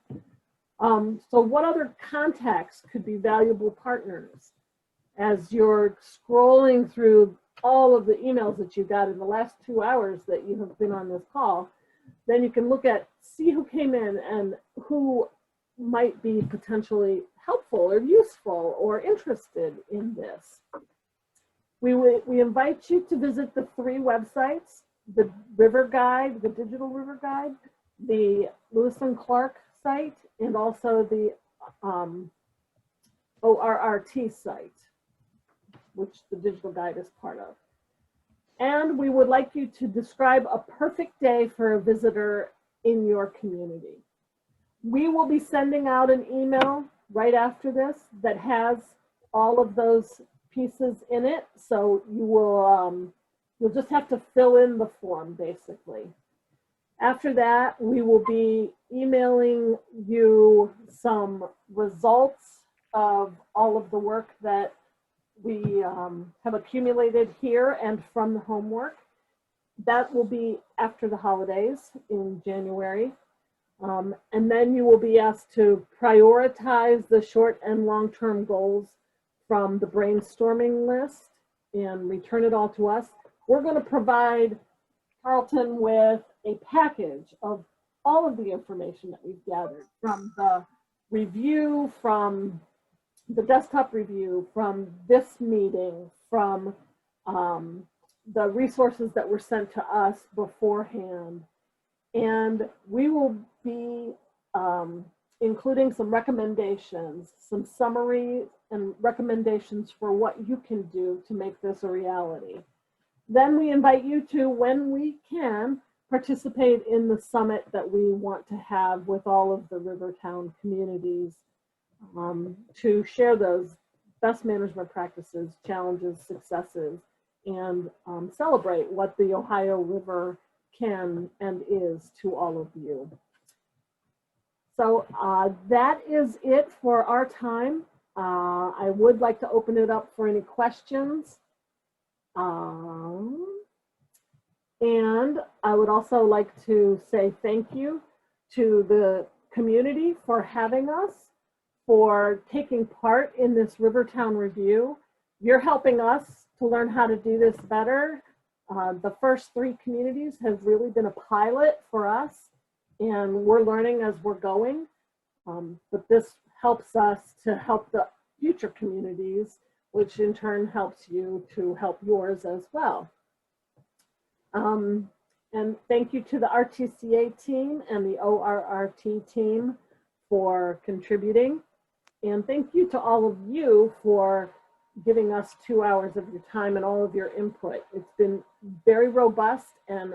[SPEAKER 6] So what other contacts could be valuable partners? As you're scrolling through all of the emails that you got in the last 2 hours that you have been on this call, then you can look at, see who came in and who might be potentially helpful or useful or interested in this. We invite you to visit the 3 websites, the River Guide, the Digital River Guide, the Lewis and Clark site, and also the ORRT site, which the Digital Guide is part of. And we would like you to describe a perfect day for a visitor in your community. We will be sending out an email right after this that has all of those pieces in it. So you will, you'll just have to fill in the form basically. After that, we will be emailing you some results of all of the work that we have accumulated here and from the homework. That will be after the holidays in January. And then you will be asked to prioritize the short and long-term goals from the brainstorming list and return it all to us. We're going to provide Carrollton with a package of all of the information that we've gathered from the review, from the desktop review, from this meeting, from the resources that were sent to us beforehand. And we will be including some recommendations, some summaries and recommendations for what you can do to make this a reality. Then we invite you to, when we can, participate in the summit that we want to have with all of the Rivertown communities to share those best management practices, challenges, successes, and celebrate what the Ohio River can and is to all of you. So that is it for our time. I would like to open it up for any questions. And I would also like to say thank you to the community for having us, for taking part in this Rivertown review. You're helping us to learn how to do this better. The first 3 communities have really been a pilot for us, and we're learning as we're going. But this helps us to help the future communities, which in turn helps you to help yours as well. And thank you to the RTCA team and the ORRT team for contributing. And thank you to all of you for giving us 2 hours of your time and all of your input. It's been very robust, and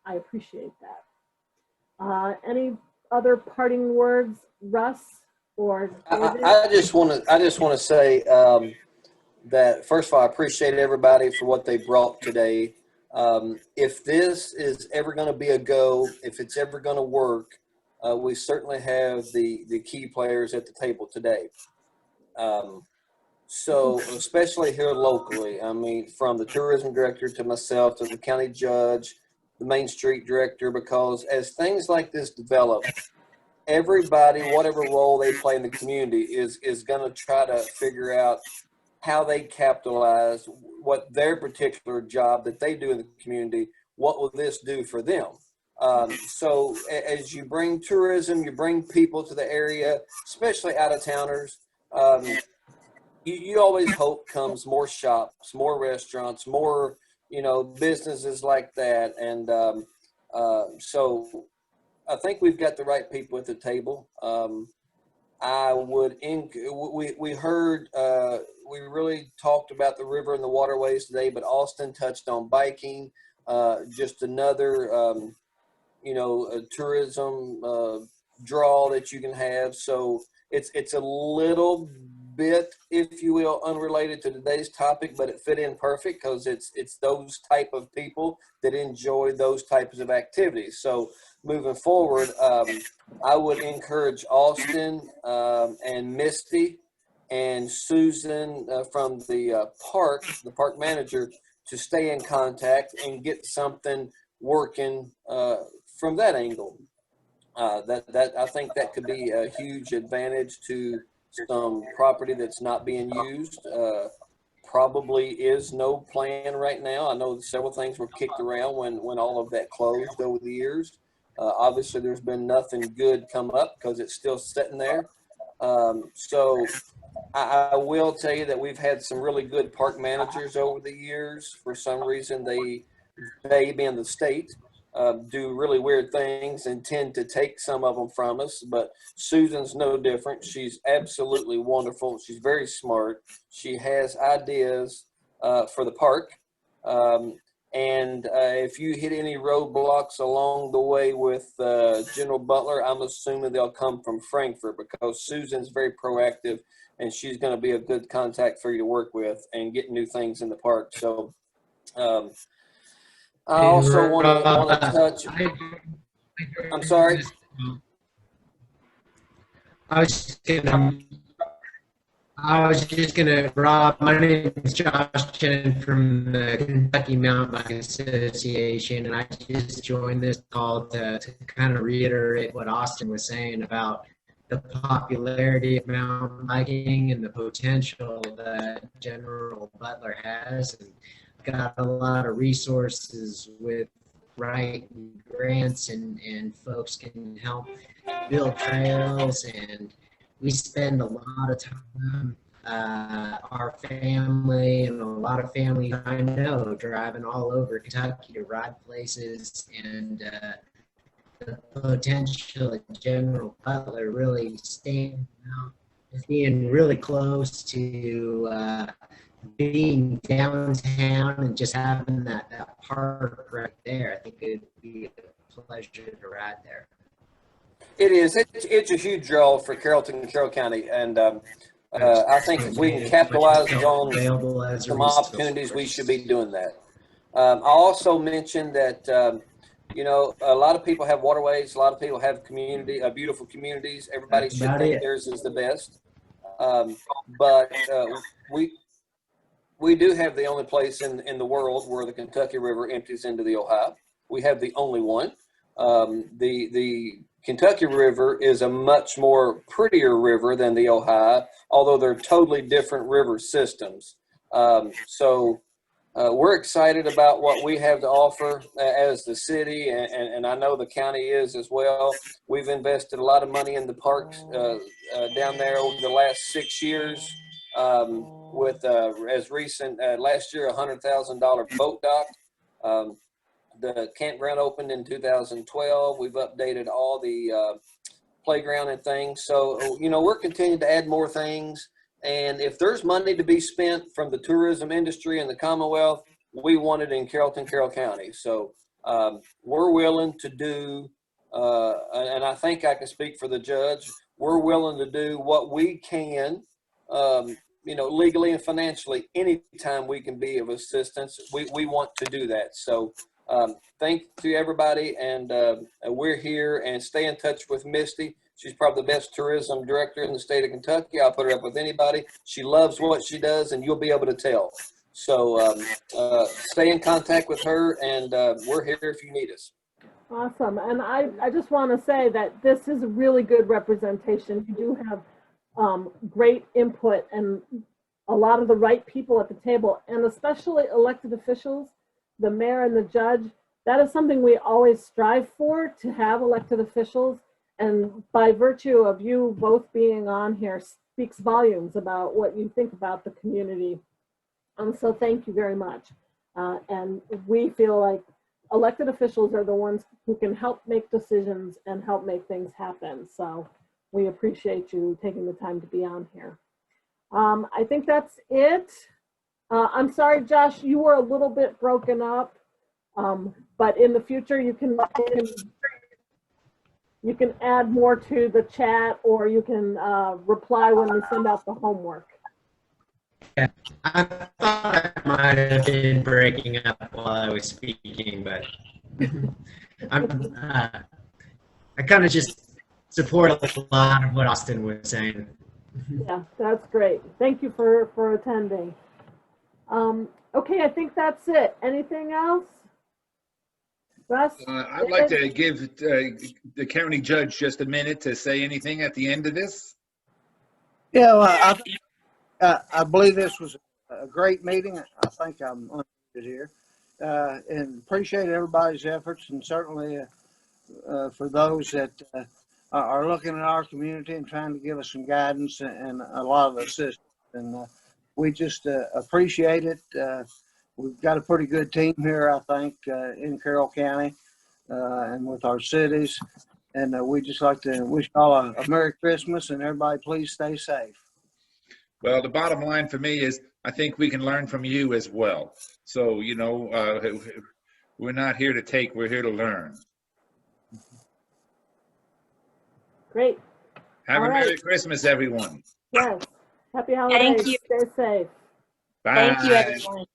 [SPEAKER 6] I appreciate that. Any other parting words, Russ or David?
[SPEAKER 3] I just want to say that first of all, I appreciate everybody for what they brought today. If this is ever going to be a go, if it's ever going to work, we certainly have the key players at the table today. So especially here locally, I mean, from the tourism director to myself, to the county judge, the Main Street director, because as things like this develop, everybody, whatever role they play in the community, is going to try to figure out how they capitalize what their particular job that they do in the community, what will this do for them? So as you bring tourism, you bring people to the area, especially out-of-towners, you always hope comes more shops, more restaurants, more, businesses like that. And so I think we've got the right people at the table. I would, we heard, we really talked about the river and the waterways today, but Austin touched on biking, just another, a tourism draw that you can have. So it's a little bit, if you will, unrelated to today's topic, but it fit in perfect because it's those type of people that enjoy those types of activities. So moving forward, I would encourage Austin and Misty and Susan from the park manager, to stay in contact and get something working from that angle. That I think that could be a huge advantage to some property that's not being used. Probably is no plan right now. I know several things were kicked around when all of that closed over the years. Obviously, there's been nothing good come up because it's still sitting there. So I will tell you that we've had some really good park managers over the years. For some reason, they being the state, do really weird things and tend to take some of them from us. But Susan's no different. She's absolutely wonderful. She's very smart. She has ideas for the park. And if you hit any roadblocks along the way with General Butler, I'm assuming they'll come from Frankfurt, because Susan's very proactive and she's going to be a good contact for you to work with and get new things in the park. So I also want to touch. I'm sorry.
[SPEAKER 20] I was just gonna, Rob, my name is Josh Chen from the Kentucky Mountain Bike Association, and I just joined this call to kind of reiterate what Austin was saying about the popularity of mountain biking and the potential that General Butler has, and got a lot of resources with writing grants, and folks can help build trails, and we spend a lot of time, our family and a lot of families I know, driving all over Kentucky to ride places, and the potential of General Butler really standing out as being really close to being downtown and just having that park right there. I think it'd be a pleasure to ride there.
[SPEAKER 3] It is. It's a huge draw for Carrollton and Carroll County, and I think if we can capitalize on some opportunities, we should be doing that. I also mentioned that you know, a lot of people have waterways, a lot of people have beautiful communities. Everybody should think theirs is the best, but we do have the only place in the world where the Kentucky River empties into the Ohio. We have the only one. The Kentucky River is a much more prettier river than the Ohio, although they're totally different river systems. So we're excited about what we have to offer as the city, and I know the county is as well. We've invested a lot of money in the parks down there over the last 6 years, with as recent last year, $100,000 boat dock. The campground opened in 2012. We've updated all the playground and things. So, you know, we're continuing to add more things. And if there's money to be spent from the tourism industry and the Commonwealth, we want it in Carrollton, Carroll County. So we're willing to do, and I think I can speak for the judge, we're willing to do what we can, you know, legally and financially. Anytime we can be of assistance, we want to do that. So thank you to everybody, and we're here, and stay in touch with Misty. She's probably the best tourism director in the state of Kentucky. I'll put her up with anybody. She loves what she does, and you'll be able to tell. So stay in contact with her, and we're here if you need us.
[SPEAKER 6] Awesome. And I just want to say that this is a really good representation. You do have great input and a lot of the right people at the table, and especially elected officials, the mayor and the judge. That is something we always strive for, to have elected officials. And by virtue of you both being on here speaks volumes about what you think about the community. So thank you very much. And we feel like elected officials are the ones who can help make decisions and help make things happen. So we appreciate you taking the time to be on here. I think that's it. I'm sorry, Josh, you were a little bit broken up, but in the future you can add more to the chat, or you can reply when we send out the homework.
[SPEAKER 20] Yeah, I thought I might have been breaking up while I was speaking, but I kind of just support a lot of what Austin was saying.
[SPEAKER 6] Yeah, that's great. Thank you for attending. Okay, I think that's it. Anything else? Russ?
[SPEAKER 2] I'd like to give the county judge just a minute to say anything at the end of this.
[SPEAKER 4] Yeah, well, I believe this was a great meeting. I think I'm unmuted here, and appreciate everybody's efforts, and certainly for those that are looking at our community and trying to give us some guidance and a lot of assistance. And we just appreciate it. We've got a pretty good team here, I think, in Carroll County and with our cities. And we just like to wish y'all a Merry Christmas, and everybody please stay safe.
[SPEAKER 2] Well, the bottom line for me is I think we can learn from you as well. So, you know, we're not here to take, we're here to learn.
[SPEAKER 6] Great.
[SPEAKER 2] Have
[SPEAKER 6] All
[SPEAKER 2] a
[SPEAKER 6] right.
[SPEAKER 2] Merry Christmas, everyone.
[SPEAKER 6] Yes. Happy holidays.
[SPEAKER 1] you.
[SPEAKER 6] Stay safe.
[SPEAKER 2] Bye.
[SPEAKER 1] Thank you, everyone.